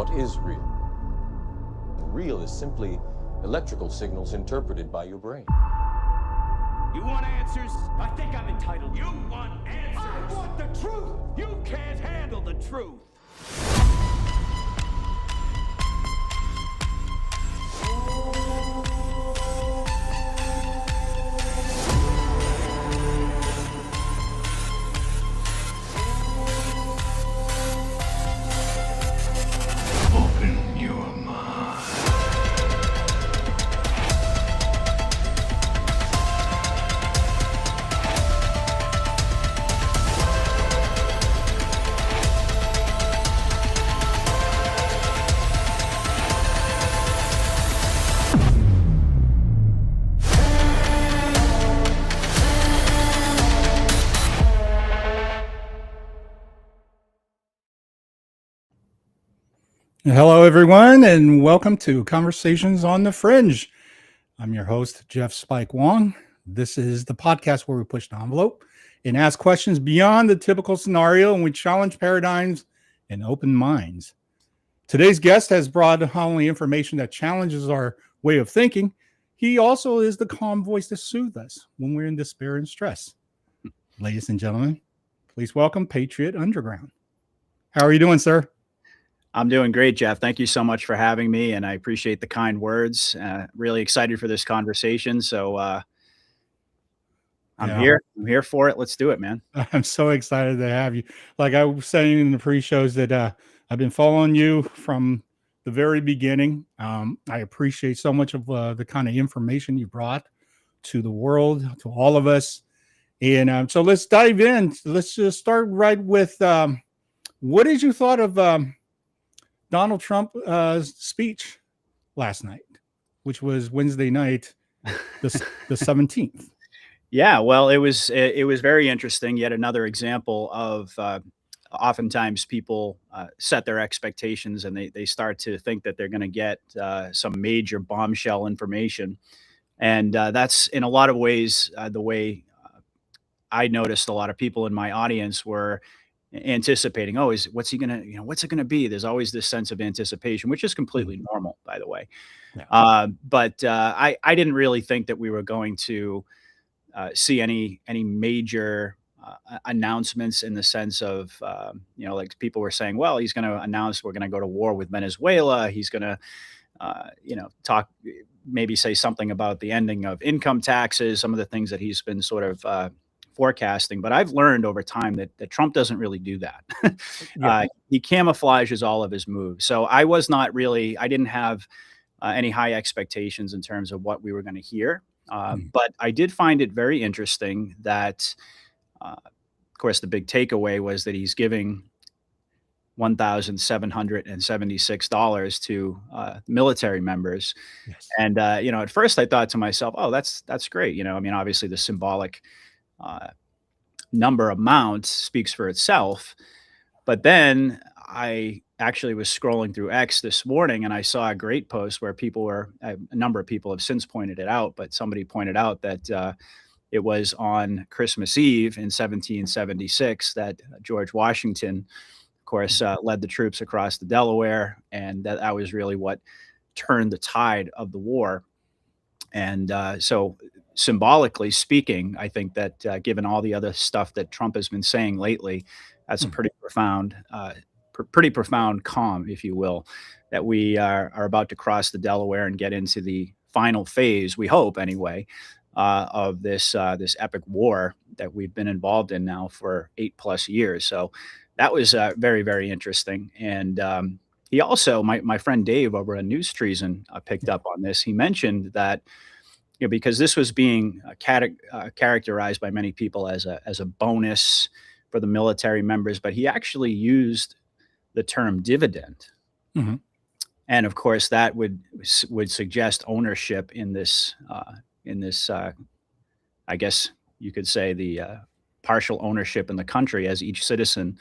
what is real. And real is simply electrical signals interpreted by your brain. You want answers? I think I'm entitled. You want answers? I want the truth! You can't handle the truth! Open your mind. Hello, everyone, and welcome to Conversations on the Fringe. I'm your host, Jeff Spike Wong. This is the podcast where we push the envelope and ask questions beyond the typical scenario, and we challenge paradigms and open minds. Today's guest has brought not only information that challenges our way of thinking, he also is the calm voice to soothe us when we're in despair and stress. Ladies and gentlemen, please welcome Patriot Underground. How are you doing, sir? I'm doing great, Jeff. Thank you so much for having me, and I appreciate the kind words. Really excited for this conversation. So I'm here. I'm here for it. Let's do it, man. I'm so excited to have you. Like I was saying in the pre-shows that I've been following you from the very beginning. I appreciate so much of the kind of information you brought to the world, to all of us. And so let's dive in. Let's just start right with what did you thought of Donald Trump's speech last night, which was Wednesday night, the 17th. Yeah, well, it was very interesting. Yet another example of oftentimes people set their expectations and they start to think that they're going to get some major bombshell information. And that's in a lot of ways the way I noticed a lot of people in my audience were anticipating, what's he gonna, what's it gonna be? There's always this sense of anticipation, which is completely normal, by the way. Yeah. But I didn't really think that we were going to see any major announcements in the sense of, like people were saying, well, he's going to announce we're going to go to war with Venezuela. He's going to, maybe say something about the ending of income taxes, some of the things that he's been sort of forecasting. But I've learned over time that Trump doesn't really do that. He camouflages all of his moves. So I didn't have any high expectations in terms of what we were going to hear. But I did find it very interesting that, of course, the big takeaway was that he's giving $1,776 to military members. Yes. And, at first I thought to myself, oh, that's great. Obviously the symbolic number amount speaks for itself. But then I actually was scrolling through X this morning and I saw a great post where a number of people have since pointed it out, but somebody pointed out that it was on Christmas Eve in 1776 that George Washington, of course, led the troops across the Delaware, and that was really what turned the tide of the war. And so symbolically speaking, I think that given all the other stuff that Trump has been saying lately, that's a pretty profound calm, if you will, that we are about to cross the Delaware and get into the final phase, we hope anyway, of this epic war that we've been involved in now for 8+ years. So that was very, very interesting. And he also, my friend Dave over at News Treason picked up on this. He mentioned that, because this was being characterized by many people as a bonus for the military members, but he actually used the term dividend. Mm-hmm. And of course that would suggest ownership in this, I guess you could say the partial ownership in the country as each citizen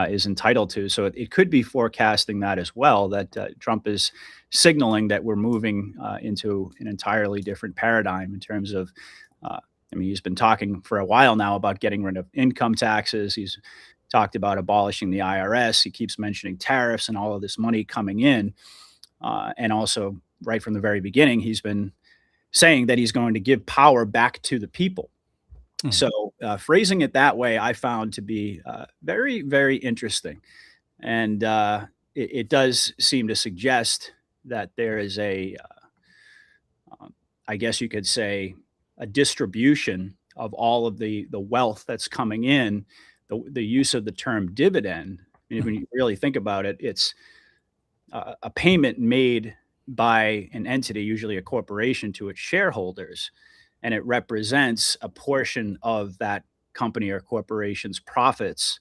is entitled to. So it could be forecasting that as well, that Trump is signaling that we're moving into an entirely different paradigm in terms of, he's been talking for a while now about getting rid of income taxes. He's talked about abolishing the IRS. He keeps mentioning tariffs and all of this money coming in. And also, right from the very beginning, he's been saying that he's going to give power back to the people. So phrasing it that way, I found to be very, very interesting. And it does seem to suggest that there is I guess you could say, a distribution of all of the wealth that's coming in. The use of the term dividend, I mean, when you really think about it, it's a payment made by an entity, usually a corporation, to its shareholders, and it represents a portion of that company or corporation's profits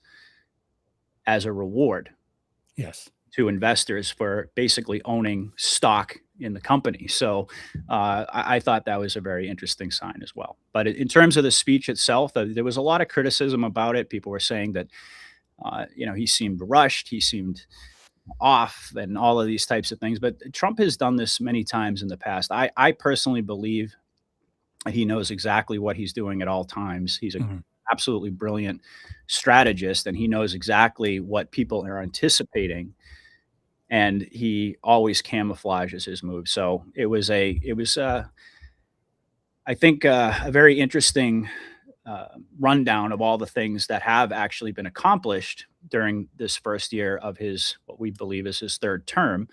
as a reward Yes. to investors for basically owning stock in the company. So I thought that was a very interesting sign as well. But in terms of the speech itself, there was a lot of criticism about it. People were saying that, he seemed rushed, he seemed off, and all of these types of things. But Trump has done this many times in the past. I personally believe he knows exactly what he's doing at all times. He's an absolutely brilliant strategist, and he knows exactly what people are anticipating, and he always camouflages his moves. So it was I think a very interesting rundown of all the things that have actually been accomplished during this first year of his, what we believe is his third term.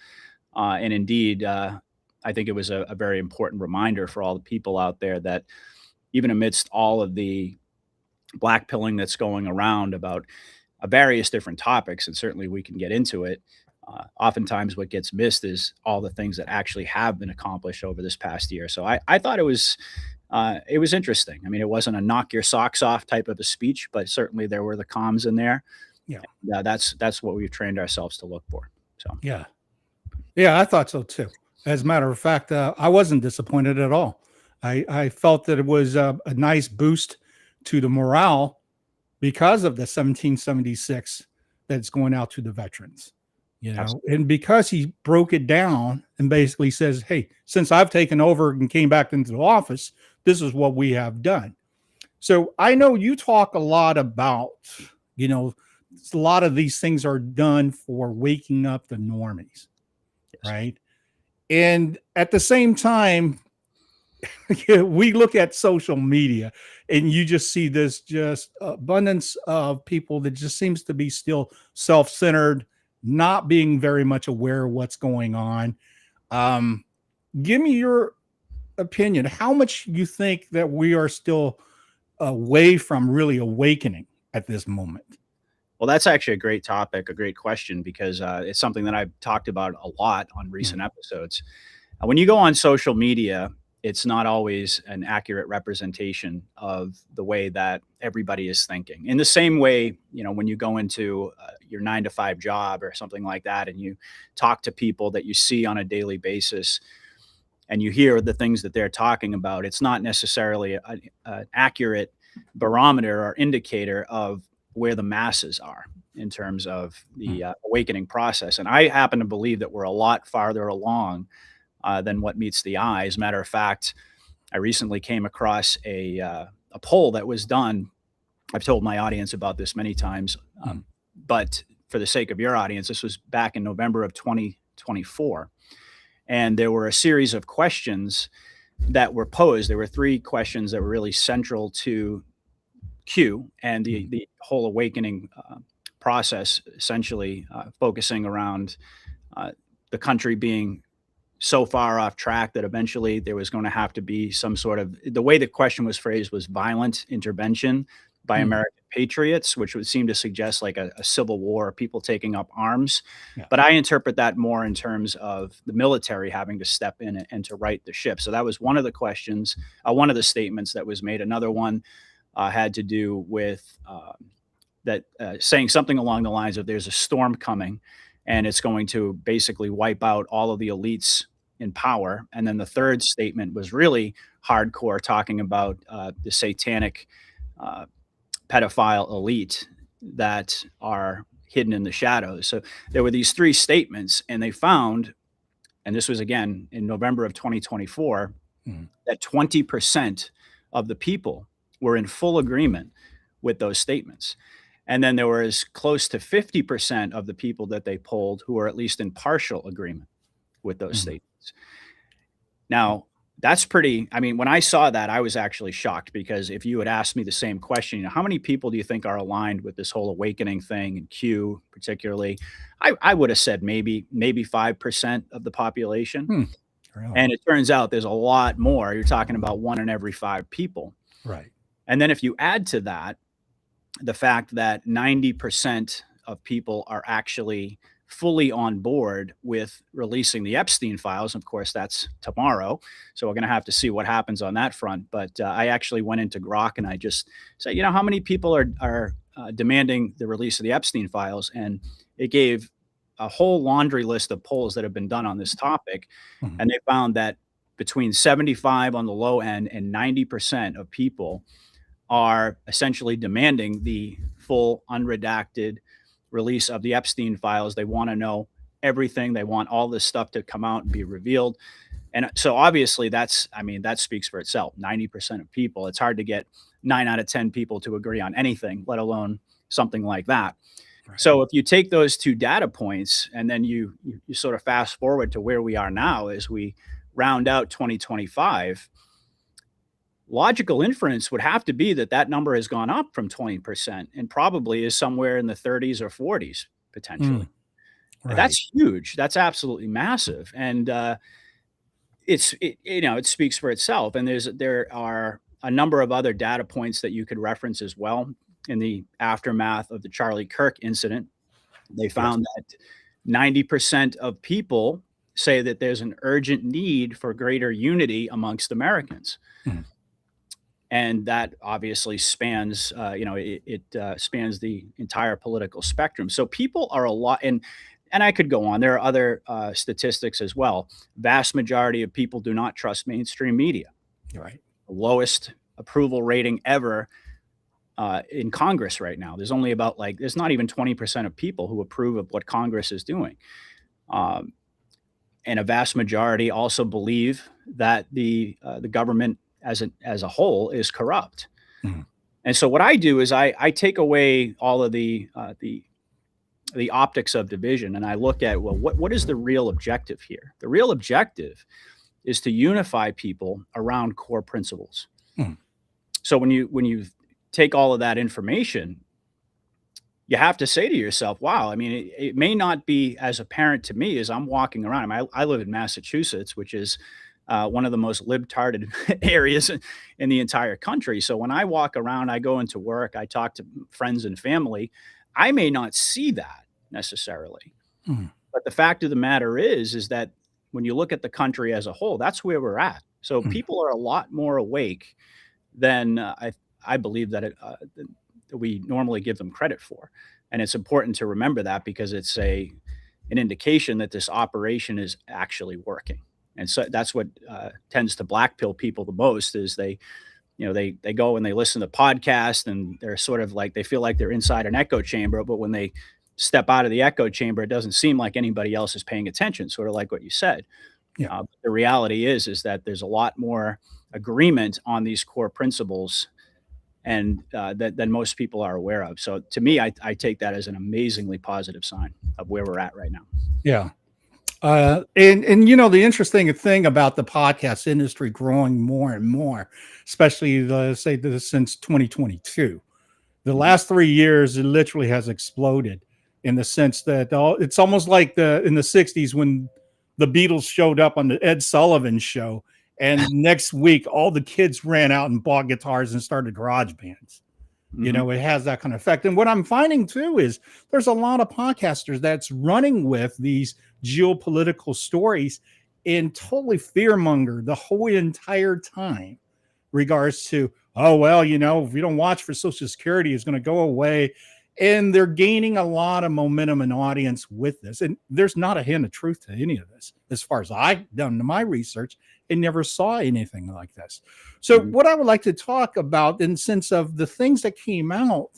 And indeed, I think it was a very important reminder for all the people out there that even amidst all of the blackpilling that's going around about various different topics, and certainly we can get into it, oftentimes what gets missed is all the things that actually have been accomplished over this past year. So I thought it was interesting. I mean, it wasn't a knock your socks off type of a speech, but certainly there were the comms in there. Yeah. That's what we've trained ourselves to look for. So Yeah, I thought so too. As a matter of fact, I wasn't disappointed at all. I felt that it was a nice boost to the morale because of the 1776 that's going out to the veterans, Absolutely. and because he broke it down and basically says, hey, since I've taken over and came back into the office, this is what we have done. So I know you talk a lot about, a lot of these things are done for waking up the normies, right? And at the same time, we look at social media and you just see this just abundance of people that just seems to be still self-centered, not being very much aware of what's going on. Give me your opinion. How much you think that we are still away from really awakening at this moment? Well, that's actually a great topic, a great question, because it's something that I've talked about a lot on recent episodes. When you go on social media, it's not always an accurate representation of the way that everybody is thinking. In the same way, when you go into your 9-to-5 job or something like that, and you talk to people that you see on a daily basis, and you hear the things that they're talking about, it's not necessarily an accurate barometer or indicator of where the masses are in terms of the awakening process. And I happen to believe that we're a lot farther along than what meets the eye. As a matter of fact, I recently came across a poll that was done. I've told my audience about this many times, but for the sake of your audience, this was back in November of 2024. And there were a series of questions that were posed. There were 3 questions that were really central to Q and the whole awakening process, essentially focusing around the country being so far off track that eventually there was going to have to be some sort of, the way the question was phrased was violent intervention by American patriots, which would seem to suggest like a civil war, people taking up arms. Yeah. But I interpret that more in terms of the military having to step in and to right the ship. So that was one of the questions, one of the statements that was made. Another one had to do with saying something along the lines of there's a storm coming and it's going to basically wipe out all of the elites in power. And then the third statement was really hardcore, talking about the satanic pedophile elite that are hidden in the shadows. So there were these 3 statements, and they found, and this was again in November of 2024, that 20% of the people were in full agreement with those statements. And then there was close to 50% of the people that they polled who were at least in partial agreement with those statements. Now, that's pretty, I mean, when I saw that, I was actually shocked, because if you had asked me the same question, how many people do you think are aligned with this whole awakening thing, and Q particularly, I would have said maybe 5% of the population. Really? And it turns out there's a lot more. You're talking about 1 in every 5 people. Right. And then if you add to that the fact that 90% of people are actually fully on board with releasing the Epstein files. Of course, that's tomorrow. So we're going to have to see what happens on that front. But I actually went into Grok and I just said, how many people are demanding the release of the Epstein files? And it gave a whole laundry list of polls that have been done on this topic. And they found that between 75 on the low end and 90% of people are essentially demanding the full unredacted release of the Epstein files. They want to know everything. They want all this stuff to come out and be revealed. And so obviously that speaks for itself. 90% of people, it's hard to get 9 out of 10 people to agree on anything, let alone something like that. Right. So if you take those 2 data points and then you sort of fast forward to where we are now as we round out 2025, logical inference would have to be that number has gone up from 20% and probably is somewhere in the 30s or 40s potentially. Right. That's huge. That's absolutely massive. And it speaks for itself. And there are a number of other data points that you could reference as well. In the aftermath of the Charlie Kirk incident, they found that 90% of people say that there's an urgent need for greater unity amongst Americans. And that obviously spans, it spans the entire political spectrum. So people are a lot, and I could go on. There are other statistics as well. Vast majority of people do not trust mainstream media. Right. The lowest approval rating ever in Congress right now. There's only about there's not even 20% of people who approve of what Congress is doing. And a vast majority also believe that the government as a whole is corrupt. And so what I do is I take away all of the optics of division, and I look at, well, what is the real objective here? The real objective is to unify people around core principles. So when you take all of that information, you have to say to yourself, wow, I mean, it may not be as apparent to me as I'm walking around. I live in Massachusetts, which is one of the most libtarded areas in the entire country. So when I walk around, I go into work, I talk to friends and family, I may not see that necessarily. But the fact of the matter is that when you look at the country as a whole, that's where we're at. So people are a lot more awake than I believe that we normally give them credit for. And it's important to remember that, because it's an indication that this operation is actually working. And so that's what tends to blackpill people the most, is they go and they listen to podcasts and they're sort of they feel like they're inside an echo chamber, but when they step out of the echo chamber, it doesn't seem like anybody else is paying attention, sort of like what you said. The reality is that there's a lot more agreement on these core principles and than most people are aware of. So to me, I take that as an amazingly positive sign of where we're at right now. Yeah. And the interesting thing about the podcast industry growing more and more, especially since 2022, the last 3 years, it literally has exploded in the sense that it's almost like in the 60s when the Beatles showed up on the Ed Sullivan show, and next week all the kids ran out and bought guitars and started garage bands. It has that kind of effect. And what I'm finding too is there's a lot of podcasters that's running with these geopolitical stories and totally fearmonger the whole entire time, regards to, oh, well, if you don't watch for Social Security, it's going to go away. And they're gaining a lot of momentum and audience with this. And there's not a hint of truth to any of this. As far as I've done my research, and never saw anything like this. So what I would like to talk about, in the sense of the things that came out,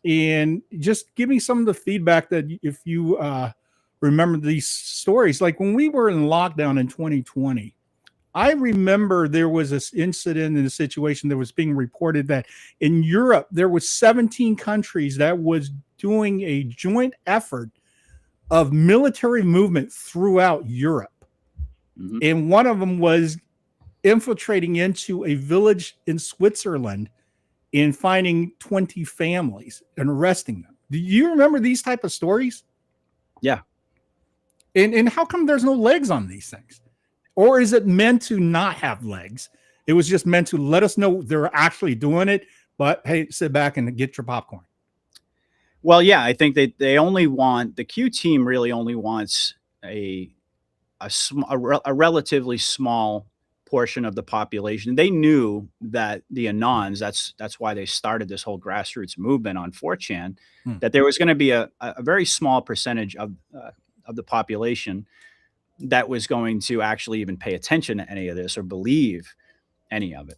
and just give me some of the feedback that if you remember these stories, like when we were in lockdown in 2020, I remember there was this incident in a situation that was being reported that in Europe, there was 17 countries that was doing a joint effort of military movement throughout Europe. Mhm. And one of them was infiltrating into a village in Switzerland and finding 20 families and arresting them. Do you remember these type of stories? Yeah. And how come there's no legs on these things? Or is it meant to not have legs? It was just meant to let us know they're actually doing it, but hey, sit back and get your popcorn. Well, yeah, I think they only want, the Q team really only wants a relatively small portion of the population. They knew that the Anons, that's why they started this whole grassroots movement on 4chan, that there was going to be a very small percentage of the population that was going to actually even pay attention to any of this or believe any of it.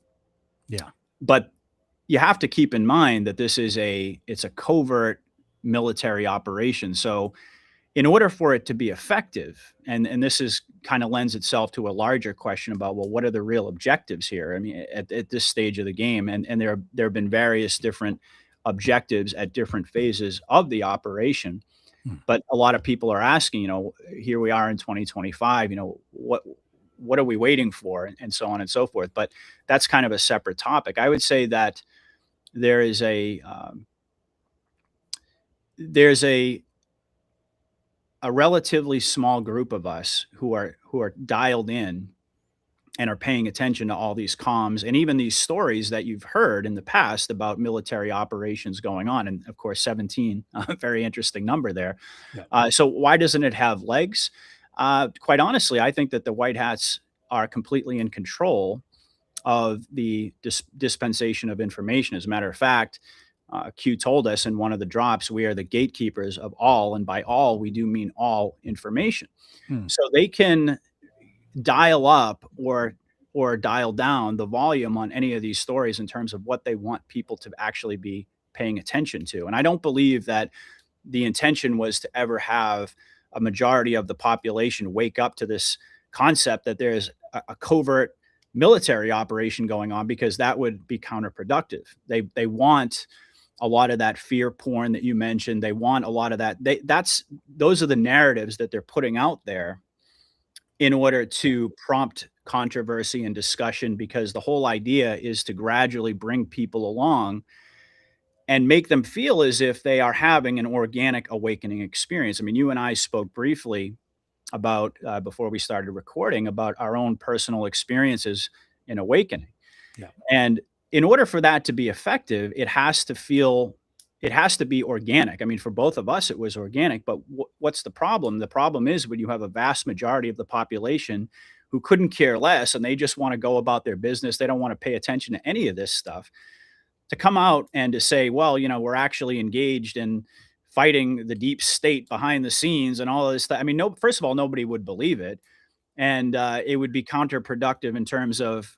Yeah. But you have to keep in mind that it's a covert military operation. So in order for it to be effective, and this is kind of lends itself to a larger question about, well, what are the real objectives here? I mean, at this stage of the game, and there have been various different objectives at different phases of the operation. But a lot of people are asking, here we are in 2025, what are we waiting for, and so on and so forth. But that's kind of a separate topic. I would say that there is there's a relatively small group of us who are dialed in and are paying attention to all these comms and even these stories that you've heard in the past about military operations going on. And of course, 17, a very interesting number there. Yeah. So why doesn't it have legs? Quite honestly, I think that the White Hats are completely in control of the dispensation of information. As a matter of fact, Q told us in one of the drops, we are the gatekeepers of all, and by all, we do mean all information. So they can dial up or dial down the volume on any of these stories in terms of what they want people to actually be paying attention to. And I don't believe that the intention was to ever have a majority of the population wake up to this concept that there's a covert military operation going on, because that would be counterproductive. They want a lot of that fear porn that you mentioned. They want a lot of that. Those are the narratives that they're putting out there in order to prompt controversy and discussion, because the whole idea is to gradually bring people along and make them feel as if they are having an organic awakening experience. I mean, you and I spoke briefly about, before we started recording, about our own personal experiences in awakening. Yeah. And in order for that to be effective, it has to be organic. I mean, for both of us, it was organic, but what's the problem? The problem is when you have a vast majority of the population who couldn't care less and they just want to go about their business. They don't want to pay attention to any of this stuff. To come out and to say, well, we're actually engaged in fighting the deep state behind the scenes and all of this stuff. I mean, first of all, nobody would believe it. And it would be counterproductive in terms of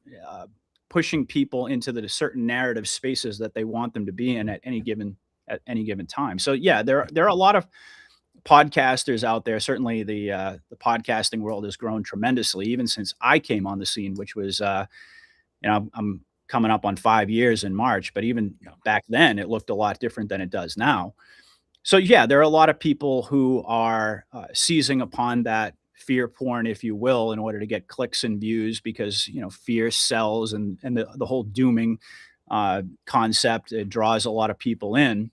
pushing people into the certain narrative spaces that they want them to be in at any given time. So yeah, there are a lot of podcasters out there. Certainly the podcasting world has grown tremendously, even since I came on the scene, which was, I'm coming up on 5 years in March, but even back then it looked a lot different than it does now. So yeah, there are a lot of people who are seizing upon that fear porn, if you will, in order to get clicks and views, because fear sells, and the whole dooming concept, it draws a lot of people in.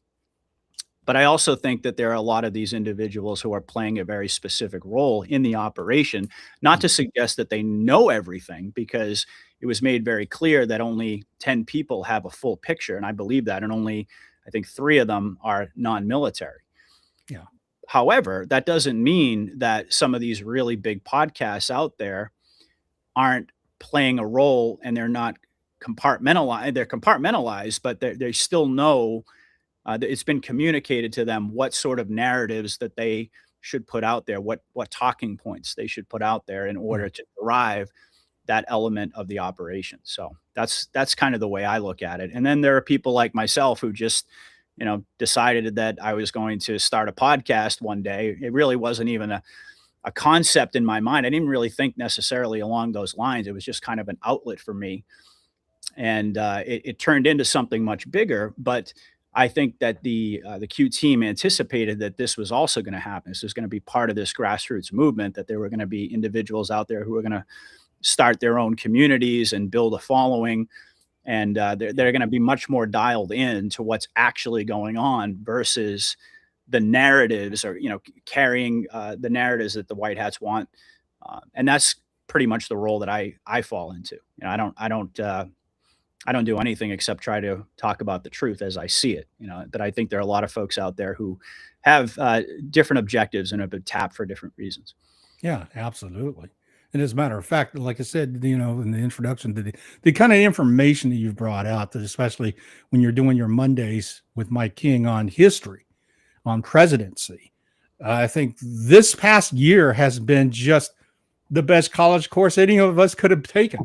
But I also think that there are a lot of these individuals who are playing a very specific role in the operation, not to suggest that they know everything, because it was made very clear that only 10 people have a full picture. And I believe that, and only, I think 3 of them are non-military. Yeah. However, that doesn't mean that some of these really big podcasts out there aren't playing a role, and they're not compartmentalized. They're compartmentalized, but they still know it's been communicated to them what sort of narratives that they should put out there, what talking points they should put out there in order to derive that element of the operation. So that's kind of the way I look at it. And then there are people like myself who just, decided that I was going to start a podcast one day. It really wasn't even a a concept in my mind. I didn't really think necessarily along those lines. It was just kind of an outlet for me, and it turned into something much bigger. But I think that the Q team anticipated that this was also going to happen. This was going to be part of this grassroots movement. That there were going to be individuals out there who were going to start their own communities and build a following, and they're going to be much more dialed in to what's actually going on versus the narratives, or carrying the narratives that the white hats want, and that's pretty much the role that I fall into. I don't do anything except try to talk about the truth as I see it. But I think there are a lot of folks out there who have different objectives and have been tapped for different reasons. Yeah, absolutely. And as a matter of fact, like I said, in the introduction, the kind of information that you've brought out, that especially when you're doing your Mondays with Mike King on history, on presidency, I think this past year has been just the best college course any of us could have taken.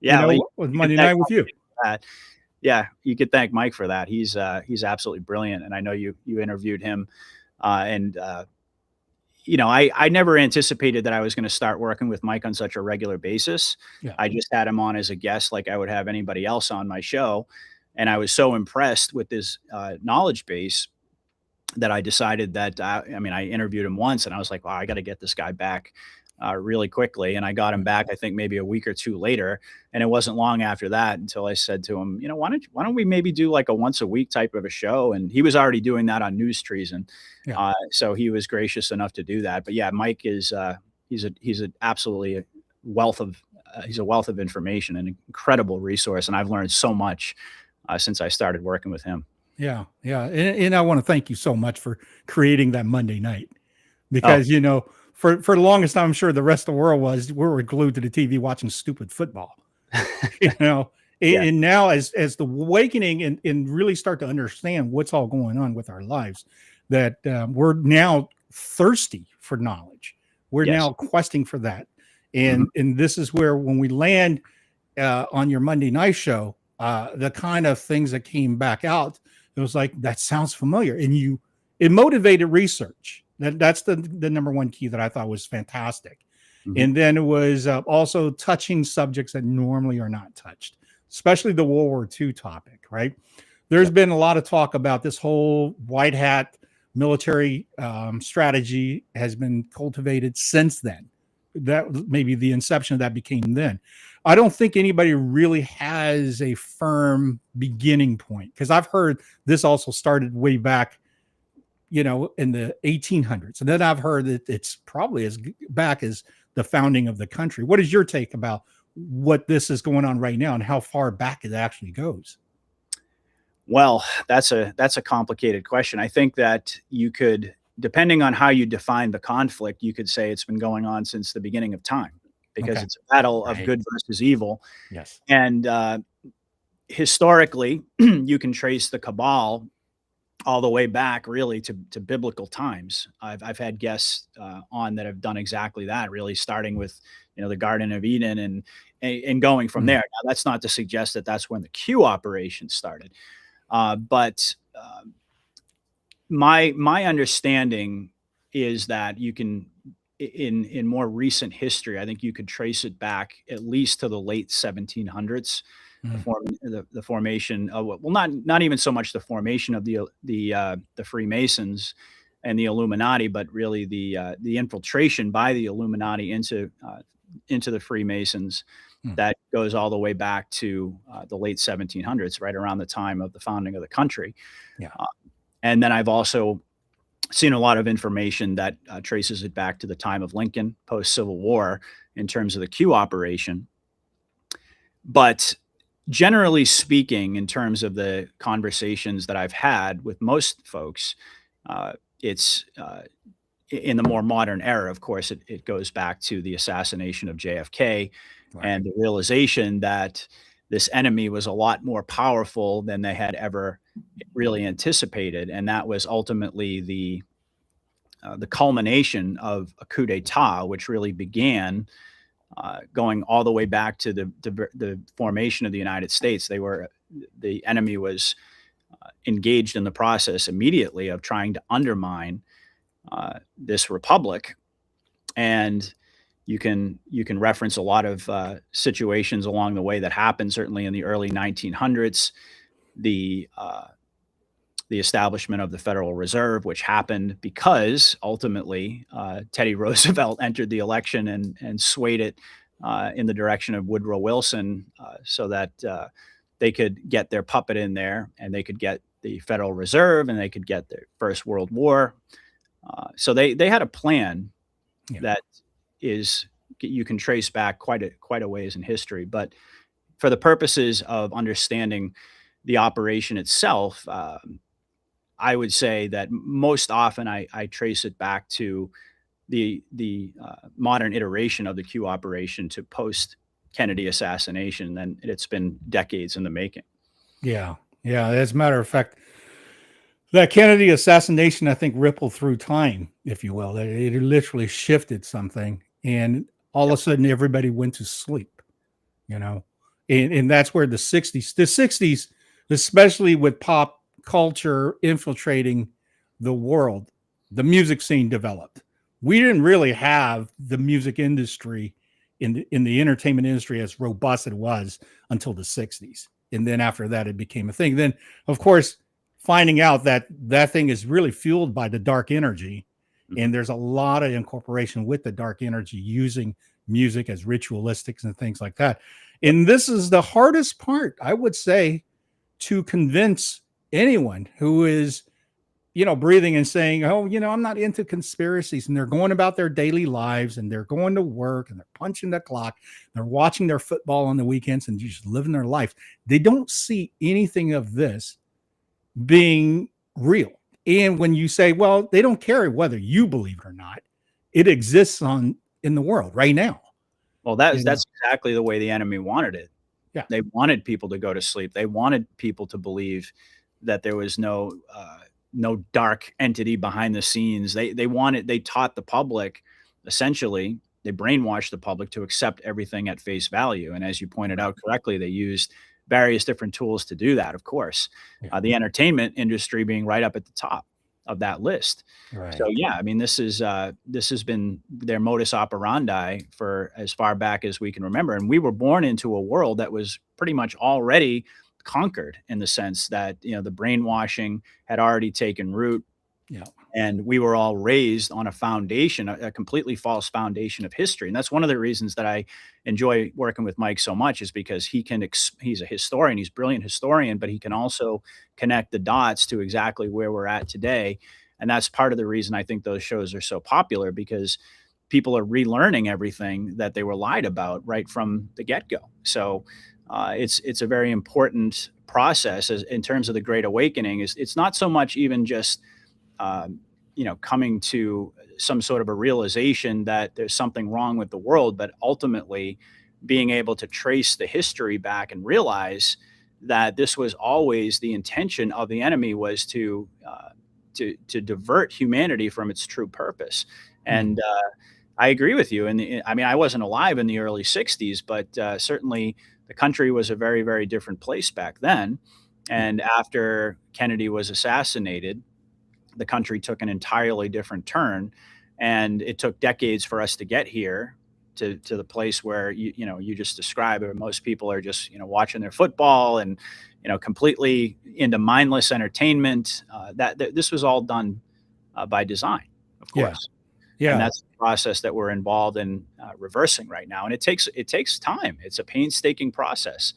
Yeah, with Monday night with you. Yeah, you could thank Mike for that. He's absolutely brilliant, and I know you interviewed him, and I never anticipated that I was going to start working with Mike on such a regular basis. Yeah. I just had him on as a guest, like I would have anybody else on my show, and I was so impressed with his knowledge base that I decided that I interviewed him once, and I was like, wow, I got to get this guy back really quickly. And I got him back, I think maybe a week or two later. And it wasn't long after that until I said to him, why don't we maybe do like a once a week type of a show? And he was already doing that on News Treason. Yeah. So he was gracious enough to do that. But yeah, Mike is, he's an absolutely wealth of, he's a wealth of information, an incredible resource. And I've learned so much since I started working with him. Yeah. Yeah. And I want to thank you so much for creating that Monday night, because, for the longest time, I'm sure the rest of the world we were glued to the TV watching stupid football, Yeah. And now as the awakening and really start to understand what's all going on with our lives, that we're now thirsty for knowledge. We're Yes. now questing for that. And this is where, when we land on your Monday night show, the kind of things that came back out, it was like, that sounds familiar. And it motivated research. That's the number one key that I thought was fantastic. And then it was also touching subjects that normally are not touched, especially the World War II topic, right? There's been a lot of talk about this whole white hat military strategy has been cultivated since then. That maybe the inception of that became then. I don't think anybody really has a firm beginning point, because I've heard this also started way back, in the 1800s. And then I've heard that it's probably as back as the founding of the country. What is your take about what this is going on right now and how far back it actually goes? Well, that's a complicated question. I think that you could, depending on how you define the conflict, you could say it's been going on since the beginning of time, because it's a battle of good versus evil. Yes. And historically, you can trace the cabal all the way back really to biblical times. I've had guests on that have done exactly that, really starting with, the Garden of Eden and going from there. Now, that's not to suggest that that's when the Q operation started. But my understanding is that you can, in more recent history, I think you could trace it back at least to the late 1700s. The formation of, well, not even so much the formation of the Freemasons and the Illuminati, but really the infiltration by the Illuminati into the Freemasons. That goes all the way back to the late 1700s, right around the time of the founding of the country. Yeah. And then I've also seen a lot of information that traces it back to the time of Lincoln, post-Civil War, in terms of the Q operation. But generally speaking, in terms of the conversations that I've had with most folks, it's in the more modern era. Of course, it goes back to the assassination of JFK, right, and the realization that this enemy was a lot more powerful than they had ever really anticipated. And that was ultimately the culmination of a coup d'etat, which really began going all the way back to the formation of the United States. The enemy was engaged in the process immediately of trying to undermine this republic. And you can reference a lot of situations along the way that happened. Certainly in the early 1900s, the establishment of the Federal Reserve, which happened because ultimately Teddy Roosevelt entered the election and swayed it in the direction of Woodrow Wilson, so that they could get their puppet in there, and they could get the Federal Reserve, and they could get the First World War. So they had a plan Yeah. that is you can trace back quite a ways in history. But for the purposes of understanding the operation itself, I would say that most often I trace it back to the modern iteration of the Q operation to post Kennedy assassination, and it's been decades in the making. Yeah. Yeah. As a matter of fact, that Kennedy assassination, I think, rippled through time, if you will. It literally shifted something, and all of a sudden, everybody went to sleep. You know, and that's where the '60s, especially with pop culture infiltrating the world, the music scene developed. We didn't really have the music industry in the entertainment industry as robust as it was until the '60s, and then after that, it became a thing. Then, of course, finding out that that thing is really fueled by the dark energy, and there's a lot of incorporation with the dark energy using music as ritualistics and things like that. And this is the hardest part, I would say, to convince anyone who is, breathing and saying, oh, I'm not into conspiracies. And they're going about their daily lives, and they're going to work, and they're punching the clock. They're watching their football on the weekends and just living their life. They don't see anything of this being real. And when you say, well, they don't care whether you believe it or not, it exists in the world right now. Well, that's exactly the way the enemy wanted it. Yeah. They wanted people to go to sleep. They wanted people to believe that there was no dark entity behind the scenes. They taught the public, essentially, they brainwashed the public to accept everything at face value. And as you pointed out correctly, they used various different tools to do that, of course. Yeah. The entertainment industry being right up at the top of that list. Right. So yeah, I mean, this has been their modus operandi for as far back as we can remember. And we were born into a world that was pretty much already conquered, in the sense that the brainwashing had already taken root. Yeah. And we were all raised on a foundation, a completely false foundation of history. And that's one of the reasons that I enjoy working with Mike so much, is because he's a historian, he's a brilliant historian, but he can also connect the dots to exactly where we're at today. And that's part of the reason I think those shows are so popular, because people are relearning everything that they were lied about right from the get-go. So it's a very important process in terms of the Great Awakening. It's not so much even just coming to some sort of a realization that there's something wrong with the world, but ultimately being able to trace the history back and realize that this was always the intention of the enemy, was to divert humanity from its true purpose. And I agree with you. I mean, I wasn't alive in the early '60s, but certainly the country was a very, very different place back then. And after Kennedy was assassinated, the country took an entirely different turn, and it took decades for us to get here to the place where you just described, where most people are just watching their football and completely into mindless entertainment. That this was all done by design, of course. Yeah. And that's the process that we're involved in reversing right now, and it takes time. It's a painstaking process.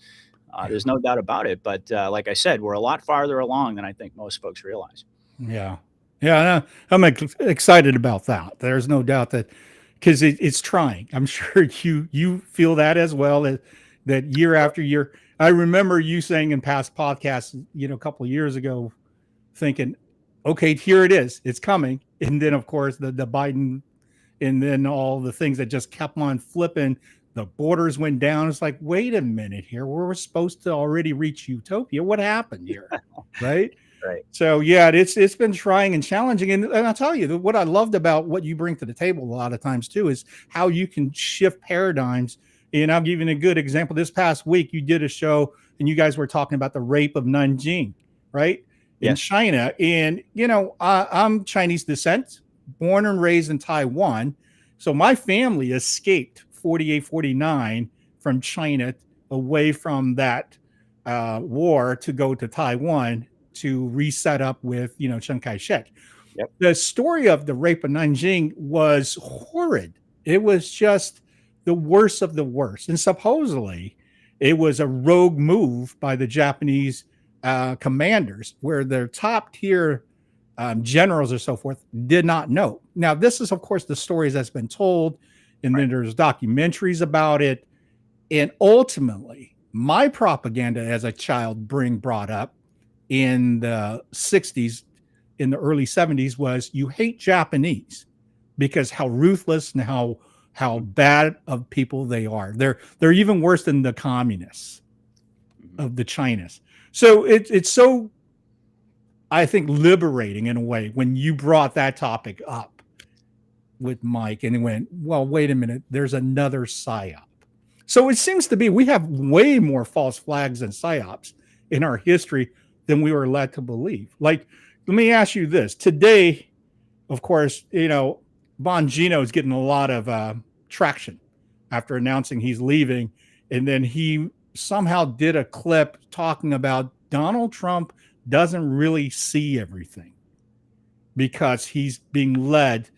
There's no doubt about it. But like I said, we're a lot farther along than I think most folks realize. Yeah. Yeah. I'm excited about that. There's no doubt that, because it's trying. I'm sure you feel that as well, that year after year. I remember you saying in past podcasts, a couple of years ago, thinking, okay, here it is. It's coming. And then, of course, the Biden, and then all the things that just kept on flipping. The borders went down. It's like, wait a minute here. We're supposed to already reach utopia. What happened here? Right? Right. So yeah, it's been trying and challenging. And I'll tell you, what I loved about what you bring to the table a lot of times too is how you can shift paradigms. And I'll give you a good example. This past week, you did a show and you guys were talking about the rape of Nanjing, right? In China. And, I'm Chinese descent, born and raised in Taiwan. So my family escaped 48, 49 from China away from that war to go to Taiwan to reset up with, Chiang Kai-shek. Yep. The story of the rape of Nanjing was horrid. It was just the worst of the worst. And supposedly it was a rogue move by the Japanese commanders where their top tier generals or so forth did not know. Now, this is, of course, the stories that's been told, and then there's documentaries about it. And ultimately, my propaganda as a child brought up in the 60s, in the early 70s, was you hate Japanese because how ruthless and how bad of people they are. They're even worse than the communists of the Chinas. So it's so, I think, liberating in a way when you brought that topic up with Mike and he went, well, wait a minute, there's another psyop. So it seems to be we have way more false flags and psyops in our history than we were led to believe. Like, let me ask you this. Today, of course, Bongino is getting a lot of traction after announcing he's leaving. And then he somehow did a clip talking about Donald Trump doesn't really see everything because he's being led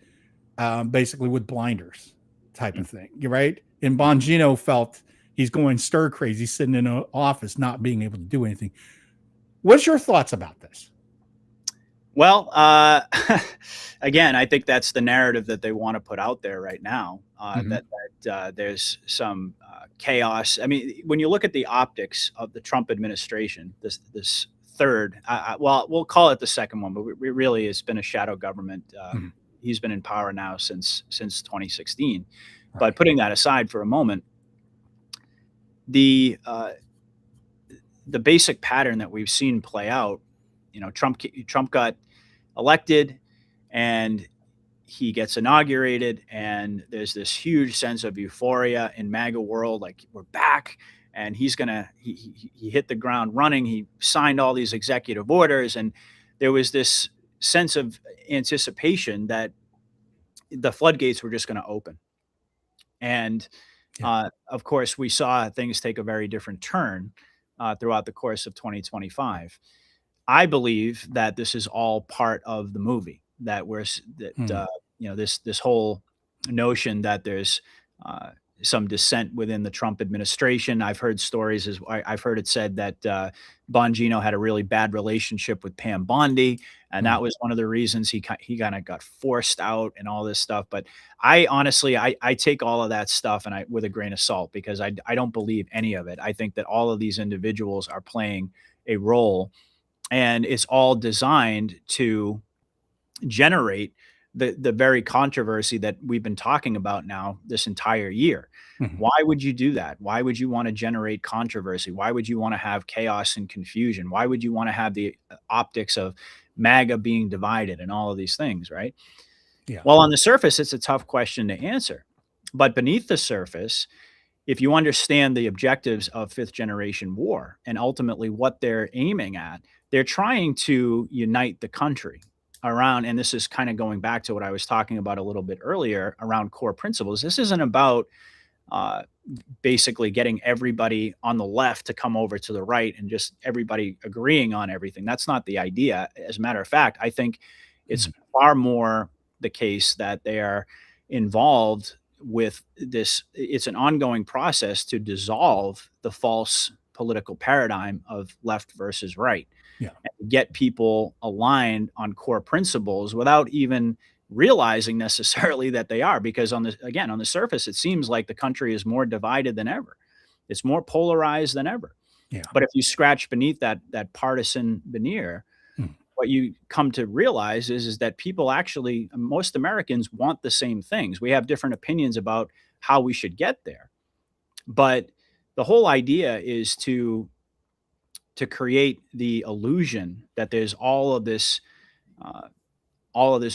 basically with blinders type of thing. Right. And Bongino felt he's going stir crazy, sitting in an office, not being able to do anything. What's your thoughts about this? Well, again, I think that's the narrative that they want to put out there right now, that there's some chaos. I mean, when you look at the optics of the Trump administration, this third, well, we'll call it the second one, but really it's been a shadow government. He's been in power now since 2016. Right. But putting that aside for a moment, the basic pattern that we've seen play out, Trump got elected and he gets inaugurated and there's this huge sense of euphoria in MAGA world, like we're back, and he hit the ground running. He signed all these executive orders, and there was this sense of anticipation that the floodgates were just going to open. And of course, we saw things take a very different turn throughout the course of 2025. I believe that this is all part of the movie, that this whole notion that there's some dissent within the Trump administration. I've heard stories, I've heard it said that Bongino had a really bad relationship with Pam Bondi, and that was one of the reasons he kind of got forced out and all this stuff. But I honestly, I take all of that stuff and with a grain of salt, because I don't believe any of it. I think that all of these individuals are playing a role, and it's all designed to generate the very controversy that we've been talking about now this entire year. Why would you do that? Why would you want to generate controversy? Why would you want to have chaos and confusion? Why would you want to have the optics of MAGA being divided and all of these things, right? Yeah. Well, on the surface, it's a tough question to answer. But beneath the surface, if you understand the objectives of fifth generation war and ultimately what they're aiming at, they're trying to unite the country around, and this is kind of going back to what I was talking about a little bit earlier around core principles. This isn't about basically getting everybody on the left to come over to the right and just everybody agreeing on everything. That's not the idea. As a matter of fact, I think it's far more the case that they are involved with this. It's an ongoing process to dissolve the false political paradigm of left versus right. Yeah. And get people aligned on core principles without even realizing necessarily that they are, because on the surface, it seems like the country is more divided than ever. It's more polarized than ever. Yeah. But if you scratch beneath that partisan veneer, what you come to realize is that people actually, most Americans want the same things. We have different opinions about how we should get there. But the whole idea is to create the illusion that there's all of this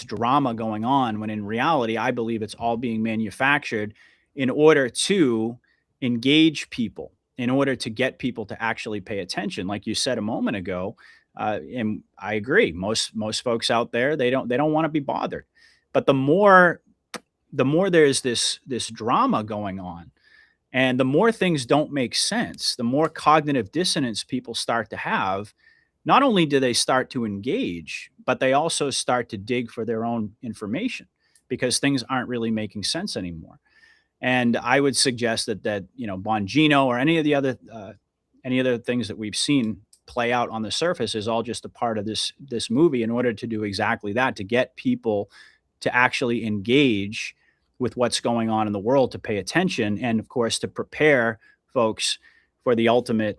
drama going on, when in reality, I believe it's all being manufactured in order to engage people, in order to get people to actually pay attention. Like you said a moment ago, and I agree, most folks out there, they don't want to be bothered. But the more the more there's this drama going on, and the more things don't make sense, the more cognitive dissonance people start to have. Not only do they start to engage, but they also start to dig for their own information because things aren't really making sense anymore. And I would suggest that Bongino or any other things that we've seen play out on the surface is all just a part of this movie in order to do exactly that, to get people to actually engage with what's going on in the world, to pay attention, and of course to prepare folks for the ultimate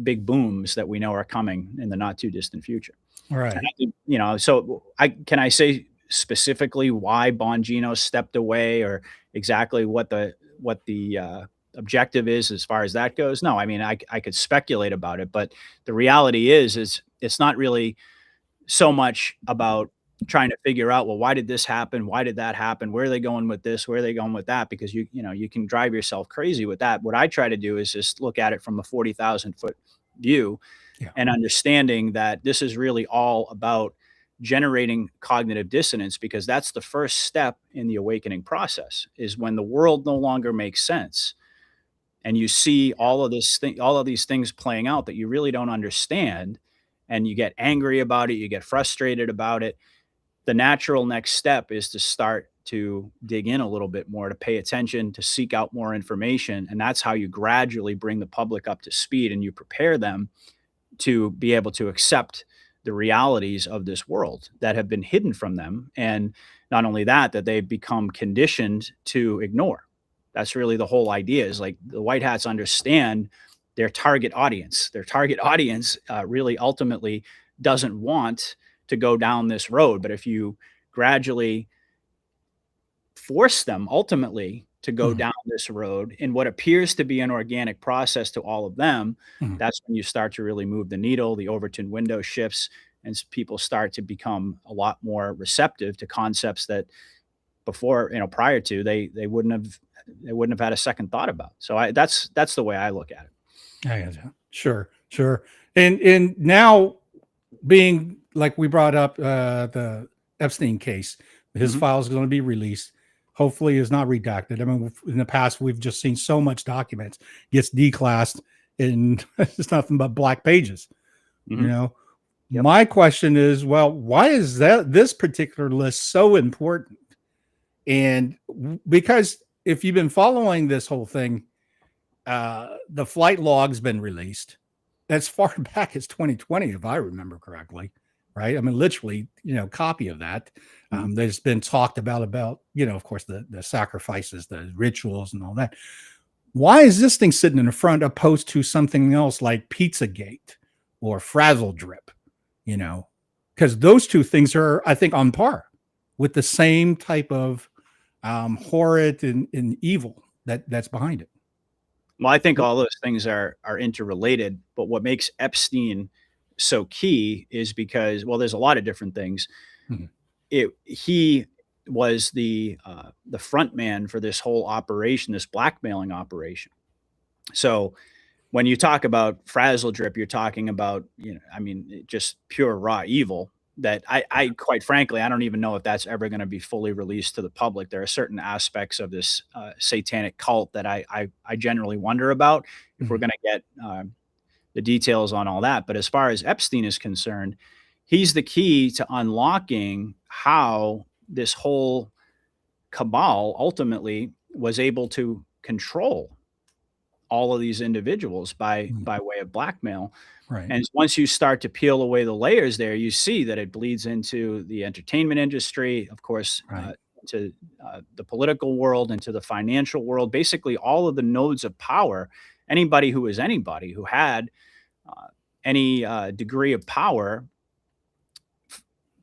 big booms that we know are coming in the not too distant future. All And right. I think, so I say specifically why Bongino stepped away, or exactly what the objective is as far as that goes? No, I mean, I could speculate about it, but the reality is it's not really so much about trying to figure out, well, why did this happen? Why did that happen? Where are they going with this? Where are they going with that? Because you can drive yourself crazy with that. What I try to do is just look at it from a 40,000-foot view, Yeah. and understanding that this is really all about generating cognitive dissonance, because that's the first step in the awakening process, is when the world no longer makes sense and you see all of these things playing out that you really don't understand, and you get angry about it, you get frustrated about it. The natural next step is to start to dig in a little bit more, to pay attention, to seek out more information. And that's how you gradually bring the public up to speed, and you prepare them to be able to accept the realities of this world that have been hidden from them. And not only that, that they've become conditioned to ignore. That's really the whole idea, is like the white hats understand their target audience. Their target audience really ultimately doesn't want to go down this road. But if you gradually force them ultimately to go Mhm. down this road in what appears to be an organic process to all of them, Mhm. that's when you start to really move the needle. The Overton window shifts, and people start to become a lot more receptive to concepts that before, prior to, they wouldn't have had a second thought about. So that's the way I look at it. I gotcha. Sure, sure. And now, being like we brought up the Epstein case, his Mhm. file is going to be released. Hopefully, is not redacted. I mean, in the past, we've just seen so much documents gets declassed, and it's nothing but black pages. You Mhm. know, Yep. my question is, well, why is that this particular list so important? And because if you've been following this whole thing, the flight log's been released as far back as 2020, if I remember correctly, right? I mean, literally, copy of that. Mhm. There's been talked about, of course, the sacrifices, the rituals, and all that. Why is this thing sitting in the front opposed to something else like Pizzagate or Frazzle Drip? Because those two things are, I think, on par with the same type of horrid and evil that's behind it. Well, I think all those things are interrelated, but what makes Epstein so key is because, well, there's a lot of different things. Mhm. He was the front man for this whole operation, this blackmailing operation. So when you talk about Frazzle Drip, you're talking about, I mean, just pure raw evil that I quite frankly, I don't even know if that's ever going to be fully released to the public. There are certain aspects of this satanic cult that I generally wonder about if we're Mhm. going to get the details on all that. But as far as Epstein is concerned, he's the key to unlocking how this whole cabal ultimately was able to control all of these individuals Mhm. by way of blackmail. Right. And once you start to peel away the layers there, you see that it bleeds into the entertainment industry, of course, Right. to the political world, into the financial world, basically all of the nodes of power. Anybody who had uh, any degree of power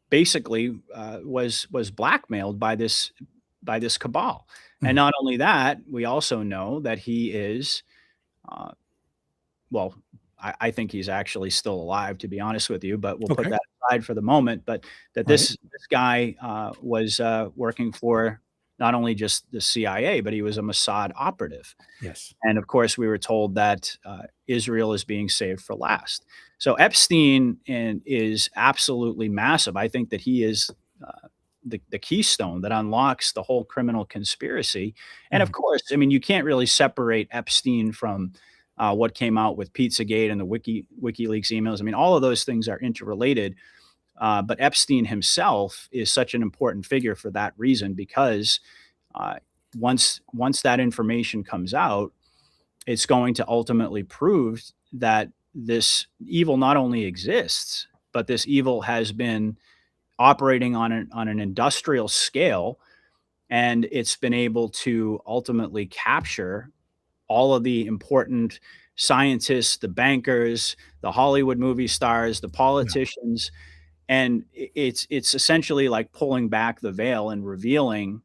basically was blackmailed by this cabal. And Mhm. not only that, we also know that he is uh, well, I think he's actually still alive, to be honest with you, but we'll put Okay. that aside for the moment. But that Right. this guy was working for not only just the CIA, but he was a Mossad operative. Yes. And of course, we were told that Israel is being saved for last. So Epstein is absolutely massive. I think that he is the keystone that unlocks the whole criminal conspiracy. And of course, I mean, you can't really separate Epstein from what came out with Pizzagate and the WikiLeaks emails. I mean, all of those things are interrelated. But Epstein himself is such an important figure for that reason, because once that information comes out, it's going to ultimately prove that this evil not only exists, but this evil has been operating on an industrial scale, and it's been able to ultimately capture all of the important scientists, the bankers, the Hollywood movie stars, the politicians, and it's essentially like pulling back the veil and revealing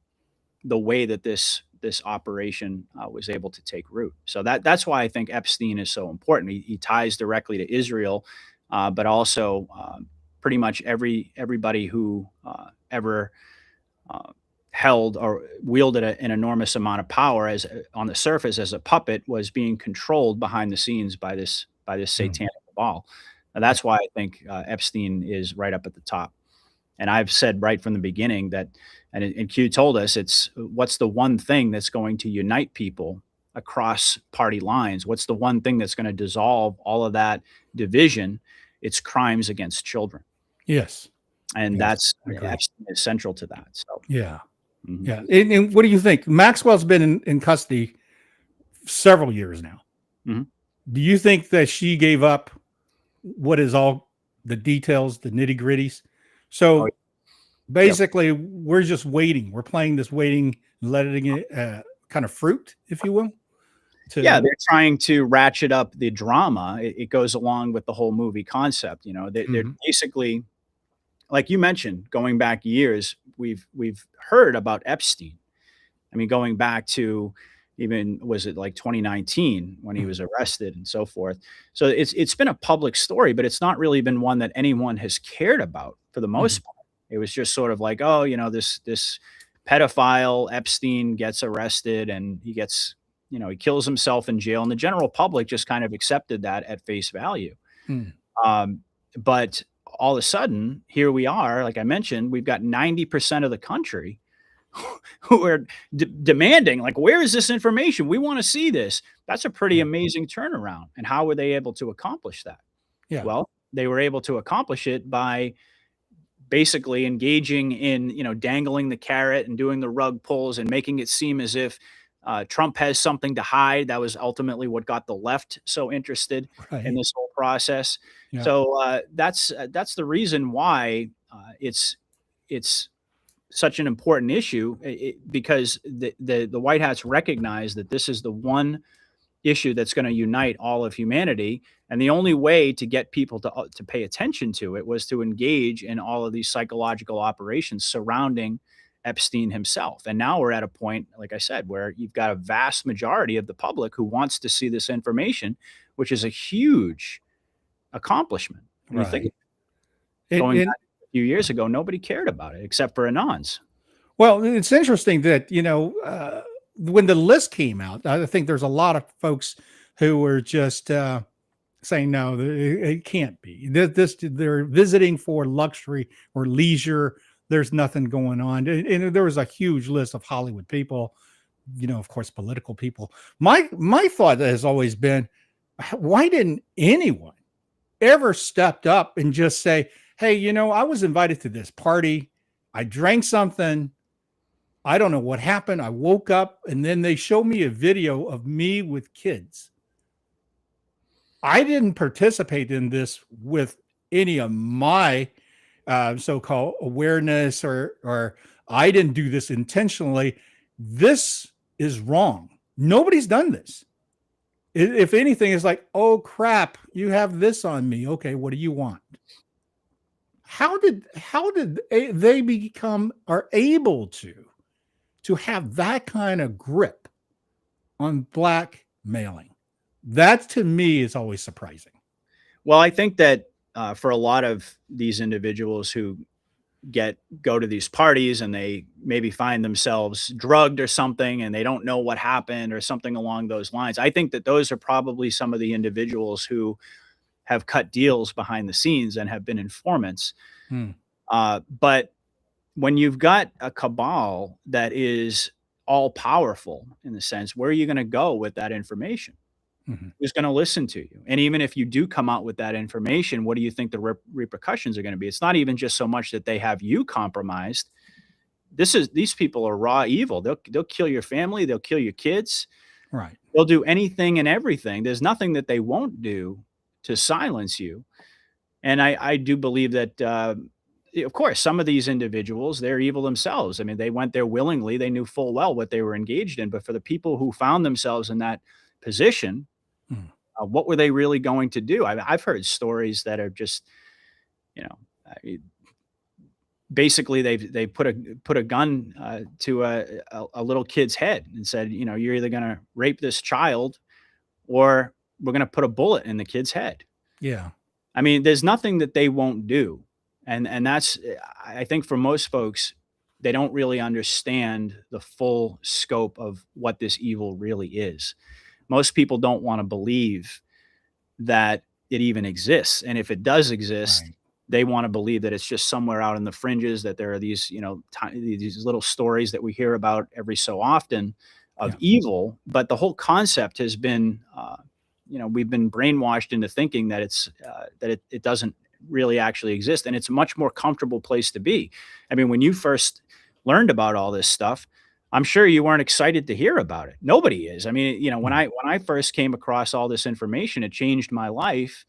the way that this operation was able to take root. So that's why I think Epstein is so important. He ties directly to Israel, but also pretty much everybody who ever held or wielded an enormous amount of power as on the surface as a puppet was being controlled behind the scenes by this satanic cabal. And that's why I think Epstein is right up at the top. And I've said right from the beginning that, and Q told us, it's what's the one thing that's going to unite people across party lines? What's the one thing that's going to dissolve all of that division? It's crimes against children. Yes. And Yes, that's Epstein is central to that. So yeah. Yeah. And what do you think? Maxwell's been in custody several years now. Do you think that she gave up what is all the details, the nitty gritties? So basically, we're just waiting. We're playing this waiting, letting it kind of fruit, if you will. Yeah, they're trying to ratchet up the drama. It goes along with the whole movie concept. You know, they're basically, like you mentioned, going back years, we've heard about Epstein. I mean, going back to even, was it like 2019 when he was arrested and so forth. So it's been a public story, but it's not really been one that anyone has cared about for the most part. It was just sort of like, oh, you know, this pedophile Epstein gets arrested and he gets, you know, he kills himself in jail, and the general public just kind of accepted that at face value. But all of a sudden, here we are, like I mentioned, we've got 90% of the country who are demanding, like, where is this information? We want to see this. That's a pretty amazing turnaround. And how were they able to accomplish that? Yeah. Well, they were able to accomplish it by basically engaging in, you know, dangling the carrot and doing the rug pulls and making it seem as if Trump has something to hide. That was ultimately what got the left so interested in this whole process. Yeah. So that's the reason why it's such an important issue, because the White Hats recognize that this is the one issue that's going to unite all of humanity. And the only way to get people to pay attention to it was to engage in all of these psychological operations surrounding Epstein himself. And now we're at a point, like I said, where you've got a vast majority of the public who wants to see this information, which is a huge accomplishment. When you think going back a few years ago, nobody cared about it except for Anons. Well, it's interesting that, you know, when the list came out, I think there's a lot of folks who were just saying, no, it can't be. They're visiting for luxury or leisure. There's nothing going on. And there was a huge list of Hollywood people, you know, of course, political people. My thought has always been, why didn't anyone ever stepped up and just say, hey, you know, I was invited to this party. I drank something. I don't know what happened. I woke up and then they showed me a video of me with kids. I didn't participate in this with any of my so-called awareness, or I didn't do this intentionally. This is wrong. Nobody's done this. If anything, it's like, oh crap, you have this on me. Okay, what do you want? How did they become or able to have that kind of grip on blackmailing? That to me is always surprising. Well, I think that for a lot of these individuals who go to these parties and they maybe find themselves drugged or something and they don't know what happened or something along those lines, I think that those are probably some of the individuals who have cut deals behind the scenes and have been informants. But when you've got a cabal that is all powerful in the sense, where are you going to go with that information? Mhm. Who's going to listen to you? And even if you do come out with that information, what do you think the repercussions are going to be? It's not even just so much that they have you compromised. These people are raw evil. They'll kill your family. They'll kill your kids. Right. They'll do anything and everything. There's nothing that they won't do to silence you. And I do believe that, of course, some of these individuals, they're evil themselves. I mean, they went there willingly. They knew full well what they were engaged in. But for the people who found themselves in that position, Mm. what were they really going to do? I've heard stories that are just, you know, I- basically they put a gun to a little kid's head and said, you know, you're either going to rape this child or we're going to put a bullet in the kid's head. Yeah. I mean, there's nothing that they won't do. And that's, I think for most folks, they don't really understand the full scope of what this evil really is. Most people don't want to believe that it even exists. And if it does exist, Right. they want to believe that it's just somewhere out in the fringes, that there are these, you know, these little stories that we hear about every so often of Yeah. evil. But the whole concept has been, you know, we've been brainwashed into thinking that it doesn't really actually exist. And it's a much more comfortable place to be. I mean, when you first learned about all this stuff, I'm sure you weren't excited to hear about it. Nobody is. I mean, you know, when Mm. I first came across all this information, it changed my life,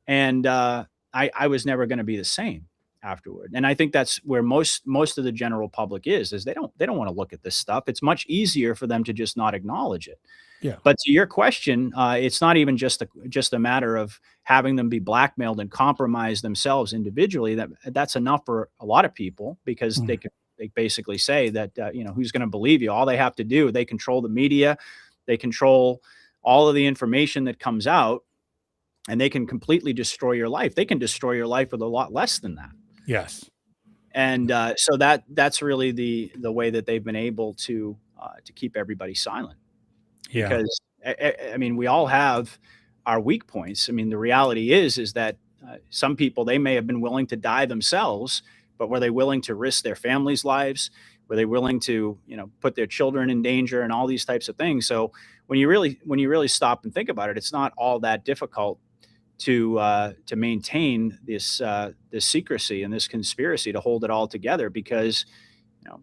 and I was never going to be the same afterward. And I think that's where most of the general public is they don't want to look at this stuff. It's much easier for them to just not acknowledge it. Yeah. But to your question, it's not even just a matter of having them be blackmailed and compromise themselves individually. That's enough for a lot of people because Mm. they basically say that you know, who's going to believe you? All they have to do, they control the media, they control all of the information that comes out, and they can completely destroy your life. They can destroy your life with a lot less than that. Yes. And so that's really the way that they've been able to keep everybody silent. Yeah. Because I mean, we all have our weak points. I mean, the reality is that some people, they may have been willing to die themselves, but were they willing to risk their families' lives? Were they willing to, you know, put their children in danger and all these types of things? So when you really stop and think about it, it's not all that difficult to maintain this secrecy and this conspiracy, to hold it all together, because you know,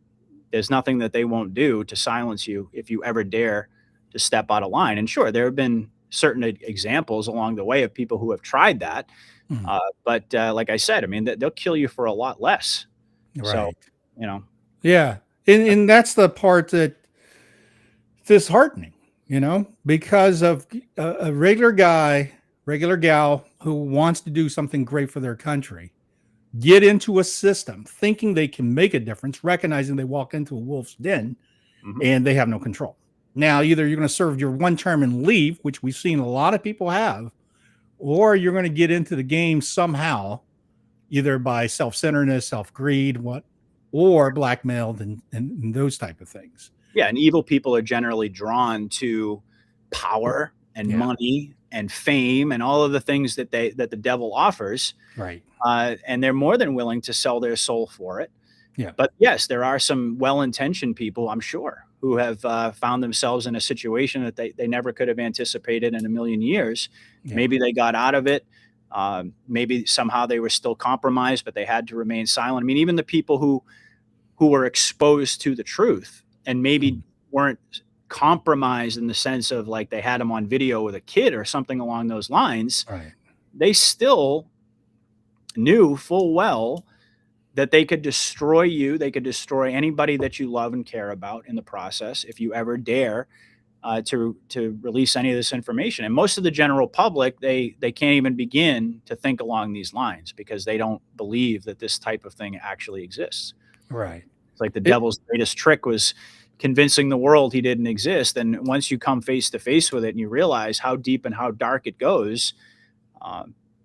there's nothing that they won't do to silence you if you ever dare to step out of line. And sure, there have been certain examples along the way of people who have tried that. Mm. But like I said, I mean, they'll kill you for a lot less. So, Right. you know, Yeah. And that's the part that disheartening, because of a regular guy, regular gal who wants to do something great for their country, get into a system thinking they can make a difference, recognizing they walk into a wolf's den mhm. and they have no control. Now, either you're going to serve your one term and leave, which we've seen a lot of people have, or you're going to get into the game somehow, either by self-centeredness, self-greed, or blackmailed and those type of things. Yeah, and evil people are generally drawn to power and Yeah. money and fame and all of the things that the devil offers. Right. And they're more than willing to sell their soul for it. Yeah. But yes, there are some well-intentioned people, I'm sure, who have found themselves in a situation that they never could have anticipated in a million years. Yeah. Maybe they got out of it. Maybe somehow they were still compromised, but they had to remain silent. I mean, even the people who were exposed to the truth and maybe weren't compromised in the sense of like they had them on video with a kid or something along those lines, Right. they still knew full well that they could destroy you. They could destroy anybody that you love and care about in the process if you ever dare to release any of this information. And most of the general public, they can't even begin to think along these lines because they don't believe that this type of thing actually exists. Right. It's like the devil's greatest trick was convincing the world he didn't exist. And once you come face to face with it and you realize how deep and how dark it goes,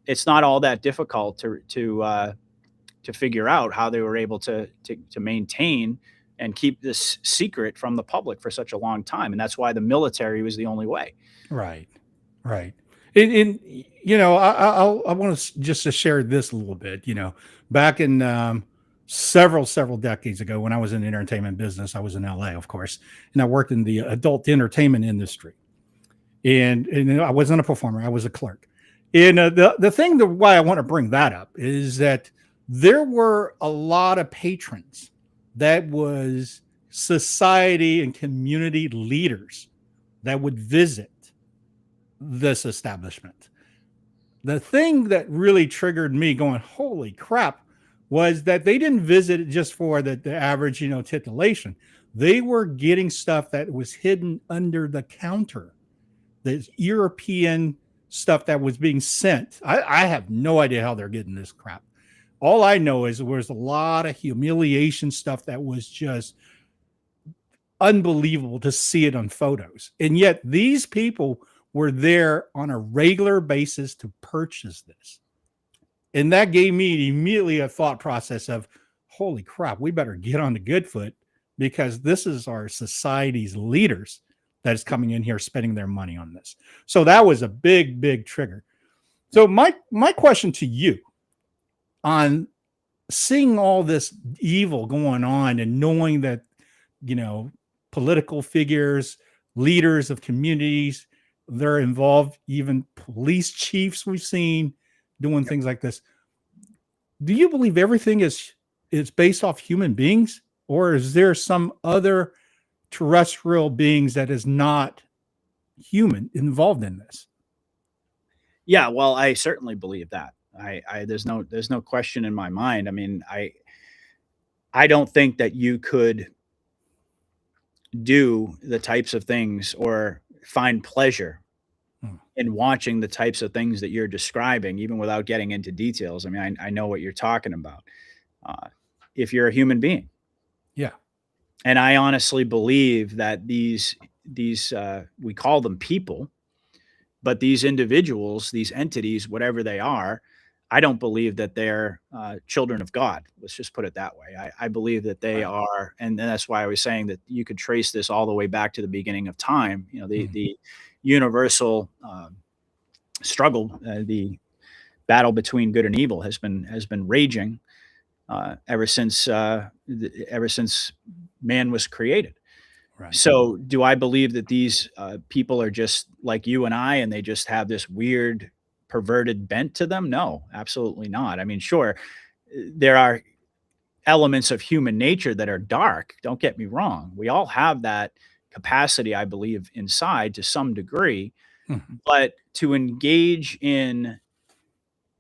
it's not all that difficult to figure out how they were able to maintain and keep this secret from the public for such a long time. And that's why the military was the only way. Right. Right. I want to just to share this a little bit, back in several decades ago when I was in the entertainment business. I was in LA, of course, and I worked in the adult entertainment industry. And I wasn't a performer; I was a clerk. And the thing that why I want to bring that up is that there were a lot of patrons that was society and community leaders that would visit this establishment. The thing that really triggered me going, holy crap, was that they didn't visit it just for the average, titillation. They were getting stuff that was hidden under the counter, the European stuff that was being sent. I have no idea how they're getting this crap. All I know is there was a lot of humiliation stuff that was just unbelievable to see it on photos. And yet these people were there on a regular basis to purchase this. And that gave me immediately a thought process of, holy crap, we better get on the good foot, because this is our society's leaders that is coming in here spending their money on this. So that was a big trigger. So my question to you on seeing all this evil going on and knowing that, political figures, leaders of communities, they're involved, even police chiefs we've seen doing things like this. Do you believe everything is based off human beings, or is there some other terrestrial beings that is not human involved in this? Yeah, well, I certainly believe that. There's no question in my mind. I mean, I don't think that you could do the types of things or find pleasure in watching the types of things that you're describing, even without getting into details. I mean, I know what you're talking about. If you're a human being. Yeah. And I honestly believe that these we call them people, but these individuals, these entities, whatever they are, I don't believe that they're children of God. Let's just put it that way. I believe that they are, and that's why I was saying that you could trace this all the way back to the beginning of time. The universal struggle, the battle between good and evil has been raging ever since man was created. Right. So do I believe that these people are just like you and I, and they just have this weird perverted bent to them? No, absolutely not. I mean, sure, there are elements of human nature that are dark. Don't get me wrong. We all have that capacity, I believe, inside to some degree. Mm-hmm. But to engage in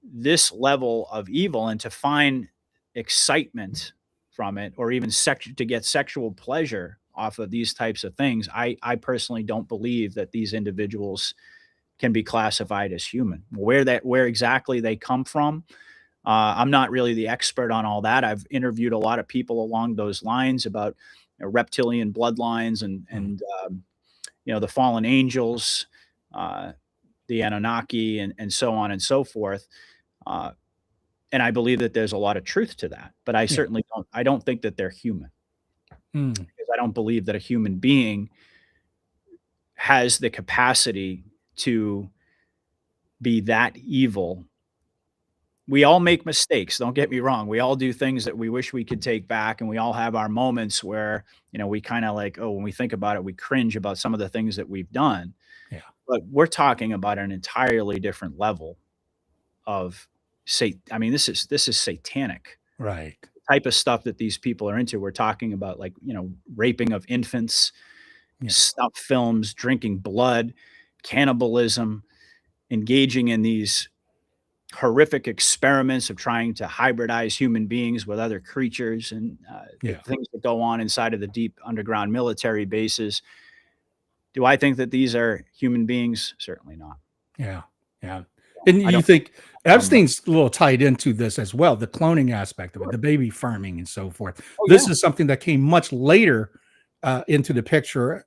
this level of evil and to find excitement from it, or even to get sexual pleasure off of these types of things, I personally don't believe that these individuals can be classified as human. Where exactly they come from, I'm not really the expert on all that. I've interviewed a lot of people along those lines about reptilian bloodlines and the fallen angels, the Anunnaki, and so on and so forth. And I believe that there's a lot of truth to that, but I certainly don't think that they're human, because I don't believe that a human being has the capacity to be that evil. We all make mistakes. Don't get me wrong. We all do things that we wish we could take back. And we all have our moments where, we kind of like, when we think about it, we cringe about some of the things that we've done. Yeah. But we're talking about an entirely different level of this is satanic. Right. The type of stuff that these people are into. We're talking about raping of infants, snuff films, drinking blood, cannibalism, engaging in these horrific experiments of trying to hybridize human beings with other creatures, and the things that go on inside of the deep underground military bases. Do I think that these are human beings? Certainly not. Yeah. And you think Epstein's a little tied into this as well, the cloning aspect of it, the baby farming and so forth. This is something that came much later into the picture.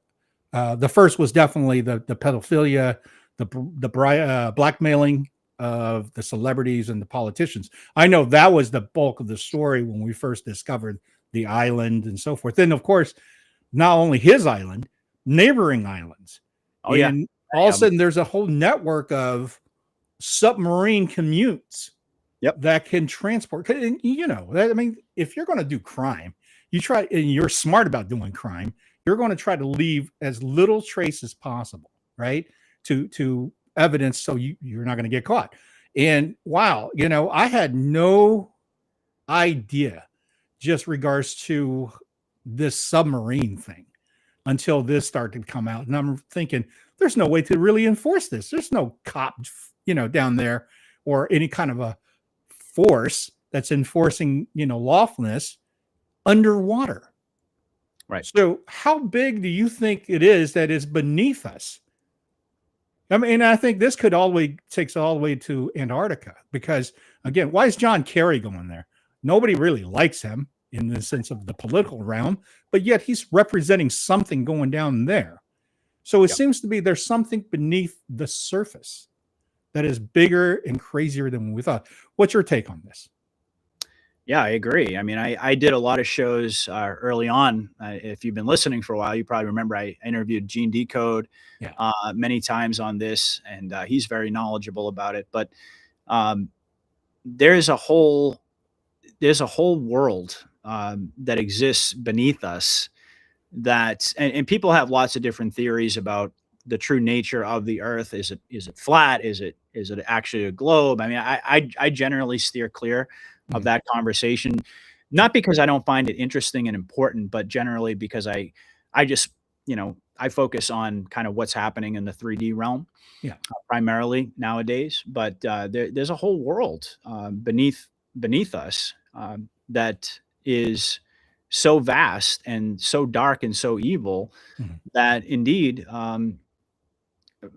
The first was definitely the pedophilia, the blackmailing of the celebrities and the politicians. I know that was the bulk of the story when we first discovered the island and so forth. Then, of course, not only his island, neighboring islands. All of a sudden, there's a whole network of submarine commutes Yep. that can transport. You know, I mean, if you're going to do crime, you try, and you're smart about doing crime, you're going to try to leave as little trace as possible, right? To evidence, so you're not going to get caught. And wow, you know, I had no idea just regards to this submarine thing until this started to come out. And I'm thinking, there's no way to really enforce this. There's no cop, you know, down there or any kind of a force that's enforcing, you know, lawfulness underwater. Right. So how big do you think it is that is beneath us? I mean, I think this could takes all the way to Antarctica because, again, why is John Kerry going there? Nobody really likes him in the sense of the political realm, but yet he's representing something going down there. So it seems to be there's something beneath the surface that is bigger and crazier than we thought. What's your take on this? Yeah, I agree. I mean, I did a lot of shows early on. If you've been listening for a while, you probably remember I interviewed Gene Decode Yeah. many times on this, and he's very knowledgeable about it. But um, there's a whole world that exists beneath us and people have lots of different theories about the true nature of the Earth. Is it flat? Is it actually a globe? I mean, I generally steer clear of that conversation, not because I don't find it interesting and important, but generally because I just, you know, I focus on kind of what's happening in the 3D realm, Yeah. primarily nowadays. But there's a whole world beneath us that is so vast and so dark and so evil Mhm. that indeed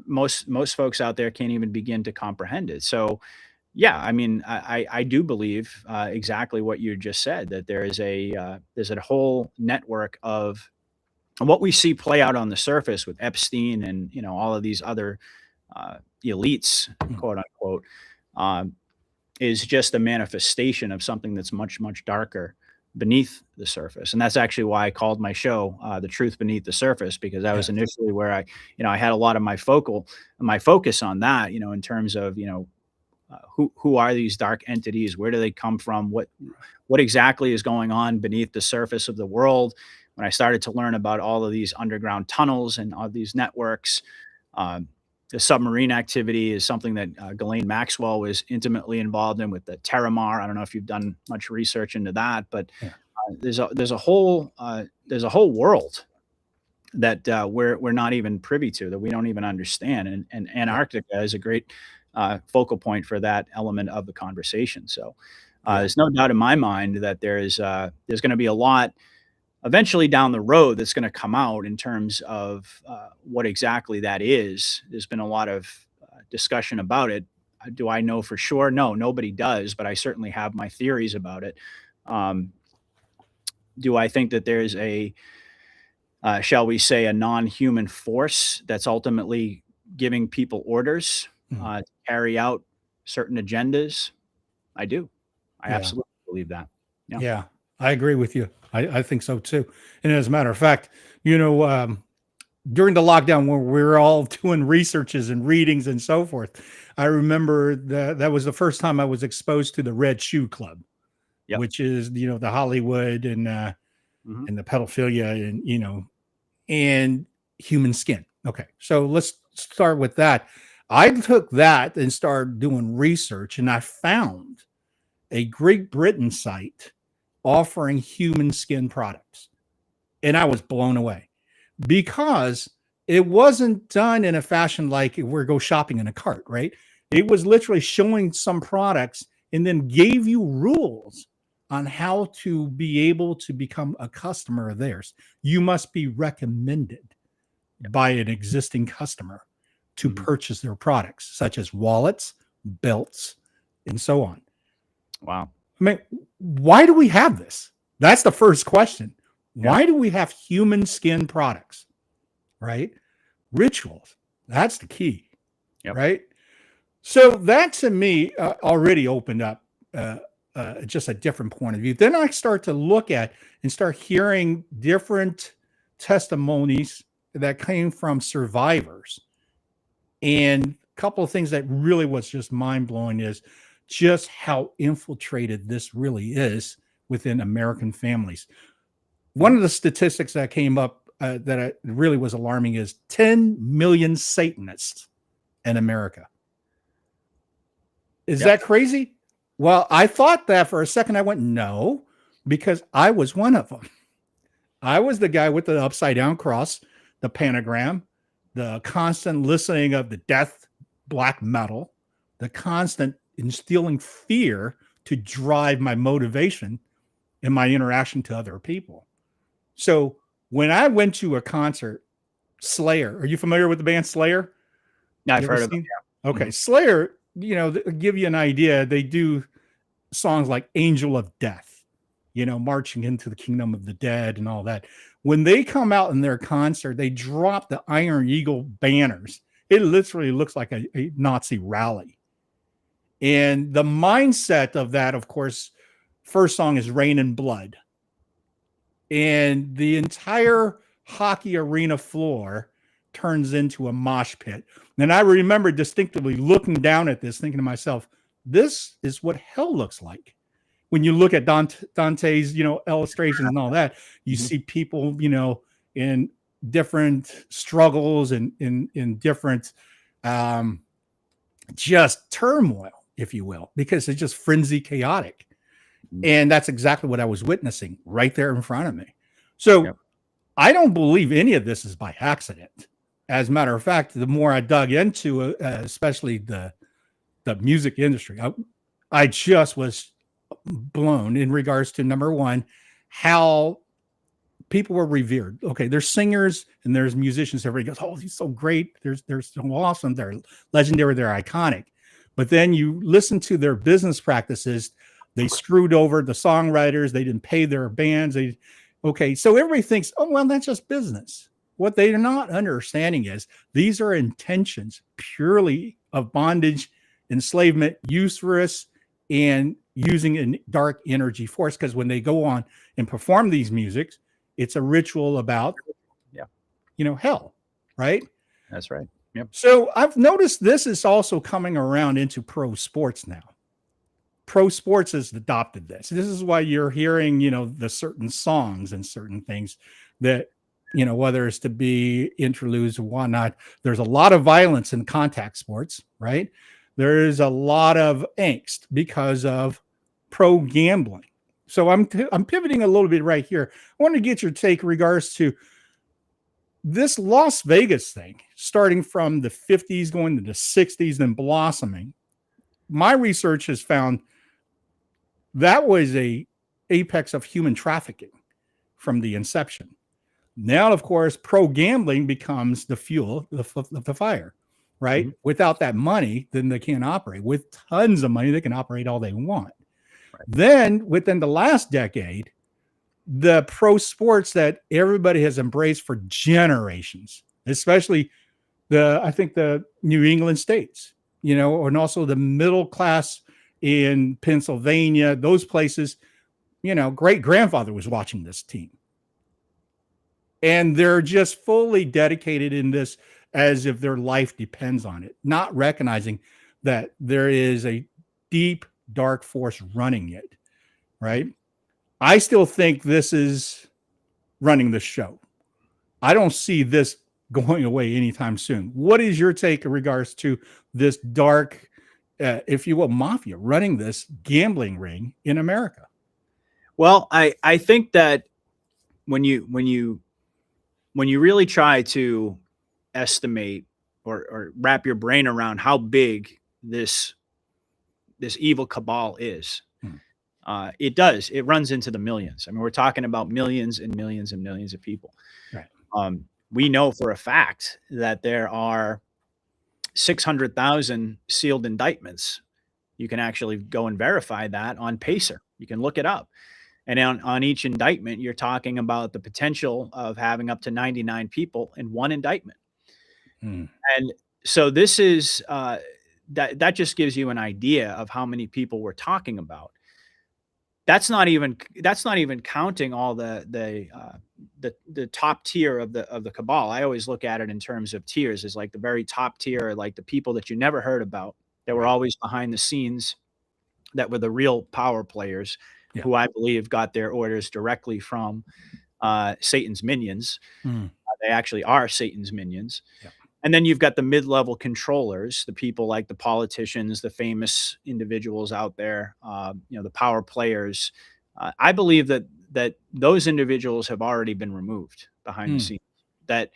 most folks out there can't even begin to comprehend it. So yeah, I mean, I do believe exactly what you just said, that there's a whole network of what we see play out on the surface with Epstein and, you know, all of these other elites, Mhm. quote unquote, um, is just a manifestation of something that's much, much darker beneath the surface. And that's actually why I called my show "The Truth Beneath the Surface," because that was Yes. initially where I had a lot of my focus on that, you know, in terms of, you know, who are these dark entities? Where do they come from? What exactly is going on beneath the surface of the world? When I started to learn about all of these underground tunnels and all these networks, um, the submarine activity is something that Ghislaine Maxwell was intimately involved in with the Terramar. I don't know if you've done much research into that, but Yeah. there's a whole world that we're not even privy to, that we don't even understand. And Yeah. Antarctica is a great focal point for that element of the conversation. So Yeah. there's no doubt in my mind that there's going to be a lot eventually down the road that's going to come out in terms of what exactly that is. There's been a lot of discussion about it. Do I know for sure? No, nobody does, but I certainly have my theories about it. Um, do I think that there's shall we say, a non-human force that's ultimately giving people orders Mhm. to carry out certain agendas? I do. I Yeah. absolutely believe that. Yeah. Yeah. I agree with you. I think so too. And as a matter of fact, you know, during the lockdown when we were all doing researches and readings and so forth, I remember that was the first time I was exposed to the Red Shoe Club, Yep. which is, you know, the Hollywood Mhm. and the pedophilia and, you know, and human skin. Okay. So let's start with that. I took that and started doing research and I found a Great Britain site offering human skin products. And I was blown away because it wasn't done in a fashion like we're go shopping in a cart, right? It was literally showing some products and then gave you rules on how to be able to become a customer of theirs. You must be recommended by an existing customer to Mhm. purchase their products, such as wallets, belts, and so on. Wow. I mean, why do we have this? That's the first question. Yeah. Why do we have human skin products? Right? Rituals. That's the key. Yep. Right? So that to me already opened up just a different point of view. Then I start to look at and start hearing different testimonies that came from survivors. And a couple of things that really was just mind blowing is just how infiltrated this really is within American families. One of the statistics that came up that really was alarming is 10 million Satanists in America. Is that crazy? Well, I thought that for a second. I went, no, because I was one of them. I was the guy with the upside down cross, the pentagram, the constant listening of the death black metal, the constant instilling fear to drive my motivation in my interaction to other people. So when I went to a concert, Slayer, are you familiar with the band Slayer? Yeah, I've heard of them. Yeah. Okay. Slayer, give you an idea. They do songs like Angel of Death, marching into the kingdom of the dead and all that. When they come out in their concert, they drop the Iron Eagle banners. It literally looks like a Nazi rally. And the mindset of that, of course, first song is Rain and Blood. And the entire hockey arena floor turns into a mosh pit. And I remember distinctively looking down at this, thinking to myself, this is what hell looks like. When you look at Dante's, illustrations and all that, you see people, in different struggles and in different just turmoil, if you will, because it's just frenzy chaotic. And that's exactly what I was witnessing right there in front of me. So I don't believe any of this is by accident. As a matter of fact, the more I dug into especially the music industry, I just was blown in regards to, number one, how people were revered. Okay, there's singers and there's musicians. Everybody goes, oh, he's so great. They're so awesome. They're legendary. They're iconic. But then you listen to their business practices. They screwed over the songwriters. They didn't pay their bands. So everybody thinks, oh, well, that's just business. What they're not understanding is these are intentions purely of bondage, enslavement, usurious, and using a dark energy force. Because when they go on and perform these musics, it's a ritual about, hell, right? That's right. Yep. So I've noticed this is also coming around into pro sports now. Pro sports has adopted this. This is why you're hearing, the certain songs and certain things that, whether it's to be interludes or whatnot, there's a lot of violence in contact sports, right? There is a lot of angst because of pro gambling. So I'm pivoting a little bit right here. I want to get your take in regards to this Las Vegas thing, starting from the 50s, going to the 60s, and blossoming. My research has found that was a apex of human trafficking from the inception. Now, of course, pro gambling becomes the fuel of the fire, right? Mm-hmm. Without that money, then they can't operate. With tons of money, they can operate all they want. Right. Then, within the last decade, the pro sports that everybody has embraced for generations, especially the New England states, and also the middle class in Pennsylvania, those places, great grandfather was watching this team. And they're just fully dedicated in this as if their life depends on it, not recognizing that there is a deep, dark force running it, right? I still think this is running the show. I don't see this going away anytime soon. What is your take in regards to this dark, if you will, mafia running this gambling ring in America? Well, I think that when you really try to estimate or wrap your brain around how big this evil cabal is, it runs into the millions. I mean, we're talking about millions and millions and millions of people. Right. We know for a fact that there are 600,000 sealed indictments. You can actually go and verify that on Pacer. You can look it up. And on each indictment, you're talking about the potential of having up to 99 people in one indictment. And so this is that just gives you an idea of how many people we're talking about. That's not even counting all the top tier of the cabal. I always look at it in terms of tiers, as like the very top tier, like the people that you never heard about, that were always behind the scenes, that were the real power players, Yeah. who I believe got their orders directly from Satan's minions. Mm. They actually are Satan's minions. Yeah. And then you've got the mid-level controllers, the people like the politicians, the famous individuals out there, the power players. I believe that those individuals have already been removed behind the Mm. scenes. That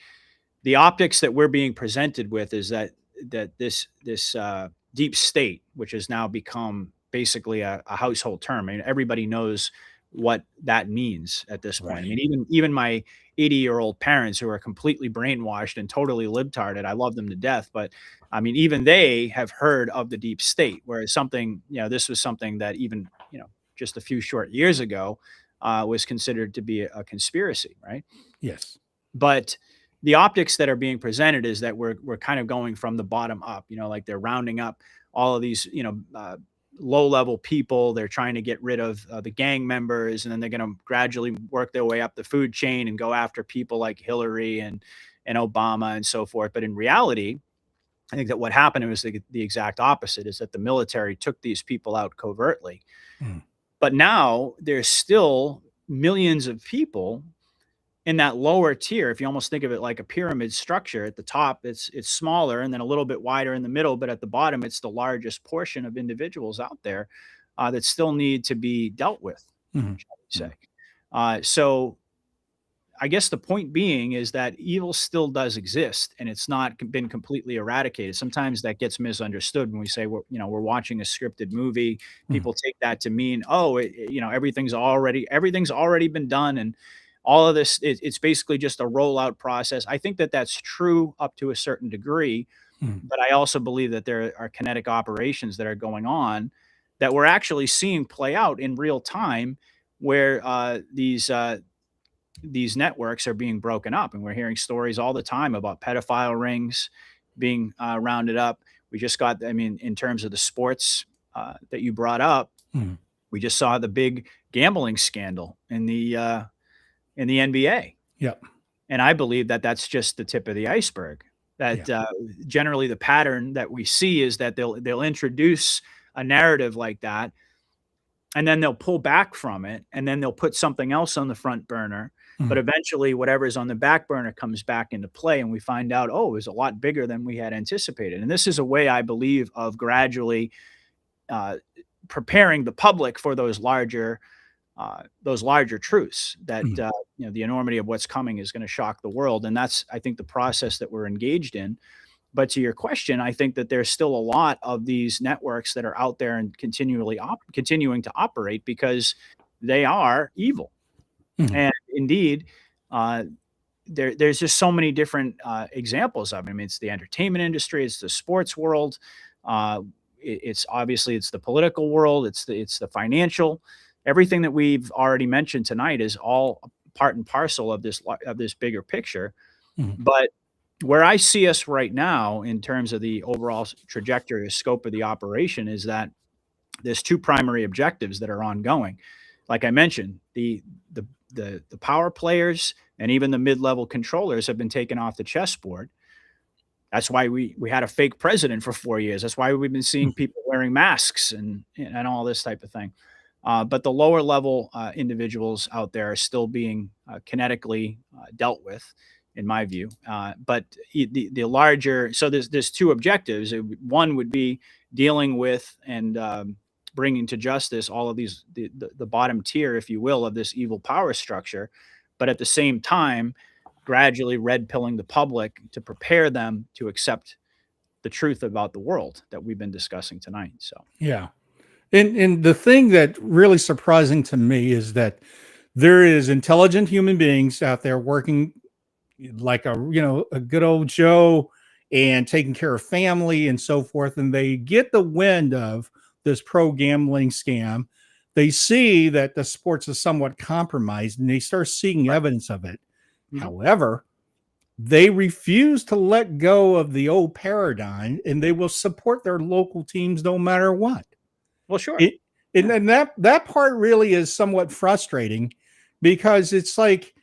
the optics that we're being presented with is that this deep state, which has now become basically a household term. I mean, everybody knows what that means at this point. I Right. mean, even my 80-year-old parents who are completely brainwashed and totally libtarded, I love them to death, but I mean, even they have heard of the deep state, whereas this was something that even, just a few short years ago, was considered to be a conspiracy, right? Yes. But the optics that are being presented is that we're kind of going from the bottom up, like they're rounding up all of these, low level people. They're trying to get rid of the gang members, and then they're going to gradually work their way up the food chain and go after people like Hillary and Obama and so forth. But in reality, I think that what happened was the exact opposite, is that the military took these people out covertly. Mm. But now there's still millions of people in that lower tier. If you almost think of it like a pyramid structure, at the top it's smaller and then a little bit wider in the middle, but at the bottom it's the largest portion of individuals out there that still need to be dealt with, Mhm. shall we say. So I guess the point being is that evil still does exist, and it's not been completely eradicated. Sometimes that gets misunderstood when we say we're watching a scripted movie. People take that to mean, oh, everything's already been done, and all of this, it's basically just a rollout process. I think that that's true up to a certain degree, Mhm. but I also believe that there are kinetic operations that are going on that we're actually seeing play out in real time, where these networks are being broken up, and we're hearing stories all the time about pedophile rings being rounded up. We just got, I mean, in terms of the sports that you brought up, Mhm. we just saw the big gambling scandal in the NBA, Yep. and I believe that that's just the tip of the iceberg. That generally the pattern that we see is that they'll introduce a narrative like that, and then they'll pull back from it, and then they'll put something else on the front burner. But Mhm. eventually, whatever's on the back burner comes back into play, and we find out, oh, it was a lot bigger than we had anticipated. And this is a way, I believe, of gradually uh, preparing the public for those larger truths, that Mhm. the enormity of what's coming is going to shock the world. And that's, I think, the process that we're engaged in. But to your question, I think that there's still a lot of these networks that are out there and continuing to operate because they are evil. Mhm. And indeed, uh, there's just so many different examples of it. I mean, it's the entertainment industry, it's the sports world, it's obviously it's the political world, it's the financial. Everything that we've already mentioned tonight is all part and parcel of this bigger picture. Mhm. But where I see us right now in terms of the overall trajectory or scope of the operation is that there's two primary objectives that are ongoing. Like I mentioned, the power players and even the mid-level controllers have been taken off the chessboard. That's why we had a fake president for 4 years. That's why we've been seeing people wearing masks and all this type of thing. But the lower level individuals out there are still being kinetically dealt with, in my view. But the larger, so there's two objectives. One would be dealing with and bringing to justice all of these the bottom tier, if you will, of this evil power structure, but at the same time, gradually red pilling the public to prepare them to accept the truth about the world that we've been discussing tonight. So Yeah. And the thing that really surprising to me is that there is intelligent human beings out there working like a good old Joe and taking care of family and so forth, and they get the wind of this pro gambling scam. They see that the sports is somewhat compromised, and they start seeing evidence of it. Mhm. However, they refuse to let go of the old paradigm, and they will support their local teams no matter what. well, sure. It, and that part really is somewhat frustrating because it's like,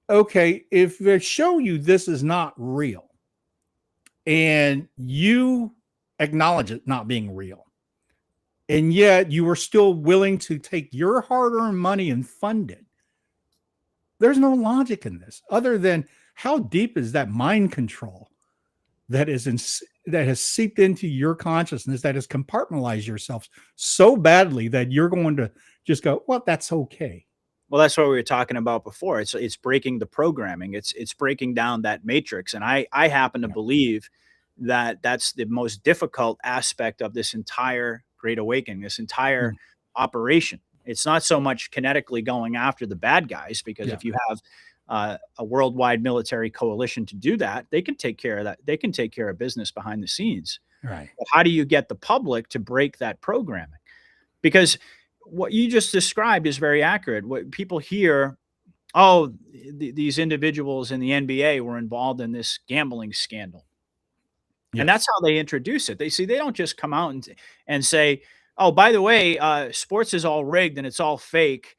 okay, if they show you this is not real and you acknowledge it not being real, and yet you were still willing to take your hard-earned money and fund it. There's no logic in this other than how deep is that mind control that that has seeped into your consciousness, that has compartmentalized yourself so badly that you're going to just go, well, that's okay. Well, that's what we were talking about before. It's breaking the programming. It's breaking down that matrix. And I happen to believe that that's the most difficult aspect of this entire Great Awakening, this entire operation. It's not so much kinetically going after the bad guys, because if you have a worldwide military coalition to do that, they can take care of that. They can take care of business behind the scenes. Right. But how do you get the public to break that programming? Because what you just described is very accurate. What people hear, oh, these individuals in the NBA were involved in this gambling scandal. Yes. And that's how they introduce it. They don't just come out and say, oh, by the way, sports is all rigged and it's all fake,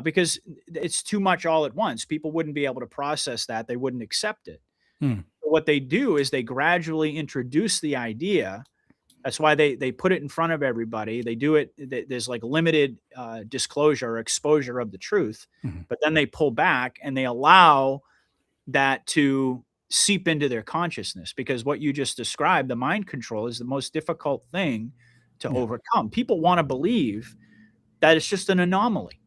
because it's too much all at once. People wouldn't be able to process that. They wouldn't accept it. What they do is they gradually introduce the idea. That's why they put it in front of everybody. They do it. There's like limited disclosure or exposure of the truth, but then they pull back and they allow that to seep into their consciousness, because what you just described, the mind control, is the most difficult thing to overcome. People want to believe that it's just an anomaly.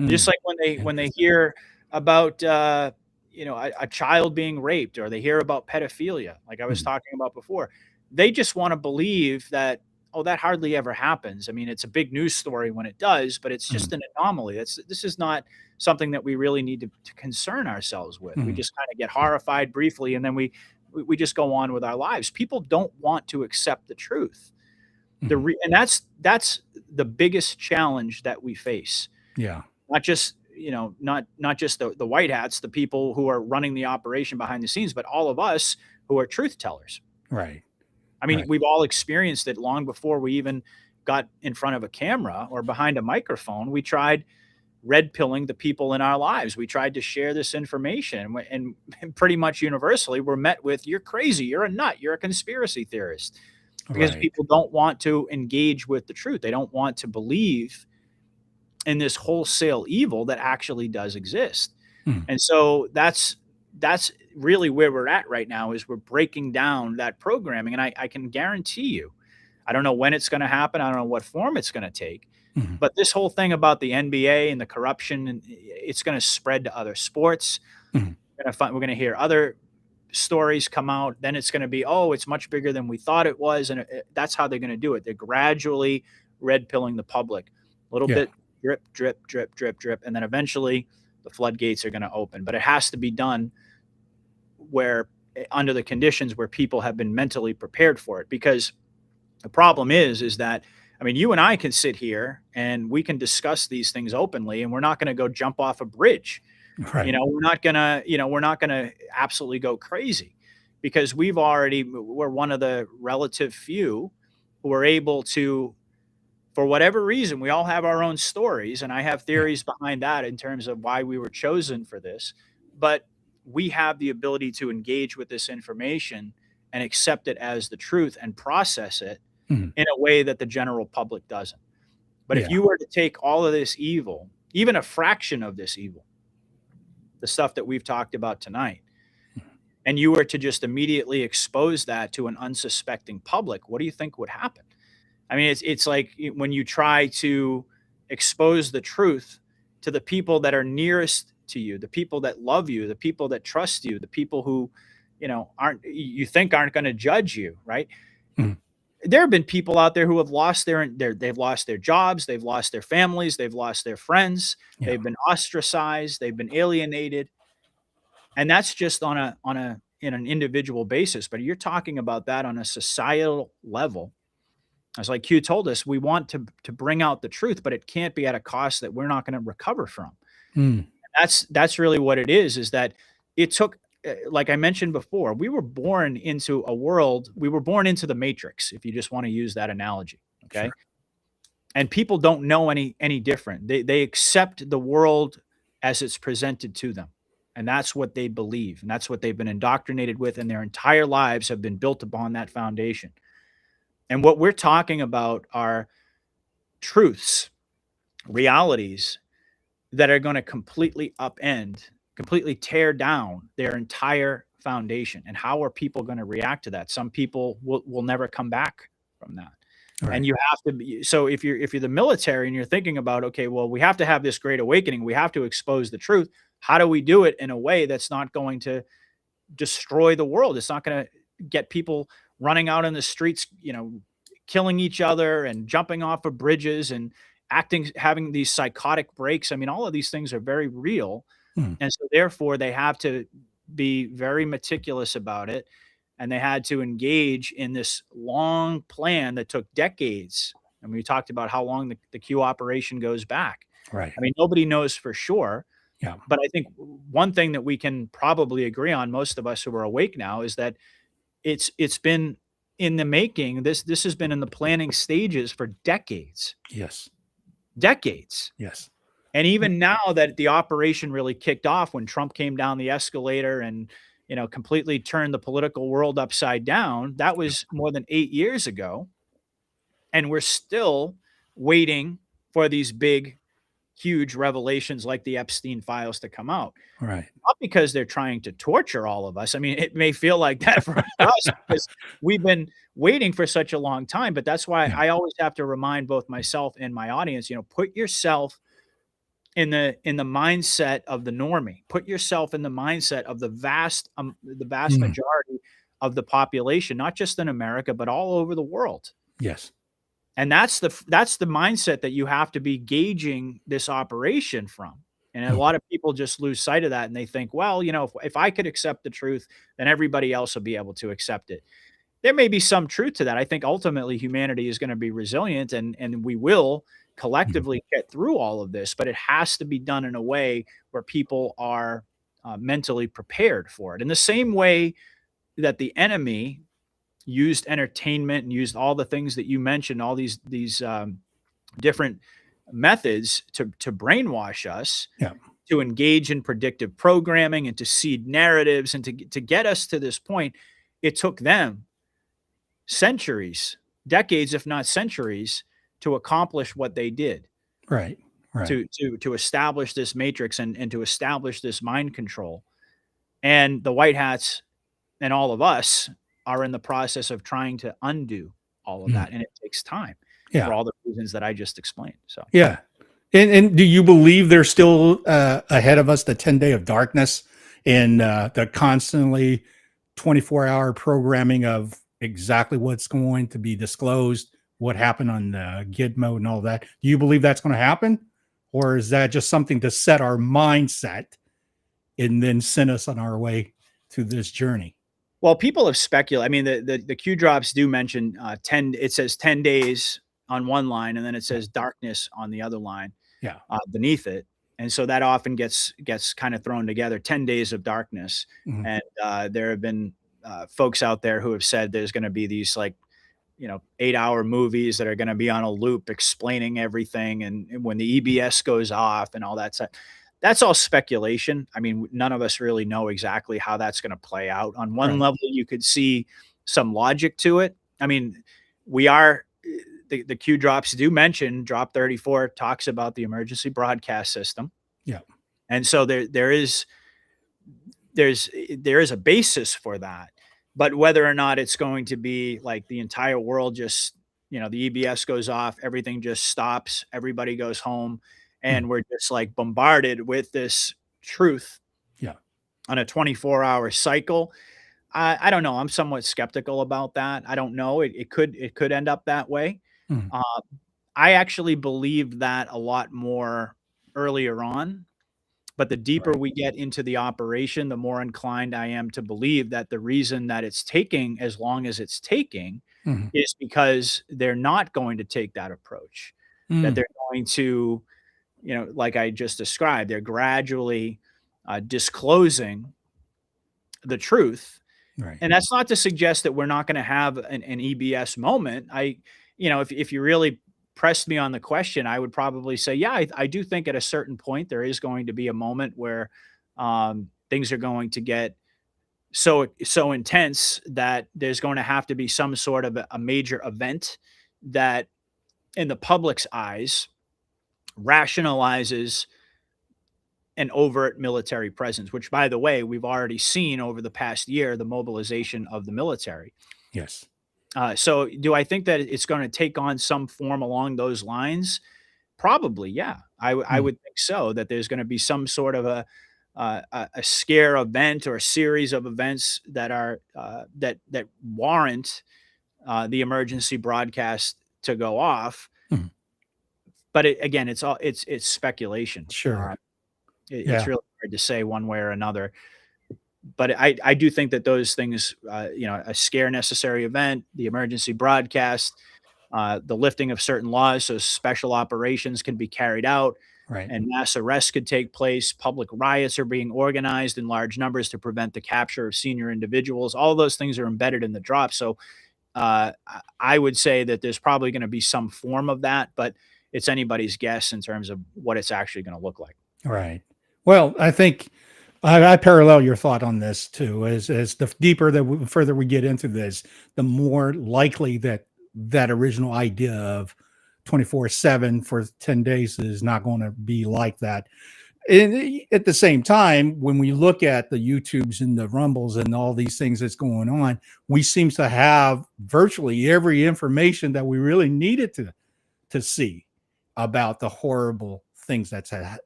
Just like when they hear about a child being raped, or they hear about pedophilia, like I was talking about before, they just want to believe that, oh, that hardly ever happens. I mean, it's a big news story when it does, but it's just an anomaly. This is not something that we really need to concern ourselves with. We just kind of get horrified briefly, and then we just go on with our lives. People don't want to accept the truth. And that's the biggest challenge that we face. Yeah. Not just, not just the white hats, the people who are running the operation behind the scenes, but all of us who are truth tellers. Right. I mean, we've all experienced it long before we even got in front of a camera or behind a microphone. We tried red pilling the people in our lives. We tried to share this information, and pretty much universally we're met with, you're crazy, you're a nut, you're a conspiracy theorist, because people don't want to engage with the truth. They don't want to believe in this wholesale evil that actually does exist. And so that's really where we're at right now, is we're breaking down that programming. And I can guarantee you, I don't know when it's going to happen. I don't know what form it's going to take, but this whole thing about the NBA and the corruption, and it's going to spread to other sports. We're going to hear other stories come out. Then it's going to be, oh, it's much bigger than we thought it was. And that's how they're going to do it. They're gradually red pilling the public, a little bit, drip, drip, drip, drip, drip. And then eventually the floodgates are going to open. But it has to be done where, under the conditions where people have been mentally prepared for it. Because the problem is that, I mean, you and I can sit here and we can discuss these things openly, and we're not going to go jump off a bridge. Right. We're not gonna absolutely go crazy, because we're one of the relative few who are able to, for whatever reason, we all have our own stories, and I have theories behind that in terms of why we were chosen for this, but we have the ability to engage with this information and accept it as the truth and process it in a way that the general public doesn't. But if you were to take all of this evil, even a fraction of this evil, the stuff that we've talked about tonight, and you were to just immediately expose that to an unsuspecting public, what do you think would happen? I mean, it's like when you try to expose the truth to the people that are nearest to you, the people that love you, the people that trust you, the people who, aren't going to judge you, right? There have been people out there who have lost they've lost their jobs, they've lost their families, they've lost their friends, they've been ostracized, they've been alienated, and that's just in an individual basis. But you're talking about that on a societal level. As like Q told us, we want to bring out the truth, but it can't be at a cost that we're not going to recover from. That's really what it is that it took. Like I mentioned before, we were born into the Matrix, if you just want to use that analogy. Okay. Sure. And people don't know any different. They accept the world as it's presented to them. And that's what they believe. And that's what they've been indoctrinated with. And their entire lives have been built upon that foundation. And what we're talking about are truths, realities that are going to completely upend, completely tear down their entire foundation. And how are people going to react to that? Some people will never come back from that. Right. And you have to be, so if you're the military and you're thinking about, okay, well, we have to have this great awakening, we have to expose the truth. How do we do it in a way that's not going to destroy the world? It's not going to get people running out in the streets, killing each other and jumping off of bridges and having these psychotic breaks. I mean, all of these things are very real. Hmm. And so therefore they have to be very meticulous about it. And they had to engage in this long plan that took decades. And we talked about how long the Q operation goes back. Right. I mean, nobody knows for sure. Yeah. But I think one thing that we can probably agree on, most of us who are awake now, is that it's been in the making. This has been in the planning stages for decades. Yes. Decades. Yes. And even now that the operation really kicked off, when Trump came down the escalator and completely turned the political world upside down, that was more than 8 years ago. And we're still waiting for these big, huge revelations like the Epstein files to come out. Right. Not because they're trying to torture all of us. I mean, it may feel like that for us because we've been waiting for such a long time. But that's why I always have to remind both myself and my audience, put yourself in the mindset of the normie. Put yourself in the mindset of the vast majority of the population, not just in America, but all over the world. Yes. And that's the mindset that you have to be gauging this operation from. And a lot of people just lose sight of that, and they think, well, if I could accept the truth, then everybody else will be able to accept it. There may be some truth to that. I think ultimately humanity is going to be resilient, and we will collectively get through all of this, but it has to be done in a way where people are mentally prepared for it. In the same way that the enemy used entertainment and used all the things that you mentioned, all these different methods to brainwash us, to engage in predictive programming and to seed narratives and to get us to this point. It took them centuries, decades, if not centuries, to accomplish what they did. Right. Right. To establish this matrix and to establish this mind control. And the white hats and all of us are in the process of trying to undo all of that. And it takes time for all the reasons that I just explained. So, yeah. And do you believe there's still ahead of us the 10-day of darkness and the constantly 24-hour programming of exactly what's going to be disclosed, what happened on the Gitmo and all that? Do you believe that's going to happen? Or is that just something to set our mindset and then send us on our way through this journey? Well, people have speculated. I mean, the Q drops do mention 10. It says 10 days on one line, and then it says darkness on the other line. Yeah. Beneath it, and so that often gets kind of thrown together. 10 days of darkness, and there have been folks out there who have said there's going to be these 8-hour movies that are going to be on a loop explaining everything, and when the EBS goes off and all that stuff. That's all speculation. I mean, none of us really know exactly how that's going to play out. On one level, you could see some logic to it. I mean, the Q drops do mention drop 34 talks about the emergency broadcast system. Yeah. And so there is a basis for that. But whether or not it's going to be like the entire world just, the EBS goes off, everything just stops, everybody goes home, and we're just like bombarded with this truth on a 24-hour cycle. I don't know. I'm somewhat skeptical about that. I don't know. It could end up that way. I actually believed that a lot more earlier on, but the deeper we get into the operation, the more inclined I am to believe that the reason that it's taking as long as it's taking is because they're not going to take that approach, that they're going to, like I just described, they're gradually disclosing the truth. Right. And that's not to suggest that we're not going to have an EBS moment. If you really pressed me on the question, I would probably say, yeah, I do think at a certain point there is going to be a moment where things are going to get so intense that there's going to have to be some sort of a major event that in the public's eyes, rationalizes an overt military presence, which, by the way, we've already seen over the past year, the mobilization of the military. Yes. So do I think that it's going to take on some form along those lines? Probably, yeah. I Mm. would think so, that there's going to be some sort of a scare event or a series of events that are that warrant the emergency broadcast to go off. Mm. But again, it's speculation. Sure. It's Yeah. really hard to say one way or another. But I do think that those things, a scare necessary event, the emergency broadcast, the lifting of certain laws so special operations can be carried out Right. and mass arrests could take place. Public riots are being organized in large numbers to prevent the capture of senior individuals. All those things are embedded in the drop. So I would say that there's probably going to be some form of that, but it's anybody's guess in terms of what it's actually going to look like. Right. Well, I think I parallel your thought on this too. As the deeper that further we get into this, the more likely that that original idea of 24/7 for 10 days is not going to be like that. And at the same time, when we look at the YouTubes and the Rumbles and all these things that's going on, we seem to have virtually every information that we really needed to see about the horrible things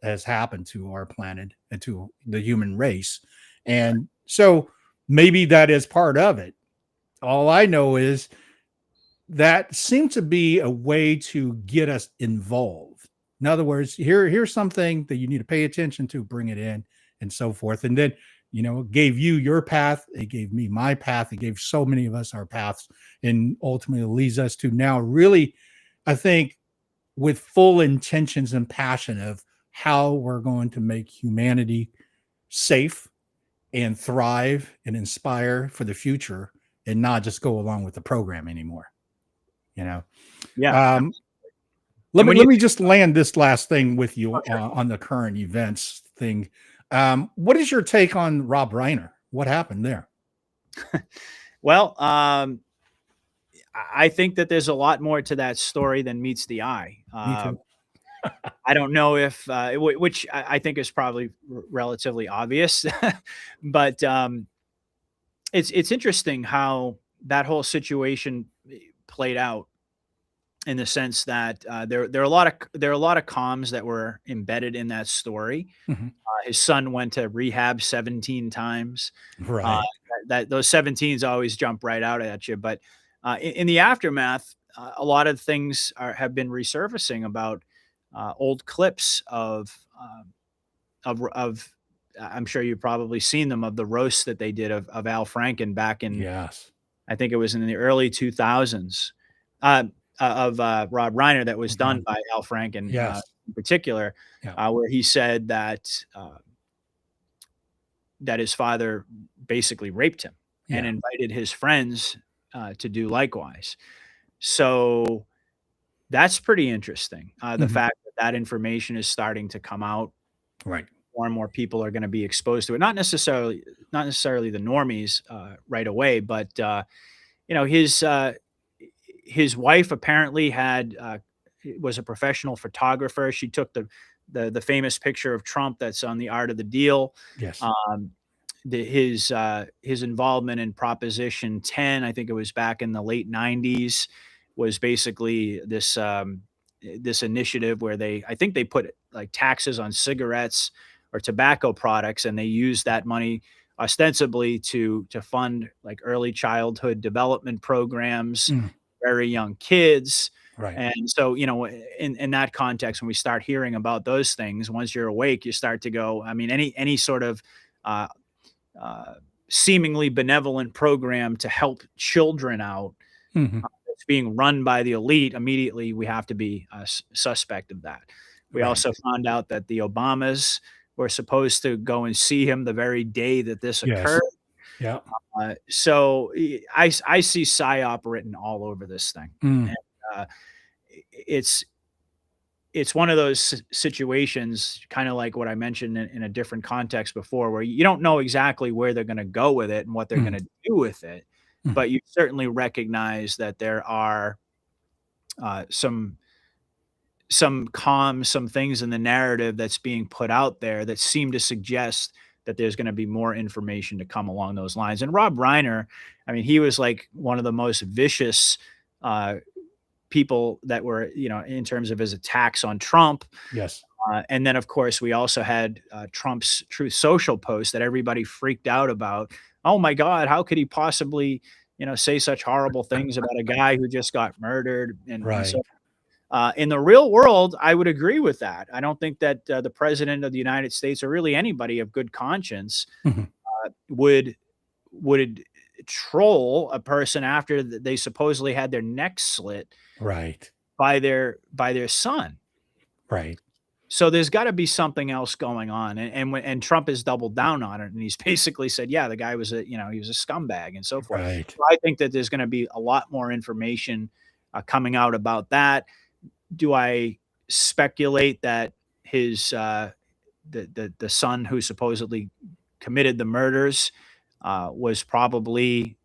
has happened to our planet and to the human race. And so maybe that is part of it. All I know is that seems to be a way to get us involved. In other words, here's something that you need to pay attention to, bring it in, and so forth. And then, it gave you your path, it gave me my path, it gave so many of us our paths, and ultimately leads us to now really, I think, with full intentions and passion of how we're going to make humanity safe and thrive and inspire for the future, and not just go along with the program anymore. Yeah. Um, let me just land this last thing with you on the current events thing. What is your take on Rob Reiner? What happened there? Well, I think that there's a lot more to that story than meets the eye. Me too. I don't know if, which I think is probably relatively obvious, but it's interesting how that whole situation played out, in the sense that there are a lot of comms that were embedded in that story. Mhm. His son went to rehab 17 times. Uh, Right. that those 17s always jump right out at you. But in the aftermath, a lot of things have been resurfacing about old clips of I'm sure you've probably seen them, of the roasts that they did of Al Franken back in, Yes. I think it was in the early 2000s, of Rob Reiner, that was done by Al Franken Yes. in particular, Yeah. where he said that that his father basically raped him and Yeah. invited his friends to do likewise. So that's pretty interesting. The Mhm. fact that information is starting to come out, Right. more and more people are going to be exposed to it. Not necessarily the normies right away, but his wife apparently was a professional photographer. She took the famous picture of Trump that's on the Art of the Deal. Yes. His involvement in Proposition 10, I think it was back in the late 90s, was basically this initiative where I think they put like taxes on cigarettes or tobacco products, and they used that money ostensibly to fund like early childhood development programs, Mm. very young kids. Right. And so, in that context, when we start hearing about those things, once you're awake, you start to go, I mean, any sort of uh, seemingly benevolent program to help children out Mhm. that's being run by the elite, immediately we have to be suspect of that. We Right. also found out that the Obamas were supposed to go and see him the very day that this Yes. occurred. Yeah. So I see psyop written all over this thing. Mm. And uh, it's one of those situations, kind of like what I mentioned in a different context before, where you don't know exactly where they're going to go with it and what they're Mm. going to do with it, Mhm. but you certainly recognize that there are some some things in the narrative that's being put out there that seem to suggest that there's going to be more information to come along those lines. And Rob Reiner, I mean, he was like one of the most vicious people that were, in terms of his attacks on Trump. Yes. And then, of course, we also had Trump's Truth Social post that everybody freaked out about. Oh, my God, how could he possibly, say such horrible things about a guy who just got murdered? And so in the real world, I would agree with that. I don't think that the president of the United States, or really anybody of good conscience, would troll a person after they supposedly had their neck slit by their son. Right. So there's got to be something else going on, and Trump has doubled down on it, and he's basically said, yeah, the guy was he was a scumbag and so forth. Right. So I think that there's going to be a lot more information coming out about that. Do I speculate that his the son who supposedly committed the murders was probably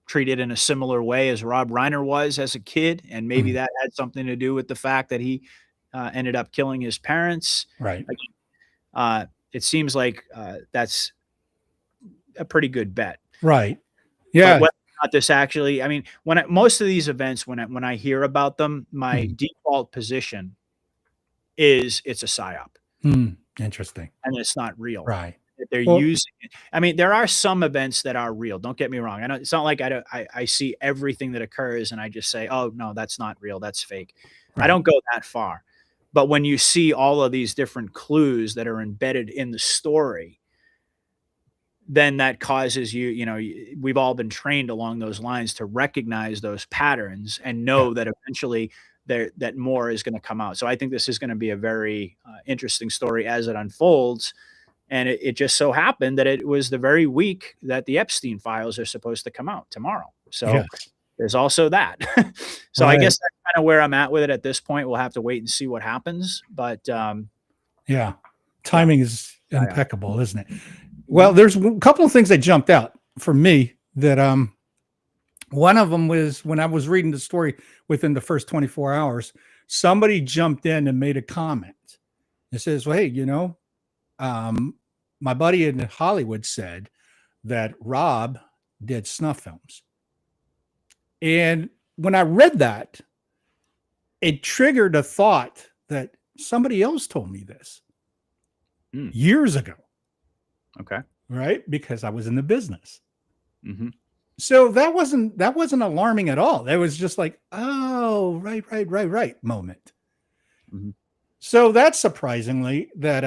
treated in a similar way as Rob Reiner was as a kid, and maybe that had something to do with the fact that he ended up killing his parents? Right. It seems like that's a pretty good bet. Right. Yeah. But whether or not this actually, I mean, most of these events, when I hear about them, my default position is it's a psyop. Interesting. And it's not real. Right. They're using it. I mean, there are some events that are real. Don't get me wrong. I know it's not like I see everything that occurs and I just say, oh no, that's not real. That's fake. Right. I don't go that far. But when you see all of these different clues that are embedded in the story, then that causes we've all been trained along those lines to recognize those patterns and know that eventually that more is going to come out. So I think this is going to be a very interesting story as it unfolds. And it just so happened that it was the very week that the Epstein files are supposed to come out tomorrow. So there's also that. So I guess that's kind of where I'm at with it at this point. We'll have to wait and see what happens. But timing is impeccable, isn't it? Well, there's a couple of things that jumped out for me that one of them was when I was reading the story within the first 24 hours, somebody jumped in and made a comment. It says, well, hey, my buddy in Hollywood said that Rob did snuff films. And when I read that, it triggered a thought that somebody else told me this years ago. Okay. Right. Because I was in the business. So that wasn't alarming at all. That was just like, oh, right moment. So that's surprisingly that,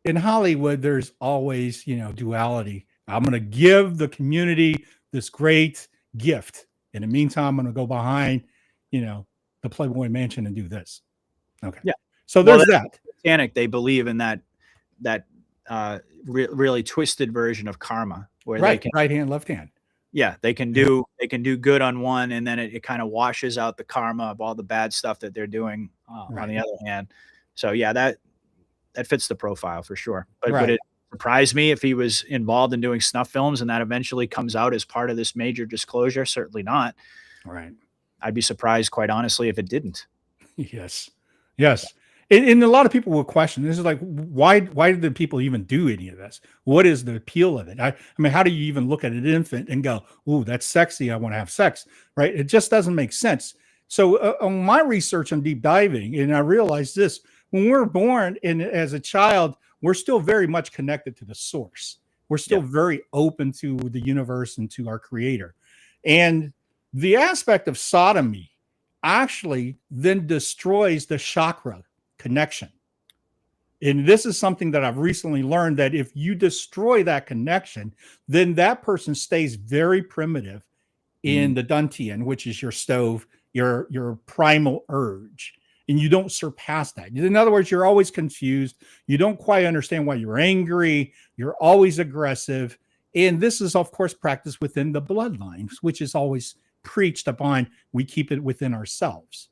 in Hollywood, there's always, duality. I'm going to give the community this great gift. In the meantime, I'm going to go behind, the Playboy Mansion and do this. Okay. Yeah. So there's that. Titanic, they believe in that really twisted version of karma, where they can right hand, left hand. Yeah, they can do good on one, and then it kind of washes out the karma of all the bad stuff that they're doing on the other hand. So yeah, that fits the profile for sure. But would it surprise me if he was involved in doing snuff films and that eventually comes out as part of this major disclosure? Certainly not. Right. I'd be surprised, quite honestly, if it didn't. Yes. And a lot of people will question, this is like, why did the people even do any of this? What is the appeal of it? I mean, how do you even look at an infant and go, ooh, that's sexy, I want to have sex, right? It just doesn't make sense. So on my research and deep diving, and I realized this, when we're born and as a child, we're still very much connected to the source. We're still very open to the universe and to our creator. And the aspect of sodomy actually then destroys the chakra connection. And this is something that I've recently learned, that if you destroy that connection, then that person stays very primitive in the Dantian, which is your stove, your primal urge. And you don't surpass that. In other words, you're always confused. You don't quite understand why you're angry. You're always aggressive. And this is, of course, practiced within the bloodlines, which is always preached upon. We keep it within ourselves.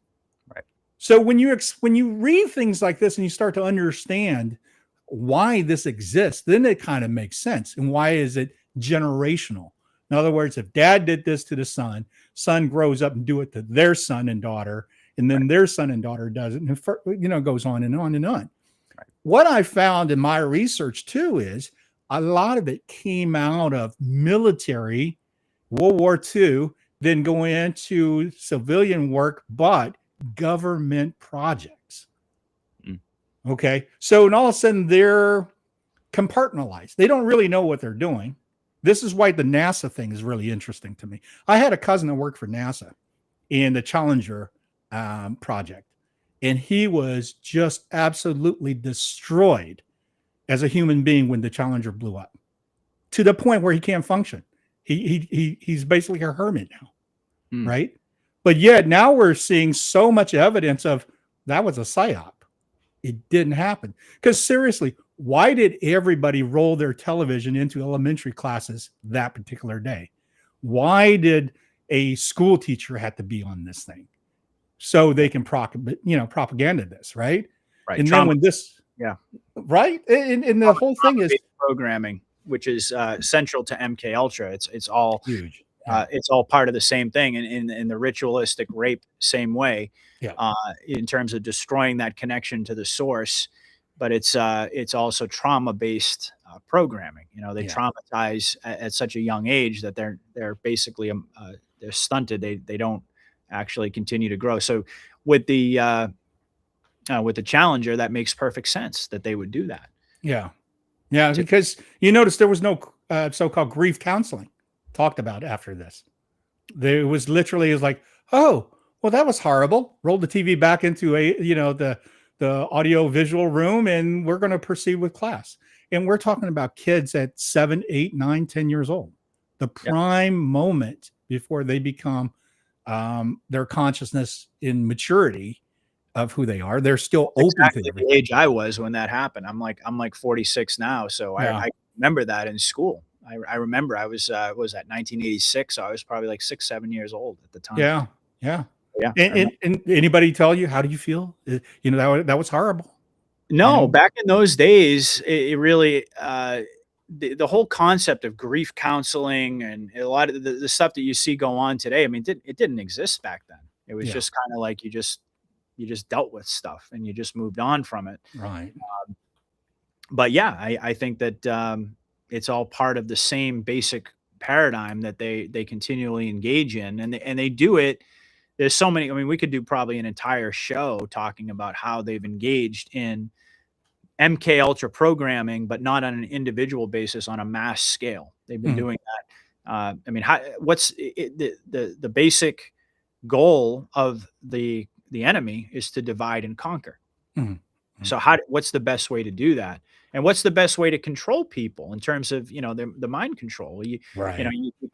Right. So when you read things like this and you start to understand why this exists, then it kind of makes sense. And why is it generational? In other words, if dad did this to the son grows up and do it to their son and daughter, and then their son and daughter does it, and it goes on and on and on. Right. What I found in my research too is a lot of it came out of military, World War II, then going into civilian work, but government projects. Okay. So, and all of a sudden they're compartmentalized. They don't really know what they're doing. This is why the NASA thing is really interesting to me. I had a cousin that worked for NASA in the Challenger project, and he was just absolutely destroyed as a human being when the Challenger blew up, to the point where he can't function. He's basically a hermit now, right? But yet now we're seeing so much evidence of that was a psyop. It didn't happen. Because seriously, why did everybody roll their television into elementary classes that particular day? Why did a school teacher have to be on this thing? So they can propaganda this, right? Right. And then when this, right, and the whole thing is programming, which is central to MK Ultra. It's all huge. It's all part of the same thing, and in the ritualistic rape, same way. In terms of destroying that connection to the source, but it's also trauma-based programming. They traumatize at such a young age that they're basically they're stunted. They don't actually continue to grow. So with the Challenger, that makes perfect sense that they would do that. Yeah, because you notice there was no so-called grief counseling talked about after this. There was literally, it was like, oh, well, that was horrible. Roll the TV back into the audio visual room, and we're going to proceed with class. And we're talking about kids at 7, 8, 9, 10 years old, the prime moment before they become their consciousness in maturity of who they are. They're still open to the age I was when that happened. I'm like 46 now, so I remember that in school. I remember I was at 1986, so I was probably like 6, 7 years old at the time. Yeah. And anybody tell you, how do you feel? That was horrible. No, back in those days, it really the whole concept of grief counseling and a lot of the stuff that you see go on today. I mean, it didn't exist back then. It was just kind of like you just dealt with stuff and you just moved on from it. Right. But yeah, I think that it's all part of the same basic paradigm that they continually engage in, and they do it. There's so many. I mean, we could do probably an entire show talking about how they've engaged in MK Ultra programming, but not on an individual basis, on a mass scale. They've been doing that. I mean, what's the basic goal of the enemy is to divide and conquer. So what's the best way to do that? And what's the best way to control people in terms of, the mind control? You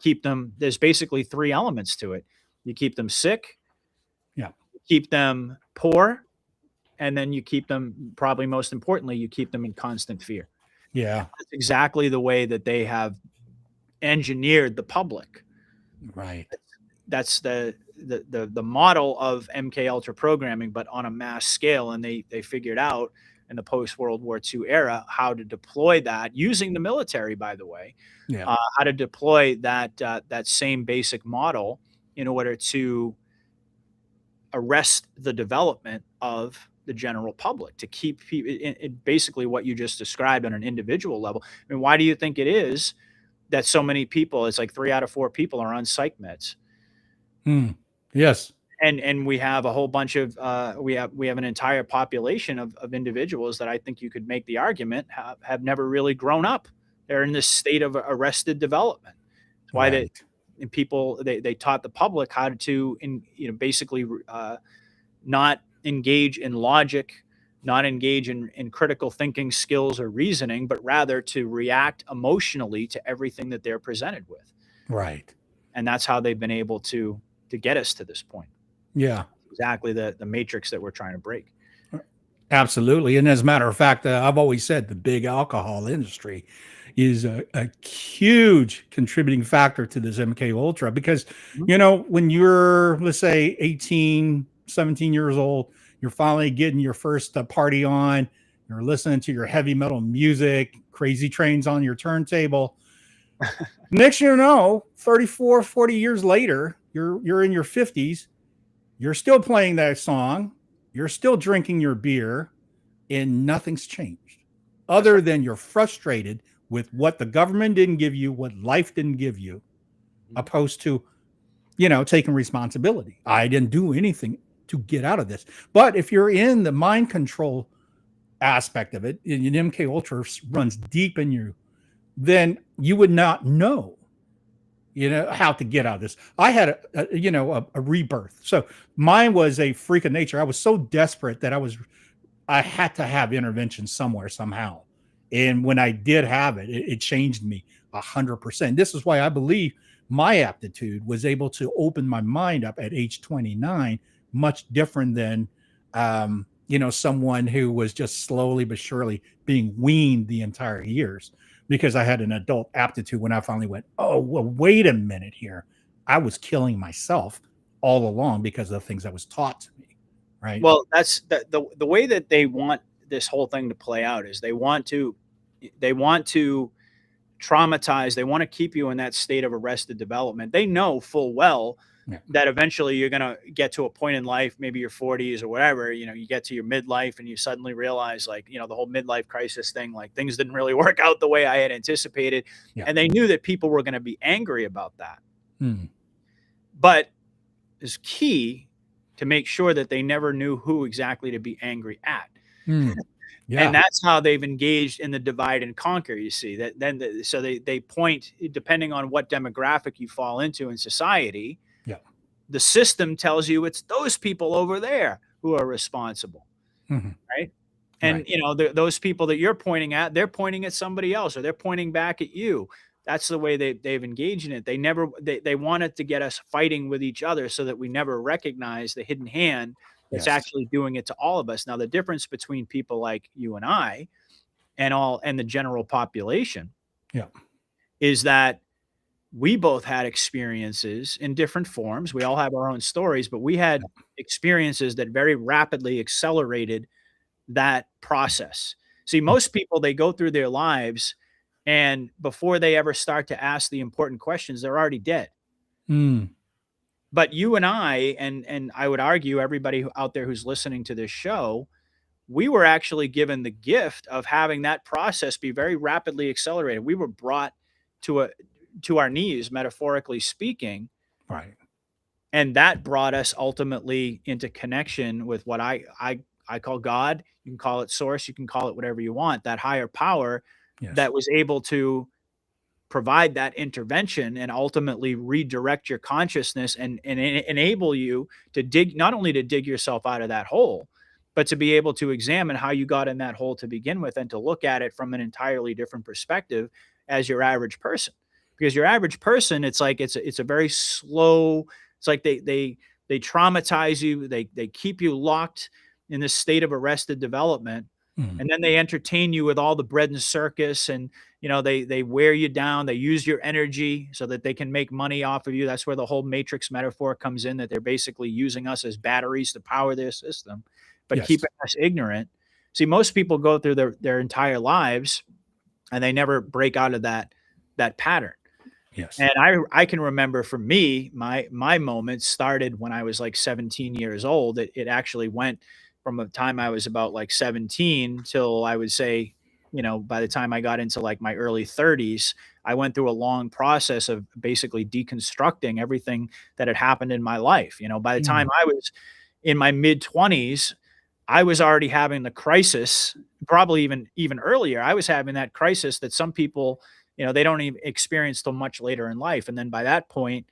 keep them, there's basically 3 elements to it. You keep them sick, you keep them poor, and then you keep them, probably most importantly, you keep them in constant fear. Yeah. That's exactly the way that they have engineered the public. Right. That's the model of MK Ultra programming, but on a mass scale. And they figured out in the post-World War II era how to deploy that, using the military, by the way, how to deploy that same basic model in order to arrest the development of the general public, to keep people basically what you just described on an individual level. I mean, why do you think it is that so many people, it's like 3 out of 4 people are on psych meds? Yes. And we have a whole bunch of we have an entire population of individuals that I think you could make the argument have never really grown up. They're in this state of arrested development. That's why they taught the public how to basically not engage in logic, not engage in critical thinking skills or reasoning, but rather to react emotionally to everything that they're presented with. Right. And that's how they've been able to get us to this point. Yeah. Exactly the matrix that we're trying to break. Absolutely. And as a matter of fact, I've always said the big alcohol industry is a huge contributing factor to this MK Ultra, because, when you're, let's say 18, 17 years old, you're finally getting your first party on, you're listening to your heavy metal music, Crazy Trains on your turntable. Next, 34, 40 years later, you're in your 50s. You're still playing that song. You're still drinking your beer, and nothing's changed other than you're frustrated with what the government didn't give you, what life didn't give you, opposed to, taking responsibility. I didn't do anything to get out of this. But if you're in the mind control aspect of it, and MK Ultra runs deep in you, then you would not know, how to get out of this. I had a rebirth. So mine was a freak of nature. I was so desperate that I had to have intervention somewhere, somehow. And when I did have it, it changed me 100%. This is why I believe my aptitude was able to open my mind up at age 29, much different than, someone who was just slowly but surely being weaned the entire years, because I had an adult aptitude when I finally went, oh, well, wait a minute here. I was killing myself all along because of the things that was taught to me. Right. Well, that's the way that they want this whole thing to play out is they want to traumatize. They want to keep you in that state of arrested development. They know full well that eventually you're going to get to a point in life, maybe your 40s or whatever, you get to your midlife and you suddenly realize, like, the whole midlife crisis thing, like things didn't really work out the way I had anticipated. Yeah. And they knew that people were going to be angry about that. But it's key to make sure that they never knew who exactly to be angry at. Yeah. And that's how they've engaged in the divide and conquer. You see that then, so they point, depending on what demographic you fall into in society. Yeah. The system tells you it's those people over there who are responsible. Right. And, those people that you're pointing at, they're pointing at somebody else, or they're pointing back at you. That's the way they've engaged in it. They wanted to get us fighting with each other so that we never recognize the hidden hand that's actually doing it to all of us. Now, the difference between people like you and I and the general population is that we both had experiences in different forms. We all have our own stories, but we had experiences that very rapidly accelerated that process. See, most people, they go through their lives, and before they ever start to ask the important questions, they're already dead. But you and I, and I would argue everybody out there who's listening to this show, we were actually given the gift of having that process be very rapidly accelerated. We were brought to our knees, metaphorically speaking. Right. And that brought us ultimately into connection with what I call God. You can call it source. You can call it whatever you want. That higher power that was able to provide that intervention and ultimately redirect your consciousness and enable you to not only to dig yourself out of that hole, but to be able to examine how you got in that hole to begin with, and to look at it from an entirely different perspective as your average person. Because your average person, it's like it's a very slow. It's like they traumatize you. They keep you locked in this state of arrested development, and then they entertain you with all the bread and circus, and they wear you down. They use your energy so that they can make money off of you. That's where the whole matrix metaphor comes in, that they're basically using us as batteries to power their system, but keeping us ignorant. See, most people go through their entire lives and they never break out of that pattern. Yes. And I can remember, for me, my moments started when I was like 17 years old. It actually went from the time I was about like 17 till I would say, by the time I got into like my early 30s, I went through a long process of basically deconstructing everything that had happened in my life. By the time I was in my mid 20s, I was already having the crisis, probably even earlier. I was having that crisis that some people, they don't even experience till much later in life. And then by that point,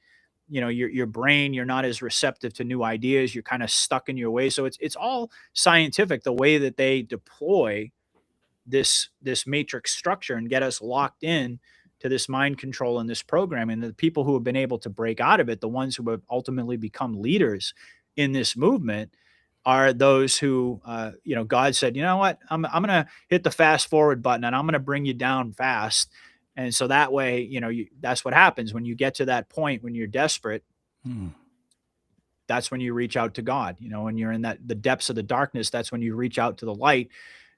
your brain, you're not as receptive to new ideas. You're kind of stuck in your way. So it's all scientific, the way that they deploy this matrix structure and get us locked in to this mind control and this programming. The people who have been able to break out of it, the ones who have ultimately become leaders in this movement, are those who, God said, you know what, I'm going to hit the fast forward button and I'm going to bring you down fast. And so that way, that's what happens when you get to that point, when you're desperate. That's when you reach out to God, when you're in the depths of the darkness, that's when you reach out to the light,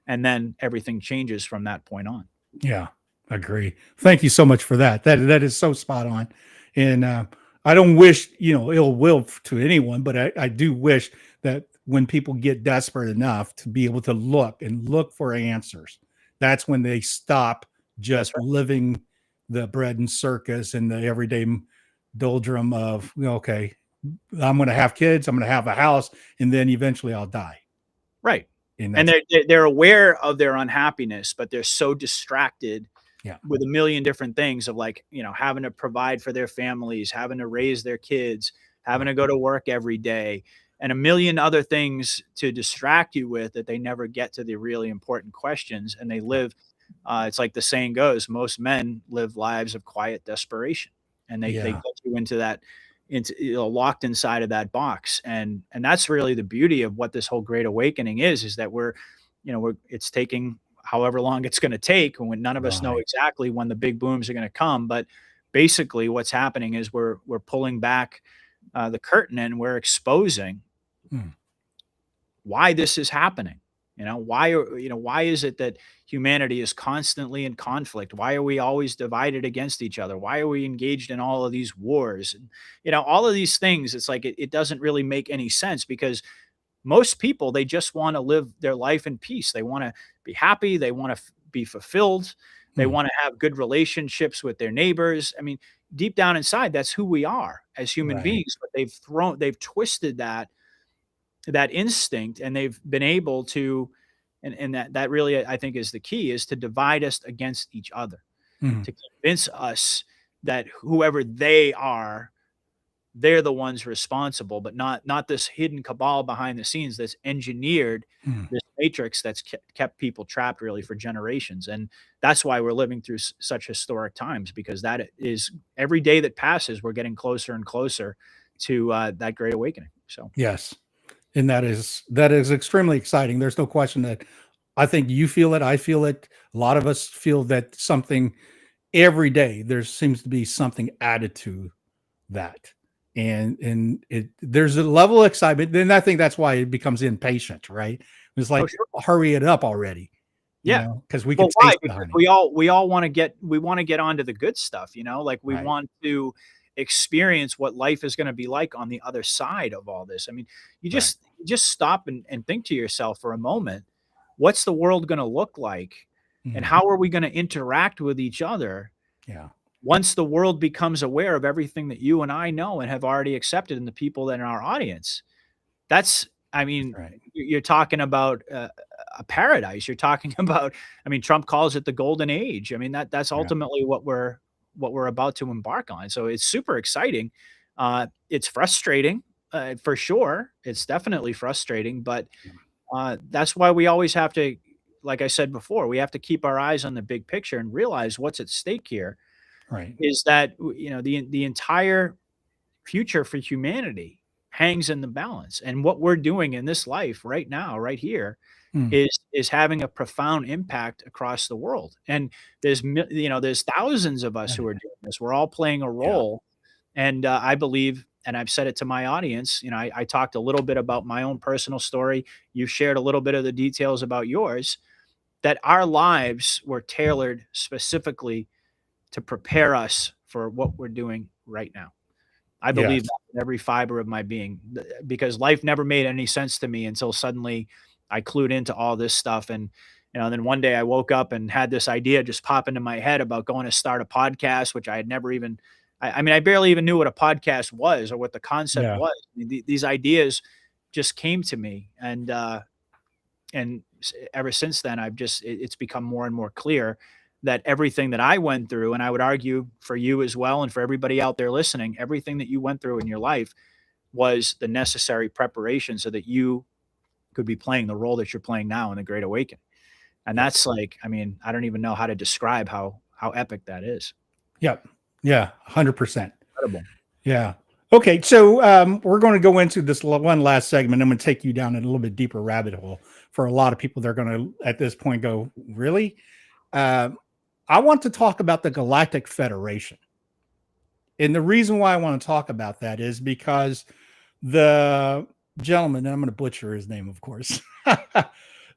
and then everything changes from that point on. Yeah, agree. Thank you so much for that. That is so spot on. And I don't wish, ill will to anyone, but I do wish that when people get desperate enough to be able to look for answers, that's when they stop That's just right. living the bread and circus and the everyday doldrum of, okay, I'm going to have kids, I'm going to have a house, and then eventually I'll die. Right. And And that's, they're aware of their unhappiness, but they're so distracted yeah, with a million different things of like, having to provide for their families, having to raise their kids, having to go to work every day, and a million other things to distract you with that they never get to the really important questions. And they live, it's like the saying goes, most men live lives of quiet desperation. And they yeah, get you into that, locked inside of that box. And that's really the beauty of what this whole great awakening is that it's taking however long it's going to take, when none of us know right. exactly when the big booms are going to come. But basically what's happening is we're pulling back the curtain, and we're exposing Hmm. why this is happening. Why is it that humanity is constantly in conflict? Why are we always divided against each other? Why are we engaged in all of these wars? And all of these things, it's like it doesn't really make any sense, because most people, they just want to live their life in peace. They want to be happy, they want to be fulfilled, they Hmm. want to have good relationships with their neighbors. I mean, deep down inside, that's who we are as human Right. beings, but they've twisted that instinct, and they've been able to, and that really, I think, is the key, is to divide us against each other, Hmm. to convince us that whoever they are, they're the ones responsible, but not this hidden cabal behind the scenes that's engineered Hmm. this matrix that's kept people trapped really for generations. And that's why we're living through such historic times, because that is, every day that passes, we're getting closer and closer to that great awakening. So Yes. And that is extremely exciting. There's no question that I think you feel it. I feel it. A lot of us feel that something every day. There seems to be something added to that, and there's a level of excitement. Then I think that's why it becomes impatient, right? It's oh, like, sure. hurry it up already, Yeah. because we can Well, why? taste the Because honey, we all want to get onto the good stuff, like we right? want to experience what life is going to be like on the other side of all this. I mean, Right. you just stop and think to yourself for a moment, what's the world going to look like, and Mhm. how are we going to interact with each other Yeah. once the world becomes aware of everything that you and I know and have already accepted, and the people that are in our audience? That's, I mean, Right. you're talking about a paradise. You're talking about, I mean, Trump calls it the golden age. I mean, that's Yeah. ultimately what we're about to embark on. So it's super exciting. It's frustrating, for sure. It's definitely frustrating, but that's why we always have to, like I said before, we have to keep our eyes on the big picture and realize what's at stake here Right. is that the entire future for humanity hangs in the balance. And what we're doing in this life right now, right here, Mm. is having a profound impact across the world. And there's thousands of us who are doing this. We're all playing a Yeah. role. And I believe, and I've said it to my audience, I talked a little bit about my own personal story. You shared a little bit of the details about yours, that our lives were tailored specifically to prepare us for what we're doing right now. I believe Yes. that in every fiber of my being, because life never made any sense to me until suddenly I clued into all this stuff. And, then one day I woke up and had this idea just pop into my head about going to start a podcast, which I had never even, I mean, I barely even knew what a podcast was or what the concept Yeah. was. I mean, these ideas just came to me. And ever since then, it's become more and more clear that everything that I went through, and I would argue for you as well, and for everybody out there listening, everything that you went through in your life was the necessary preparation so that you could be playing the role that you're playing now in the Great Awakening. And Yep. that's like, I mean, I don't even know how to describe how epic that is. Yep. Yeah. 100%. Incredible. Yeah. Okay. So we're going to go into this one last segment. I'm going to take you down a little bit deeper rabbit hole. For a lot of people, they're going to, at this point, go, really? Uh, I want to talk about the Galactic Federation. And the reason why I want to talk about that is because the gentleman, and I'm going to butcher his name, of course,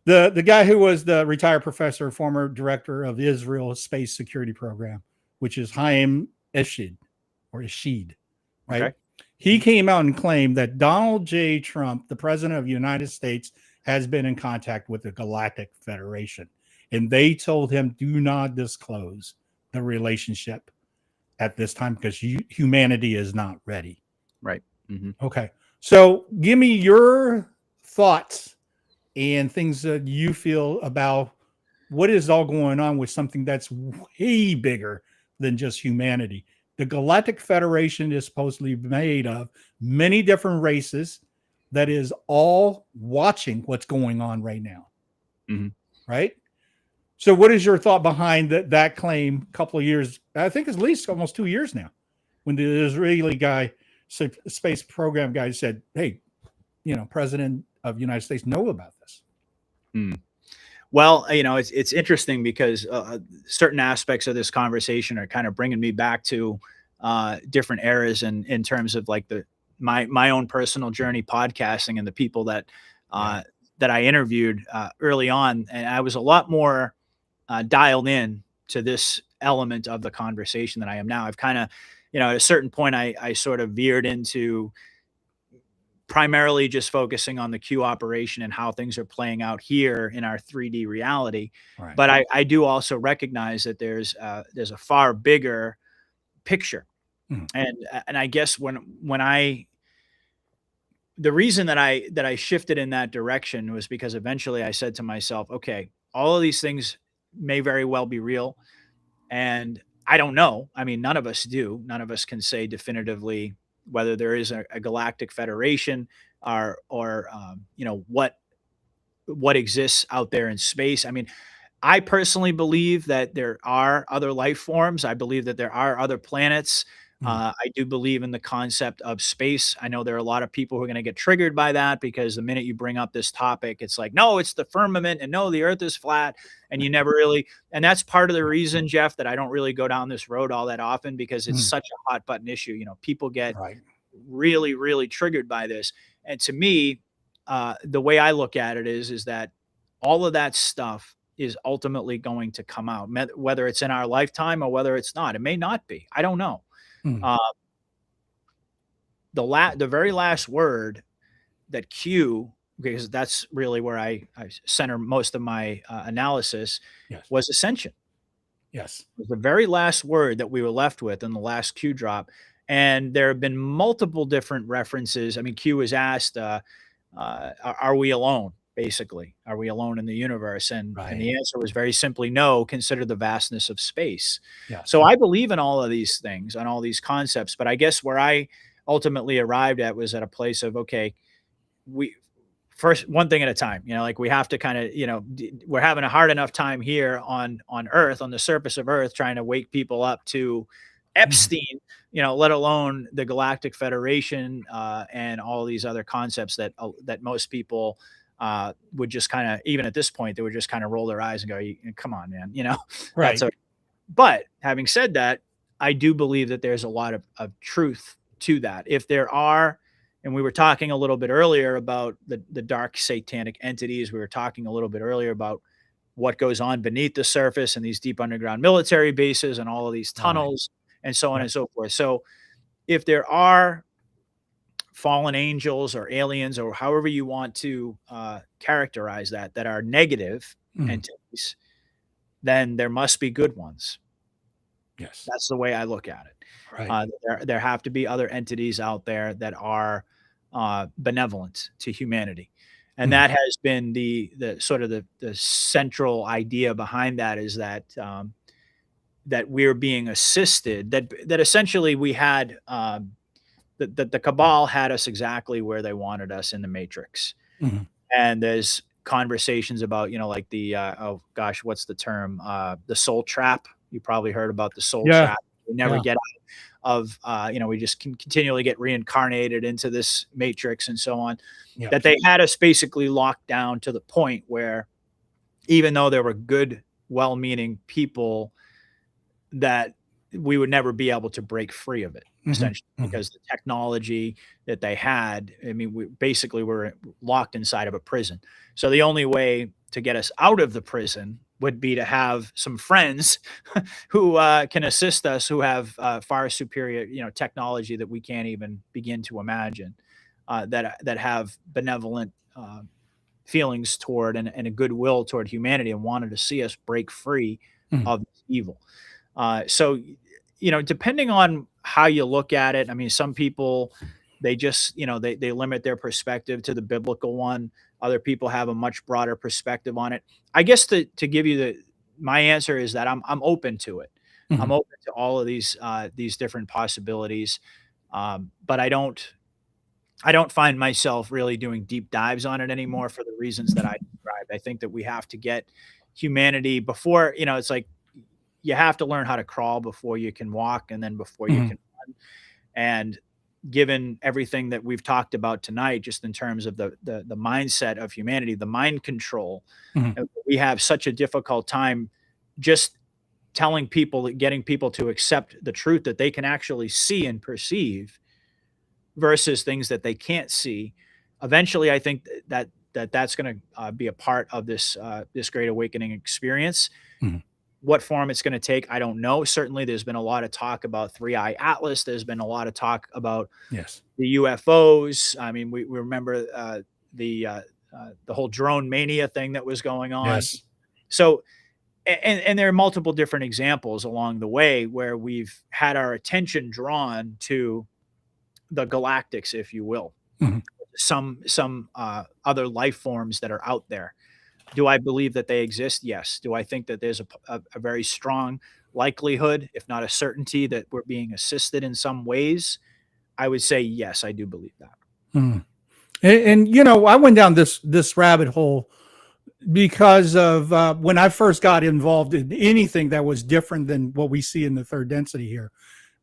the guy who was the retired professor, former director of Israel Space Security Program, which is Haim Eshid or Eshid. right? Okay. He came out and claimed that Donald J. Trump, the president of the United States, has been in contact with the Galactic Federation. And they told him, do not disclose the relationship at this time because humanity is not ready. Right. Mm-hmm. Okay. So give me your thoughts and things that you feel about what is all going on with something that's way bigger than just humanity. The Galactic Federation is supposedly made of many different races that is all watching what's going on right now. Mm-hmm. Right? So what is your thought behind that claim a couple of years, I think at least almost 2 years now, when the Israeli guy, space program guy said, hey, President of the United States know about this. Well, it's interesting because certain aspects of this conversation are kind of bringing me back to different eras in terms of like my own personal journey podcasting and the people that that I interviewed early on, and I was a lot more dialed in to this element of the conversation than I am now. I've kind of, at a certain point, I sort of veered into primarily just focusing on the Q operation and how things are playing out here in our 3D reality. Right. But I do also recognize that there's a far bigger picture. And I guess the reason that I shifted in that direction was because eventually I said to myself, okay, all of these things may very well be real. And I don't know. I mean, none of us do. None of us can say definitively whether there is a galactic federation or what exists out there in space. I mean, I personally believe that there are other life forms. I believe that there are other planets. I do believe in the concept of space. I know there are a lot of people who are going to get triggered by that because the minute you bring up this topic, it's like, no, it's the firmament, and no, the earth is flat. And you never really, and that's part of the reason, Jeff, that I don't really go down this road all that often because it's such a hot button issue. People get really, really triggered by this. And to me, the way I look at it is that all of that stuff is ultimately going to come out, whether it's in our lifetime or whether it's not. It may not be. I don't know. The very last word that Q, because that's really where I center most of my analysis, was ascension. Yes. It was the very last word that we were left with in the last Q drop. And there have been multiple different references. I mean, Q was asked, are we alone? Basically, are we alone in the universe? And the answer was very simply no, consider the vastness of space. So I believe in all of these things, on all these concepts. But I guess where I ultimately arrived at was at a place of, okay, we first, one thing at a time, like we have to kind of, we're having a hard enough time here on Earth, on the surface of Earth, trying to wake people up to Epstein, let alone the Galactic Federation and all these other concepts that most people would just kind of, even at this point, they would just kind of roll their eyes and go, come on, man, Right. But having said that, I do believe that there's a lot of truth to that. If there are, and we were talking a little bit earlier about the dark satanic entities, we were talking a little bit earlier about what goes on beneath the surface and these deep underground military bases and all of these tunnels and so on and so forth. So if there are fallen angels or aliens or however you want to characterize that are negative entities, then there must be good ones. Yes. That's the way I look at it. Right. There have to be other entities out there that are benevolent to humanity. And that has been the sort of the central idea behind that, is that that we're being assisted, that essentially we had the cabal had us exactly where they wanted us in the matrix. And there's conversations about, like the oh gosh, what's the term? The soul trap. You probably heard about the soul trap. We never get out of we just continually get reincarnated into this matrix and so on. That they had us basically locked down to the point where even though there were good, well-meaning people, that we would never be able to break free of it, essentially, because the technology that they had, I mean, we basically were locked inside of a prison. So the only way to get us out of the prison would be to have some friends who can assist us, who have far superior, technology that we can't even begin to imagine, that have benevolent feelings toward and a goodwill toward humanity and wanted to see us break free Mhm. of this evil. So, depending on how you look at it, I mean, some people they just they limit their perspective to the biblical one. Other people have a much broader perspective on it. I guess to give you my answer is that I'm open to it. I'm Mhm. open to all of these different possibilities, but I don't find myself really doing deep dives on it anymore for the reasons that I described. I think that we have to get humanity before, it's like you have to learn how to crawl before you can walk and then before you Mhm. can run. And given everything that we've talked about tonight, just in terms of the mindset of humanity, the mind control, Mhm. we have such a difficult time just telling people, getting people to accept the truth that they can actually see and perceive versus things that they can't see. Eventually, I think that's going to be a part of this great awakening experience. Mhm. What form it's going to take, I don't know. Certainly, there's been a lot of talk about Three Eye Atlas. There's been a lot of talk about Yes. the UFOs. I mean, we remember the whole drone mania thing that was going on. Yes. So, and there are multiple different examples along the way where we've had our attention drawn to the galactics, if you will, Mhm. some other life forms that are out there. Do I believe that they exist? Yes. Do I think that there's a very strong likelihood, if not a certainty, that we're being assisted in some ways? I would say yes, I do believe that. Mhm. And I went down this rabbit hole because of when I first got involved in anything that was different than what we see in the third density here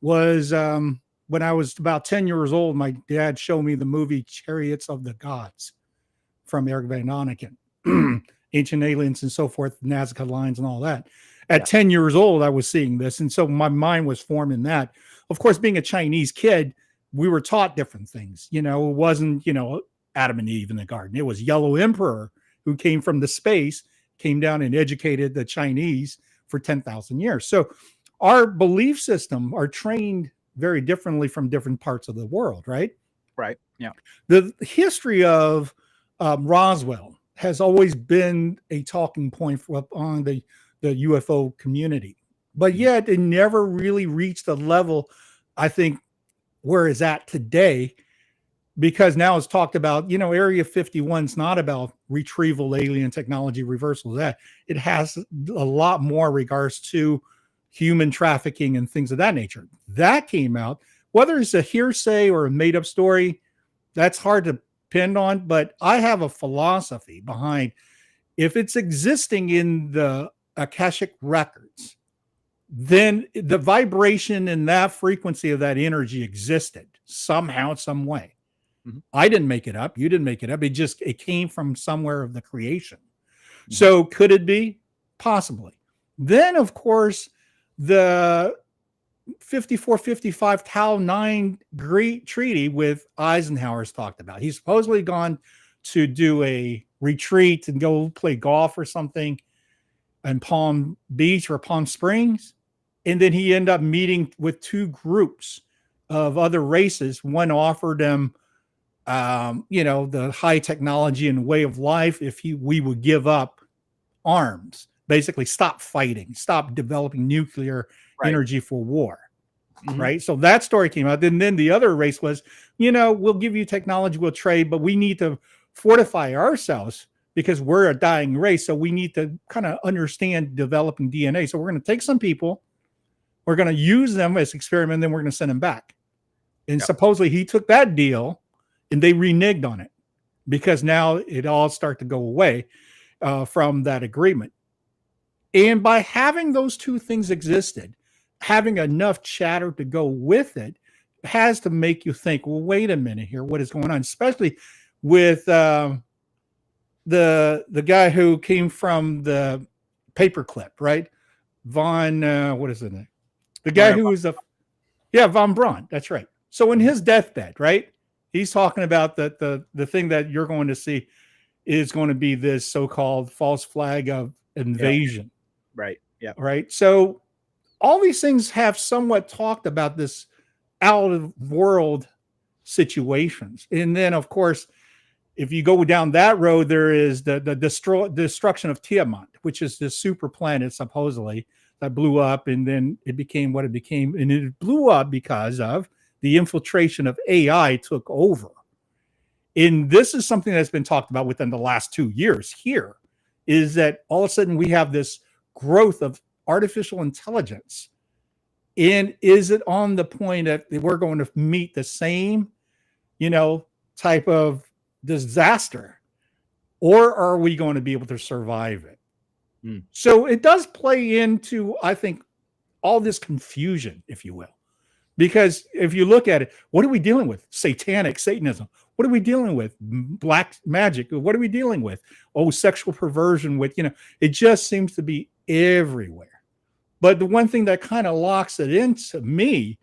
was when I was about 10 years old. My dad showed me the movie Chariots of the Gods from Eric Van Doniken, Ancient Aliens and so forth, Nazca lines and all that. At Yeah. 10 years old, I was seeing this. And so my mind was formed in that. Of course, being a Chinese kid, we were taught different things. It wasn't, Adam and Eve in the garden. It was Yellow Emperor who came from the space, came down and educated the Chinese for 10,000 years. So our belief system are trained very differently from different parts of the world, right? Right. Yeah. The history of Roswell has always been a talking point on the UFO community, but yet it never really reached a level, I think, where it's at today, because now it's talked about, Area 51 is not about retrieval, alien technology, reversal of that. It has a lot more regards to human trafficking and things of that nature. That came out, whether it's a hearsay or a made up story, that's hard to pin on, but I have a philosophy behind if it's existing in the Akashic records, then the vibration and that frequency of that energy existed somehow, some way. Mhm. I didn't make it up. You didn't make it up. It came from somewhere of the creation. So could it be? Possibly. Then, of course, the 54-55 Tau 9 Great Treaty with Eisenhower's talked about. He's supposedly gone to do a retreat and go play golf or something in Palm Beach or Palm Springs. And then he ended up meeting with two groups of other races. One offered him, the high technology and way of life if we would give up arms, basically stop fighting, stop developing nuclear Right. energy for war. Mhm. Right. So that story came out. And then the other race was, we'll give you technology, we'll trade, but we need to fortify ourselves because we're a dying race. So we need to kind of understand developing DNA. So we're going to take some people, we're going to use them as experiment, then we're going to send them back. And Yep. supposedly he took that deal and they reneged on it because now it all started to go away from that agreement. And by having those two things existed, having enough chatter to go with it has to make you think, well, wait a minute here, what is going on? Especially with the guy who came from the paperclip, right? What is it? The guy who was Von Braun. That's right. So in his deathbed, right? He's talking about the thing that you're going to see is going to be this so-called false flag of invasion. Right. Yeah. Right. So all these things have somewhat talked about this out of world situations. And then, of course, if you go down that road, there is the destruction of Tiamat, which is this super planet supposedly that blew up, and then it became what it became. And it blew up because of the infiltration of AI took over. And this is something that's been talked about within the last 2 years here, is that all of a sudden we have this growth of artificial intelligence. And is it on the point that we're going to meet the same, type of disaster, or are we going to be able to survive it? So it does play into, I think, all this confusion, if you will, because if you look at it, what are we dealing with? Satanism. What are we dealing with? Black magic. What are we dealing with? Oh, sexual perversion with, it just seems to be everywhere. But the one thing that kind of locks it into me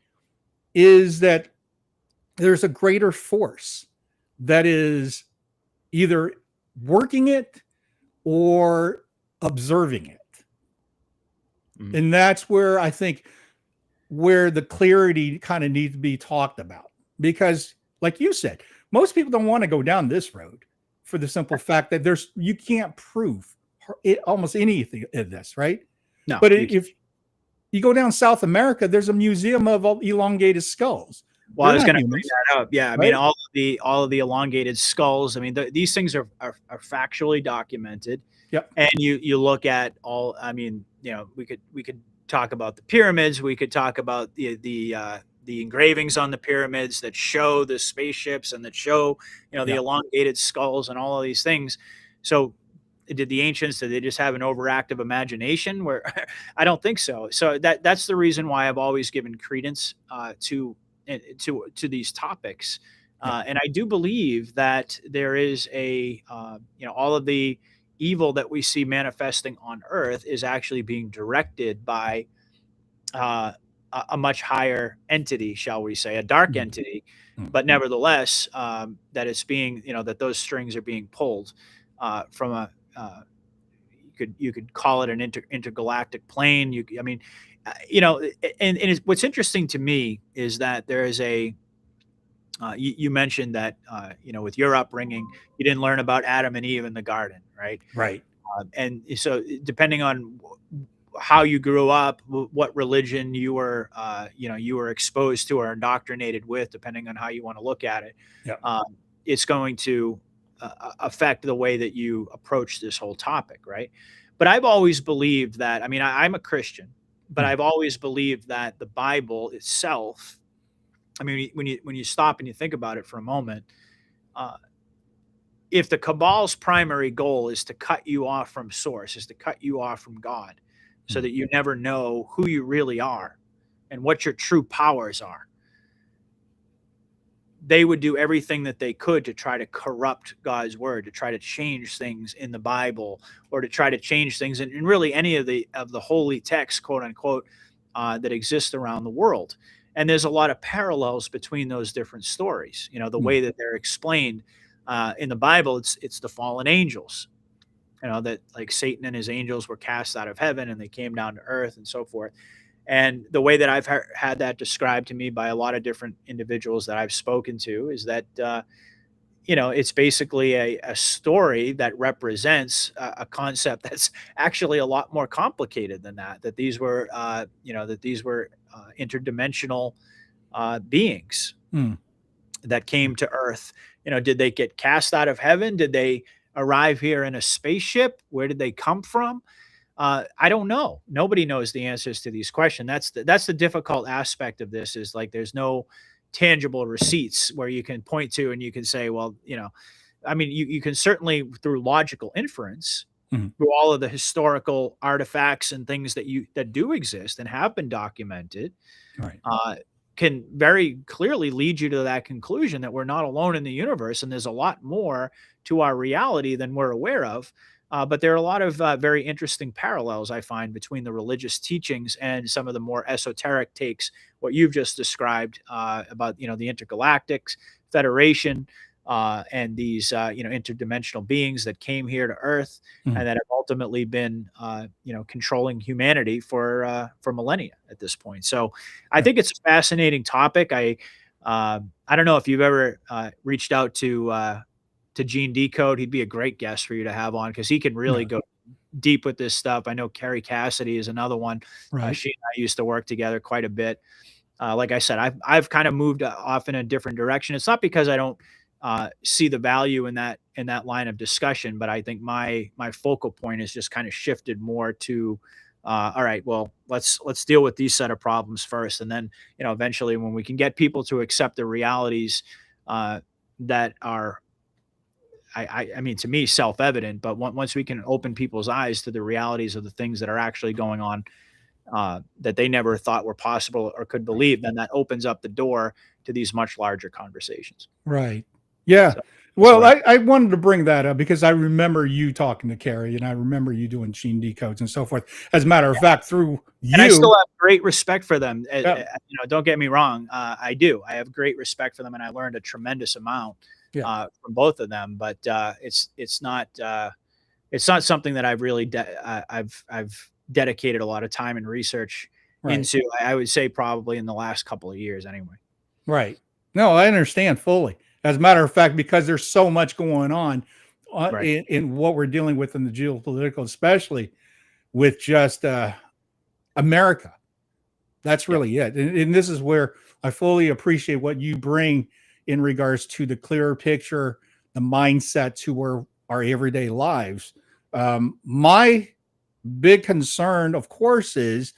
is that there's a greater force that is either working it or observing it. And that's where I think where the clarity kind of needs to be talked about. Because like you said, most people don't want to go down this road for the simple fact that you can't prove almost anything of this, right? No. But if you go down South America, there's a museum of elongated skulls. Well, I was going to bring that up. Yeah, I mean, right? all of the elongated skulls. I mean, these things are factually documented. Yep. And you look at all. I mean, we could talk about the pyramids. We could talk about the engravings on the pyramids that show the spaceships and that show the elongated skulls and all of these things. So, did the ancients, did they just have an overactive imagination? Where I don't think so. So that's the reason why I've always given credence to these topics. And I do believe that there is all of the evil that we see manifesting on Earth is actually being directed by a much higher entity, shall we say, a dark entity, but nevertheless, that it's being, that those strings are being pulled from a, you could call it an intergalactic plane. And what's interesting to me is that there is you mentioned that, with your upbringing, you didn't learn about Adam and Eve in the garden, right? Right. And so depending on how you grew up, what religion you were exposed to or indoctrinated with, depending on how you want to look at it, it's going to affect the way that you approach this whole topic, right? But I've always believed that, I'm a Christian, but I've always believed that the Bible itself, when you stop and you think about it for a moment, if the cabal's primary goal is to cut you off from source, is to cut you off from God, so that you never know who you really are and what your true powers are, they would do everything that they could to try to corrupt God's word, to try to change things in the Bible, or to try to change things in really any of the holy texts, quote unquote, that exist around the world. And there's a lot of parallels between those different stories. The way that they're explained in the Bible, it's the fallen angels, that like Satan and his angels were cast out of heaven and they came down to earth and so forth. And the way that I've had that described to me by a lot of different individuals that I've spoken to is that, it's basically a story that represents a concept that's actually a lot more complicated than that, that these were, interdimensional beings that came to earth. Did they get cast out of heaven? Did they arrive here in a spaceship? Where did they come from? I don't know. Nobody knows the answers to these questions. That's the difficult aspect of this, is like there's no tangible receipts where you can point to and you can say, well, you can certainly through logical inference, through all of the historical artifacts and things that do exist and have been documented, right, can very clearly lead you to that conclusion that we're not alone in the universe and there's a lot more to our reality than we're aware of. But there are a lot of very interesting parallels, I find, between the religious teachings and some of the more esoteric takes, what you've just described about, the intergalactic federation, and these interdimensional beings that came here to Earth Mhm. and that have ultimately been controlling humanity for millennia at this point. So I Yeah. think it's a fascinating topic. I don't know if you've ever reached out to Gene Decode. He'd be a great guest for you to have on because he can really Yeah. go deep with this stuff. I know Carrie Cassidy is another one. Right. She and I used to work together quite a bit. Like I said, I've kind of moved off in a different direction. It's not because I don't see the value in that line of discussion, but I think my focal point is just kind of shifted more to, all right, well, let's deal with these set of problems first, and then eventually when we can get people to accept the realities that are I mean, to me, self-evident, but once we can open people's eyes to the realities of the things that are actually going on, that they never thought were possible or could believe, then that opens up the door to these much larger conversations. Right. Yeah. So that's Well, where I wanted to bring that up because I remember you talking to Carrie and I remember you doing Gene decodes and so forth. As a matter of fact, through and I still you, have great respect for them. yeah, Don't get me wrong. I do. I have great respect for them, and I learned a tremendous amount yeah, from both of them. But it's not something that I've really I've dedicated a lot of time and research right, into. I would say probably in the last couple of years, anyway. right. No, I understand fully. As a matter of fact, because there's so much going on Right. in what we're dealing with in the geopolitical, especially with just America. That's Yep. really it. And this is where I fully appreciate what you bring in regards to the clearer picture, the mindset to our everyday lives. My big concern, of course, is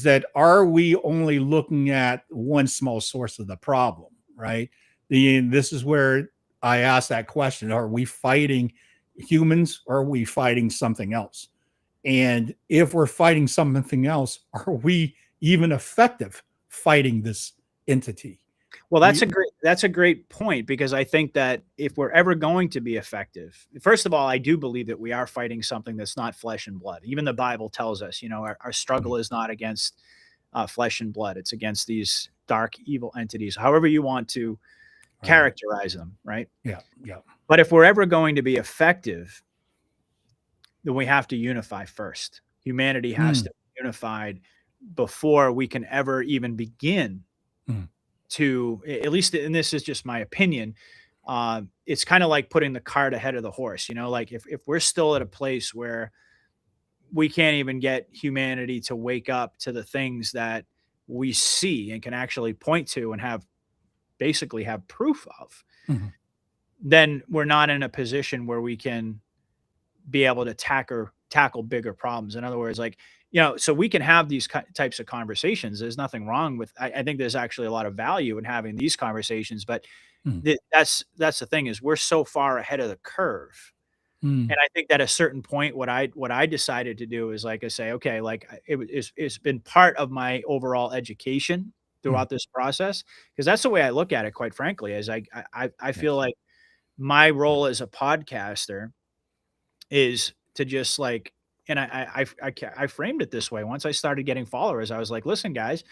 that are we only looking at one small source of the problem, right? This is where I ask that question: are we fighting humans or are we fighting something else? And if we're fighting something else, are we even effective fighting this entity? Well, We, that's a great point because I think that if we're ever going to be effective, first of all, I do believe that we are fighting something that's not flesh and blood. Even the Bible tells us, our struggle is not against flesh and blood; it's against these dark, evil entities, however you want to right. characterize them, right? Yeah, yeah. But if we're ever going to be effective, then we have to unify first. Humanity has Mm, to be unified before we can ever even begin mm, to, at least, and this is just my opinion, it's kind of like putting the cart ahead of the horse. Like if we're still at a place where we can't even get humanity to wake up to the things that we see and can actually point to and basically have proof of, mhm, then we're not in a position where we can be able to tackle bigger problems. In other words, like, so we can have these types of conversations. There's nothing wrong with. I think there's actually a lot of value in having these conversations, but mm, that's the thing is we're so far ahead of the curve. mm, And I think that at a certain point, what I decided to do is like I say, okay, like it's been part of my overall education mm. throughout this process because that's the way I look at it. Quite frankly, is I feel Yes. like my role as a podcaster is to just like, and I framed it this way. Once I started getting followers, I was like, listen, guys,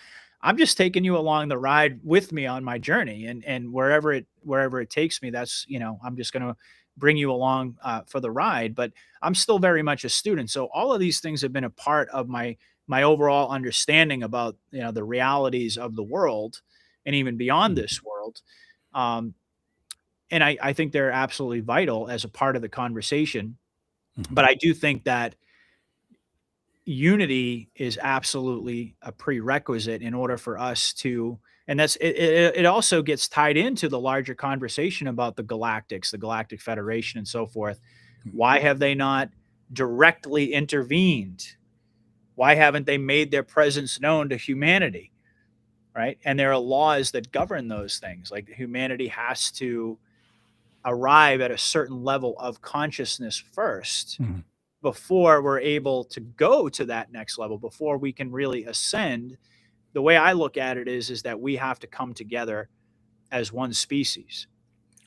I'm just taking you along the ride with me on my journey, and wherever it takes me, that's I'm just gonna bring you along for the ride. But I'm still very much a student, so all of these things have been a part of my overall understanding about the realities of the world and even beyond Mm, this world. Um, and I think they're absolutely vital as a part of the conversation, mhm, but I do think that unity is absolutely a prerequisite in order for us to, and it also gets tied into the larger conversation about the galactics, the Galactic Federation and so forth. mm. Why have they not directly intervened? Why haven't they made their presence known to humanity? Right? And there are laws that govern those things. Like humanity has to arrive at a certain level of consciousness first Mhm. before we're able to go to that next level, before we can really ascend. The way I look at it is that we have to come together as one species.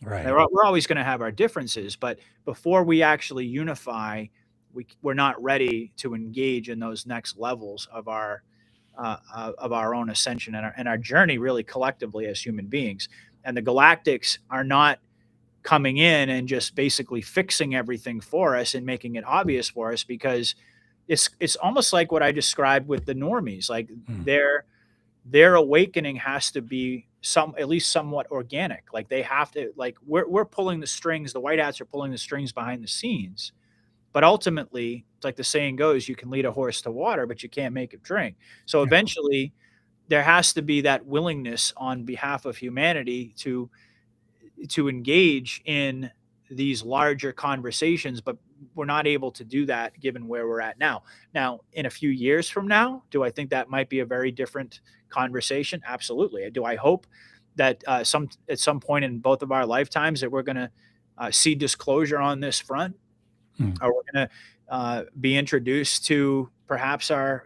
Now, Right. we're always going to have our differences, but before we actually unify, we're not ready to engage in those next levels of our own ascension and our journey, really collectively as human beings. And the galactics are not coming in and just basically fixing everything for us and making it obvious for us, because it's almost like what I described with the normies. Like Mm. their awakening has to be at least somewhat organic. Like they have to, like we're pulling the strings, the white hats are pulling the strings behind the scenes. But ultimately, it's like the saying goes, you can lead a horse to water, but you can't make it drink. So Yeah. eventually there has to be that willingness on behalf of humanity to engage in these larger conversations, but we're not able to do that given where we're at now. Now, in a few years from now, do I think that might be a very different conversation? Absolutely. Do I hope that at some point in both of our lifetimes that we're going to see disclosure on this front, Mm. or we're going to be introduced to perhaps our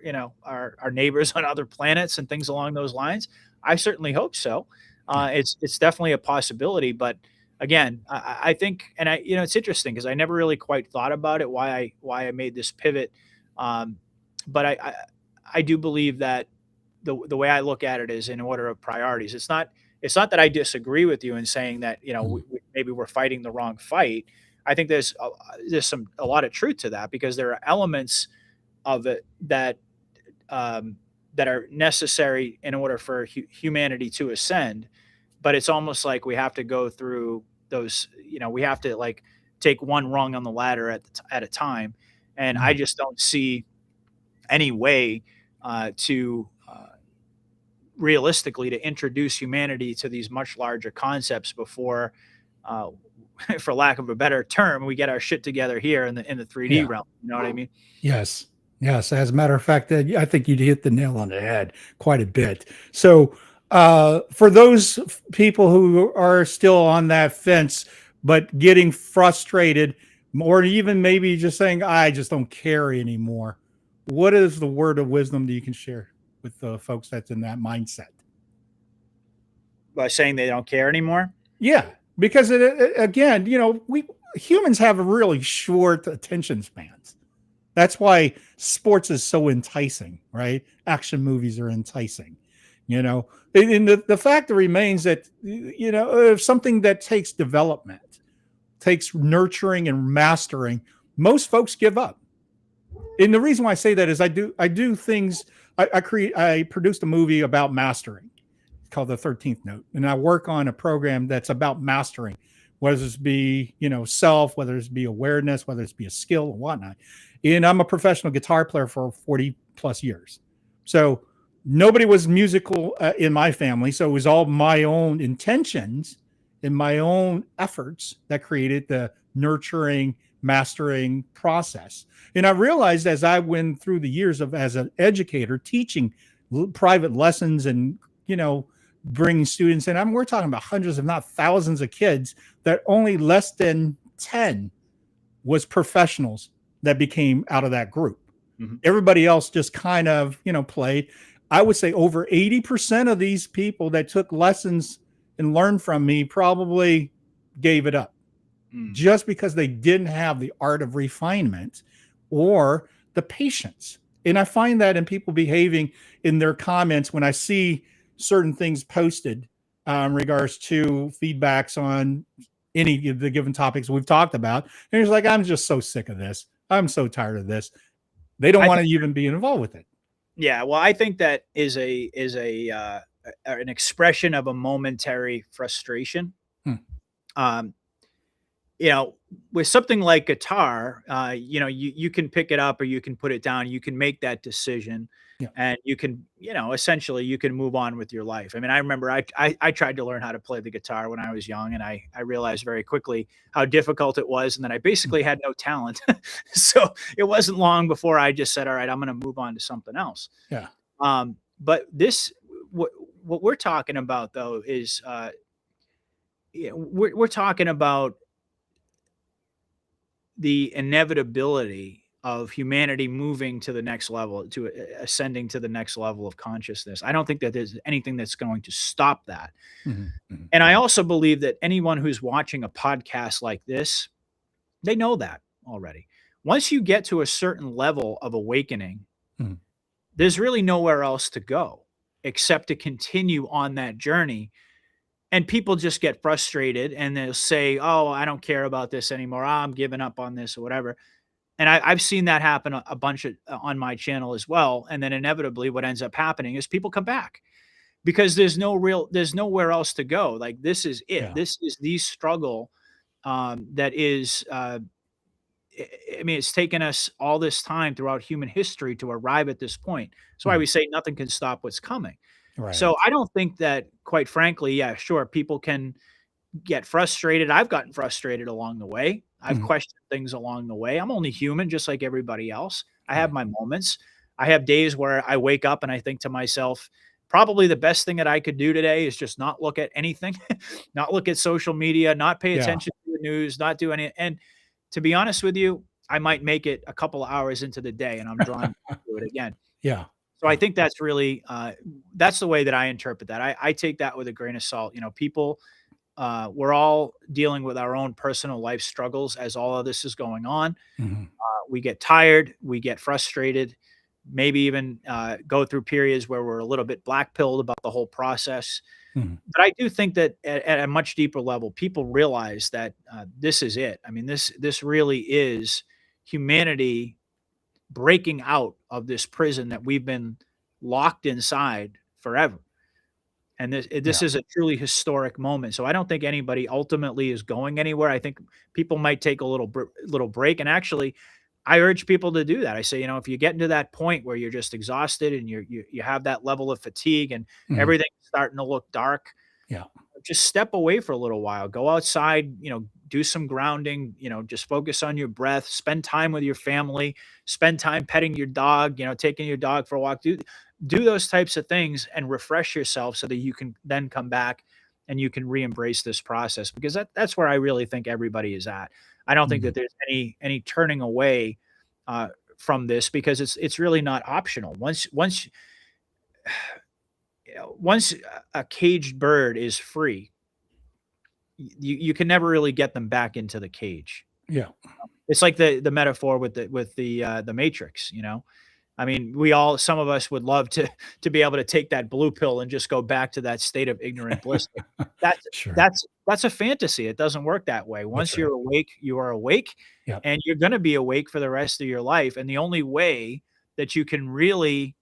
neighbors on other planets and things along those lines? I certainly hope so. It's definitely a possibility, but again, I think, and it's interesting because I never really quite thought about it, why I made this pivot. But I do believe that the way I look at it is in order of priorities. It's not that I disagree with you in saying that, Mm. maybe we're fighting the wrong fight. I think there's a lot of truth to that, because there are elements of it that are necessary in order for humanity to ascend. But it's almost like we have to go through those, we have to like take one rung on the ladder at a time. And I Mm. just don't see any way to realistically to introduce humanity to these much larger concepts before, uh, for lack of a better term, we get our shit together here in the 3D Yeah. realm. You know what I mean? Yes. Yes. As a matter of fact, I think you'd hit the nail on the head quite a bit. So, for those people who are still on that fence, but getting frustrated, or even maybe just saying, I just don't care anymore, what is the word of wisdom that you can share with the folks that's in that mindset? By saying they don't care anymore. Yeah. Because again, we humans have a really short attention spans. That's why sports is so enticing, right? Action movies are enticing, And the fact remains that, if something that takes development, takes nurturing and mastering, most folks give up. And the reason why I say that is I do things. I produced a movie about mastering called The 13th Note, and I work on a program that's about mastering, whether it be self, whether it be awareness, whether it be a skill or whatnot. And I'm a professional guitar player for 40 plus years, so nobody was musical in my family, so it was all my own intentions and my own efforts that created the nurturing mastering process. And I realized as I went through the years of as an educator teaching private lessons and bringing students in. We're talking about hundreds, if not thousands of kids, that only less than 10 was professionals that became out of that group. Mm-hmm. Everybody else just kind of, played. I would say over 80% of these people that took lessons and learned from me probably gave it up just because they didn't have the art of refinement or the patience. And I find that in people behaving in their comments when I see certain things posted in regards to feedbacks on any of the given topics we've talked about. And it's like, I'm just so sick of this. I'm so tired of this. They don't want to even be involved with it. Yeah. Well, I think that is an expression of a momentary frustration. With something like guitar, you can pick it up or you can put it down. You can make that decision, and you can, essentially you can move on with your life. I mean, I remember I tried to learn how to play the guitar when I was young, and I realized very quickly how difficult it was, and that I basically had no talent. So it wasn't long before I just said, all right, I'm going to move on to something else. Yeah. But what we're talking about though is, we're talking about the inevitability of humanity moving to the next level, to ascending to the next level of consciousness. I don't think that there's anything that's going to stop that. Mm-hmm. Mm-hmm. And I also believe that anyone who's watching a podcast like this, they know that already. Once you get to a certain level of awakening, there's really nowhere else to go except to continue on that journey And people just get frustrated and they'll say, "Oh, I don't care about this anymore. I'm giving up on this," or whatever. And I've seen that happen a bunch on my channel as well. And then inevitably, what ends up happening is people come back because there's nowhere else to go. Like, this is it. Yeah. This is the struggle that is. I mean, it's taken us all this time throughout human history to arrive at this point. That's why Mhm. we say nothing can stop what's coming. So Right. I don't think that, quite frankly, yeah, sure, people can get frustrated. I've gotten frustrated along the way. I've Mhm. questioned things along the way. I'm only human, just like everybody else. I have Right. my moments. I have days where I wake up and I think to myself, probably the best thing that I could do today is just not look at anything, not look at social media, not pay Yeah. attention to the news, not do any. And to be honest with you, I might make it a couple of hours into the day and I'm drawn to it again. Yeah. So I Yeah. think that's really that's the way that I interpret that. I take that with a grain of salt. You know, people we're all dealing with our own personal life struggles as all of this is going on. Mhm. We get tired, we get frustrated, maybe even go through periods where we're a little bit black pilled about the whole process. Mhm. But I do think that at a much deeper level, people realize that this is it. I mean, this really is humanity breaking out of this prison that we've been locked inside forever. And this Yeah. is a truly historic moment. So I don't think anybody ultimately is going anywhere. I think people might take a little break. And actually, I urge people to do that. I say, you know, if you get into that point where you're just exhausted and you have that level of fatigue and Mhm. everything's starting to look dark, Yeah. just step away for a little while. Go outside, you know, do some grounding, you know, just focus on your breath, spend time with your family, spend time petting your dog, you know, taking your dog for a walk. Do those types of things and refresh yourself so that you can then come back and you can re-embrace this process because that's where I really think everybody is at. I don't think Mhm. that there's any turning away uh, from this because it's really not optional. Once a caged bird is free, you can never really get them back into the cage. Yeah. It's like the metaphor with the Matrix, you know? I mean, some of us would love to be able to take that blue pill and just go back to that state of ignorant bliss. That's Sure. that's a fantasy. It doesn't work that way. That's Once right. you're awake, you are awake, Yep. and you're gonna be awake for the rest of your life, and the only way that you can really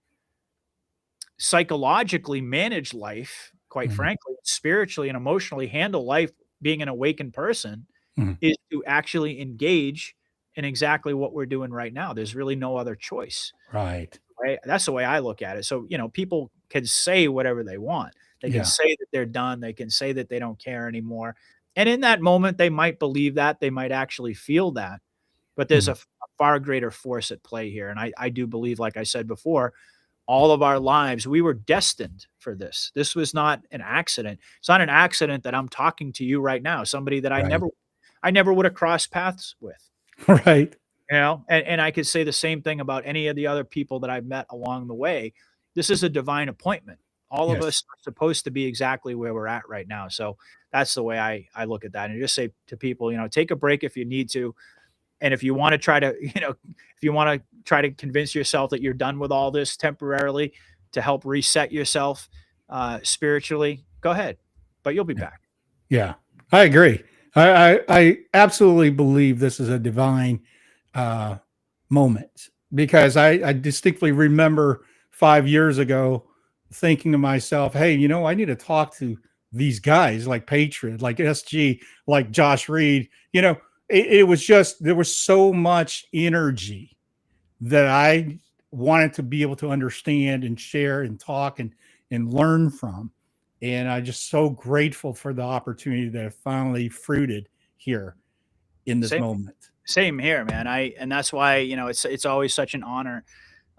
psychologically manage life, quite Mhm. frankly, spiritually and emotionally handle life being an awakened person Mhm. is to actually engage in exactly what we're doing right now. There's really no other choice. Right. Right? That's the way I look at it. So, you know, people can say whatever they want. They can Yeah. say that they're done. They can say that they don't care anymore. And in that moment, they might believe that. They might actually feel that. But there's Mhm. a far greater force at play here. And I do believe, like I said before, all of our lives, we were destined for this. This was not an accident. It's not an accident that I'm talking to you right now, somebody that Right. I never would have crossed paths with. Right. You know, and I could say the same thing about any of the other people that I've met along the way. This is a divine appointment. All of us Yes. are supposed to be exactly where we're at right now. So that's the way I look at that. And just say to people, you know, take a break if you need to. And if you want to try to, you know, if you want to try to convince yourself that you're done with all this temporarily to help reset yourself spiritually, go ahead. But you'll be Yeah. back. Yeah. I agree. I absolutely believe this is a divine uh, moment because I distinctly remember 5 years ago thinking to myself, hey, you know, I need to talk to these guys like Patriot, like SG, like Josh Reed. You know, it was just, there was so much energy that I wanted to be able to understand and share and talk and learn from. And I'm just so grateful for the opportunity that finally fruited here in this Same moment. same here, man. And that's why, you know, it's always such an honor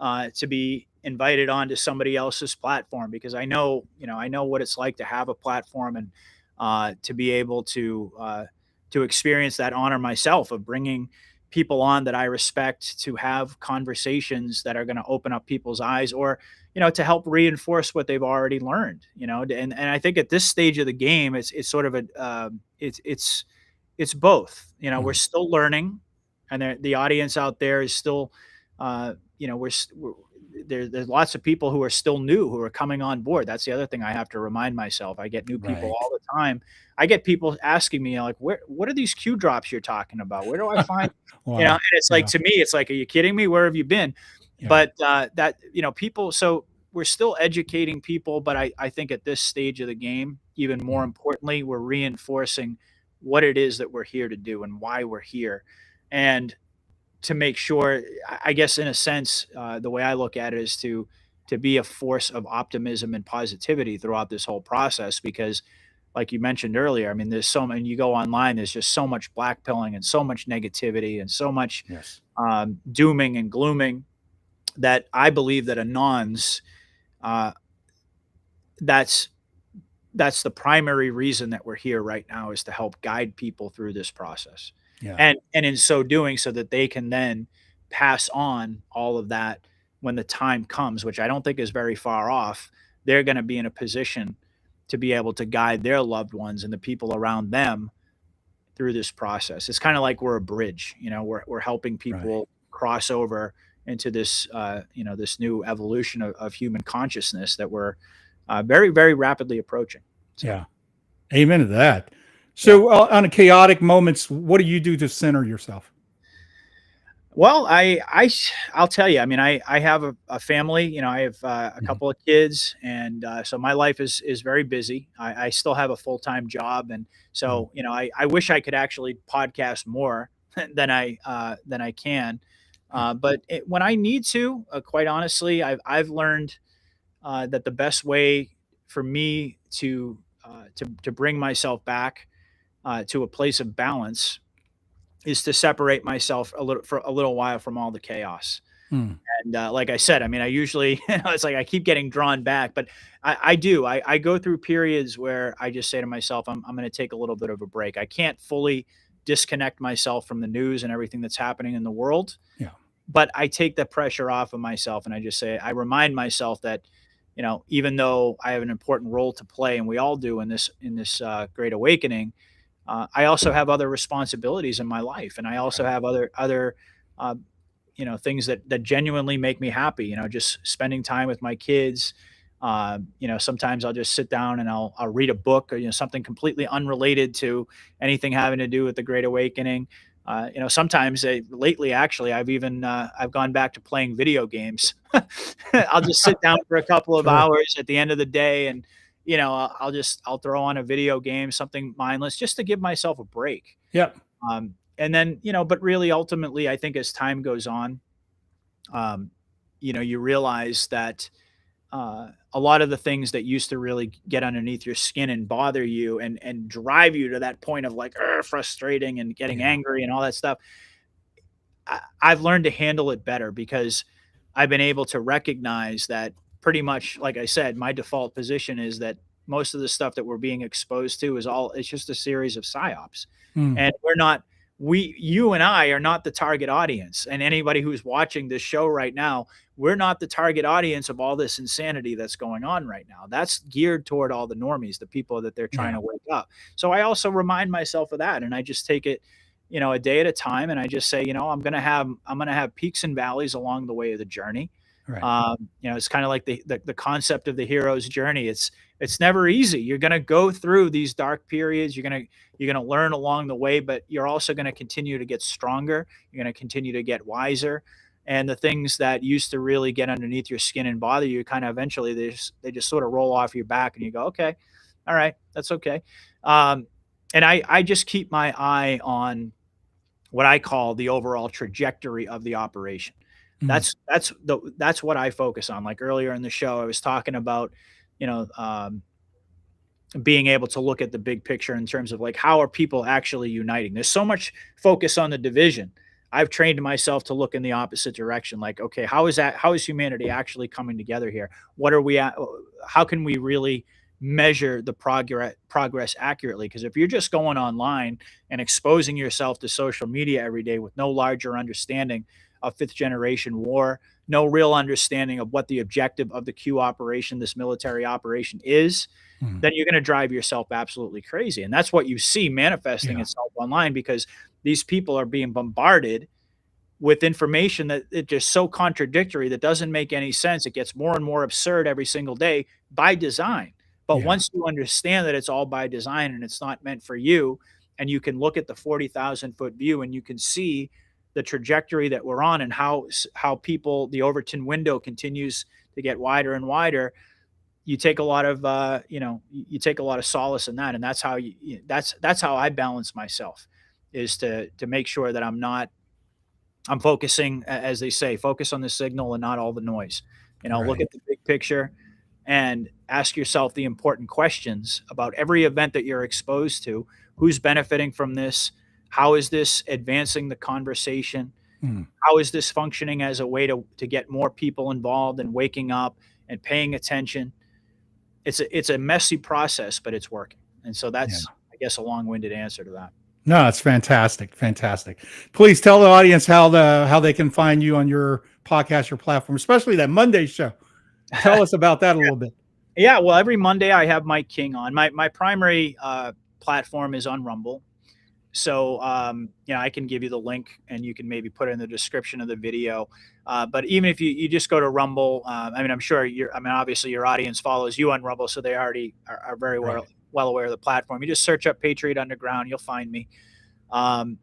to be invited onto somebody else's platform because I know, you know, I know what it's like to have a platform and to be able to experience that honor myself of bringing people on that I respect to have conversations that are going to open up people's eyes or, you know, to help reinforce what they've already learned, you know, and I think at this stage of the game, it's sort of a, it's both, you know, we're Mhm. still learning and the audience out there is still, you know, there's lots of people who are still new, who are coming on board. That's the other thing I have to remind myself. I get new people Right. all the time. I get people asking me like, what are these Q drops you're talking about? Where do I find, Wow. and it's like, Yeah. to me, it's like, are you kidding me? Where have you been? Yeah. But that, people, so we're still educating people, but I think at this stage of the game, even more Mm. importantly, we're reinforcing what it is that we're here to do and why we're here. And to make sure, I guess in a sense, the way I look at it is to be a force of optimism and positivity throughout this whole process. Because, like you mentioned earlier, I mean, there's so many. You go online, there's just so much blackpilling and so much negativity and so much Yes. dooming and glooming that I believe that anons, uh, that's that's the primary reason that we're here right now, is to help guide people through this process. Yeah. And in so doing, so that they can then pass on all of that when the time comes, which I don't think is very far off. They're going to be in a position to be able to guide their loved ones and the people around them through this process. It's kind of like we're a bridge, we're helping Right. people cross over into this, this new evolution of human consciousness that we're very, very rapidly approaching. So, Yeah. Amen to that. yeah. So, on a chaotic moments, what do you do to center yourself? Well, I'll tell you. I mean, I have a family. I have a Mhm. couple of kids, and so my life is very busy. I still have a full-time job, and Mm. so I wish I could actually podcast more than I can. But when I need to, quite honestly, I've learned that the best way for me to bring myself back to a place of balance is to separate myself for a little while from all the chaos. Mm. And like I said, I mean, I usually, it's like I keep getting drawn back, but I do. I go through periods where I just say to myself, I'm going to take a little bit of a break. I can't fully disconnect myself from the news and everything that's happening in the world, Yeah. but I take the pressure off of myself, and I just say, I remind myself that, even though I have an important role to play, and we all do in this great awakening, I also have other responsibilities in my life, and I also Right. have other uh, things that genuinely make me happy. Just spending time with my kids. Sometimes I'll just sit down and I'll read a book, or something completely unrelated to anything having to do with the Great Awakening. Sometimes lately, actually, I've gone back to playing video games. I'll just sit down for a couple of Sure. hours at the end of the day, and I'll throw on a video game, something mindless, just to give myself a break. Yep. And then, but really, ultimately, I think as time goes on, um, you realize that a lot of the things that used to really get underneath your skin and bother you and drive you to that point of like frustrating and getting Yeah. angry and all that stuff, I've learned to handle it better, because I've been able to recognize that, pretty much, like I said, my default position is that most of the stuff that we're being exposed to it's just a series of psyops. Mm. And you and I are not the target audience. And anybody who's watching this show right now, we're not the target audience of all this insanity that's going on right now. That's geared toward all the normies, the people that they're trying Yeah. to wake up. So I also remind myself of that, and I just take it, a day at a time, and I just say, I'm gonna have peaks and valleys along the way of the journey. Right. It's kind of like the concept of the hero's journey. It's never easy. You're gonna go through these dark periods. You're gonna learn along the way, but you're also gonna continue to get stronger. You're gonna continue to get wiser. And the things that used to really get underneath your skin and bother you, kind of eventually they just sort of roll off your back, and you go, okay, all right, that's okay. Um, and I just keep my eye on what I call the overall trajectory of the operation. Mm. That's what I focus on. Like earlier in the show, I was talking about, you know, um, being able to look at the big picture in terms of like, how are people actually uniting? There's so much focus on the division. I've trained myself to look in the opposite direction. Like, okay, how is humanity actually coming together here? What are we at? How can we really measure the progress accurately? Because if you're just going online and exposing yourself to social media every day with no larger understanding of fifth generation war, no real understanding of what the objective of the Q operation, this military operation, is, Mm. then you're going to drive yourself absolutely crazy. And that's what you see manifesting Yeah. itself online, because these people are being bombarded with information that it's just so contradictory that doesn't make any sense. It gets more and more absurd every single day by design. But Yeah. once you understand that it's all by design and it's not meant for you, and you can look at the 40,000-foot view and you can see the trajectory that we're on and how people, the Overton window continues to get wider and wider, you take a lot of you take a lot of solace in that. And that's how that's how I balance myself, is to make sure that I'm focusing, as they say, focus on the signal and not all the noise. Look Right. at the big picture and ask yourself the important questions about every event that you're exposed to. Who's benefiting from this? How is this advancing the conversation? Mm. How is this functioning as a way to get more people involved and waking up and paying attention? It's a messy process, but it's working. And so that's, I guess, a long-winded answer to that. No, it's fantastic. Fantastic. Please tell the audience how they can find you on your podcast, your platform, especially that Monday show. Tell us about that a little bit. Yeah, well, every Monday I have Mike King on. My primary platform is on Rumble. So, I can give you the link and you can maybe put it in the description of the video. But even if you just go to Rumble, I'm sure obviously your audience follows you on Rumble, so they already are very well aware of the platform. You just search up Patriot Underground, you'll find me. And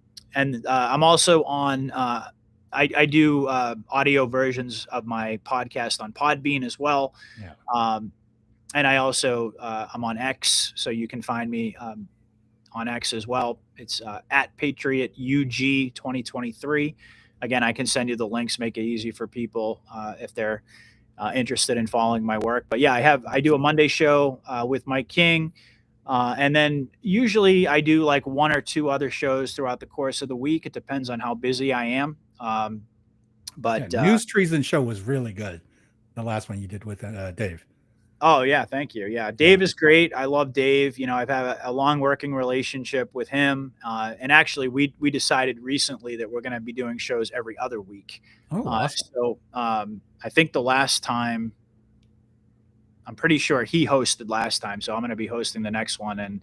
I'm also on, I do audio versions of my podcast on Podbean as well. Yeah. And I also, I'm on X, so you can find me on X as well. It's at Patriot UG 2023. Again, I can send you the links, make it easy for people if they're interested in following my work. But yeah, I do a Monday show with Mike King. And then usually I do like one or two other shows throughout the course of the week. It depends on how busy I am. News Treason show was really good. The last one you did with Dave. Oh yeah, thank you. Yeah, Dave is great. I love Dave. I've had a long working relationship with him. And actually, we decided recently that we're going to be doing shows every other week. Oh, awesome. So I think the last time, I'm pretty sure he hosted last time, so I'm going to be hosting the next one, and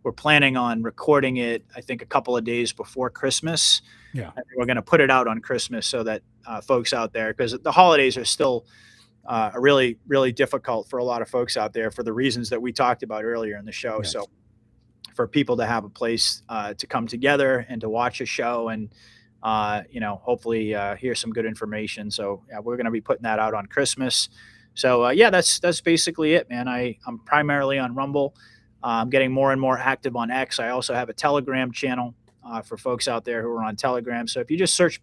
we're planning on recording it, I think, a couple of days before Christmas. Yeah, and we're going to put it out on Christmas so that folks out there, because the holidays are still really, really difficult for a lot of folks out there for the reasons that we talked about earlier in the show. Yes. So for people to have a place to come together and to watch a show and, hopefully hear some good information. So yeah, we're going to be putting that out on Christmas. So that's basically it, man. I'm primarily on Rumble. I'm getting more and more active on X. I also have a Telegram channel for folks out there who are on Telegram. So if you just search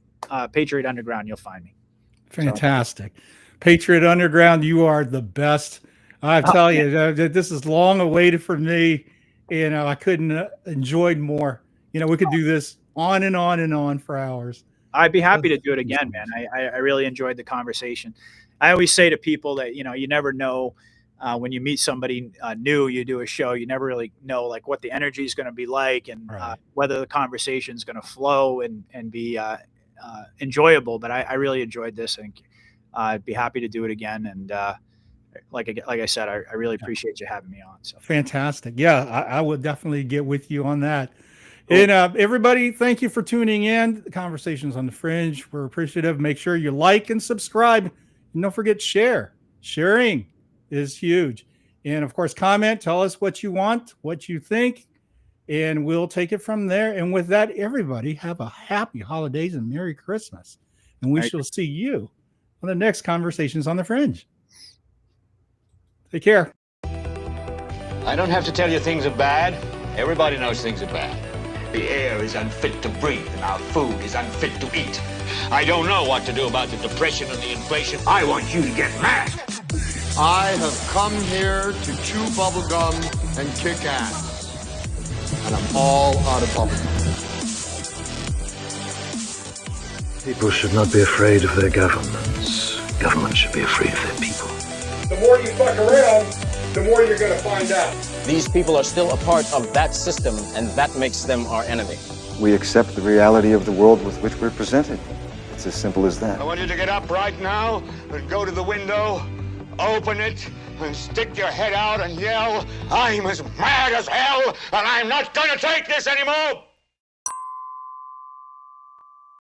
Patriot Underground, you'll find me. Fantastic. So. Patriot Underground, you are the best. I tell you, this is long awaited for me. I couldn't enjoy more. We could do this on and on and on for hours. I'd be happy to do it again, man. I really enjoyed the conversation. I always say to people that, you never know when you meet somebody new, you do a show, you never really know like what the energy is going to be like and whether the conversation is going to flow and be enjoyable. But I really enjoyed this, and I'd be happy to do it again. And like I said, I really appreciate you having me on. So fantastic. Yeah, I would definitely get with you on that. Cool. And everybody, thank you for tuning in. The Conversations on the Fringe. We're appreciative. Make sure you like and subscribe. And don't forget, share. Sharing is huge. And of course, comment, tell us what you want, what you think, and we'll take it from there. And with that, everybody have a happy holidays and Merry Christmas. And we shall see you on the next Conversations on the Fringe. Take care. I don't have to tell you things are bad. Everybody knows things are bad. The air is unfit to breathe, and our food is unfit to eat. I don't know what to do about the depression and the inflation. I want you to get mad. I have come here to chew bubblegum and kick ass. And I'm all out of bubblegum. People should not be afraid of their governments. Governments should be afraid of their people. The more you fuck around, the more you're going to find out. These people are still a part of that system, and that makes them our enemy. We accept the reality of the world with which we're presented. It's as simple as that. I want you to get up right now and go to the window, open it, and stick your head out and yell, "I'm as mad as hell, and I'm not going to take this anymore!"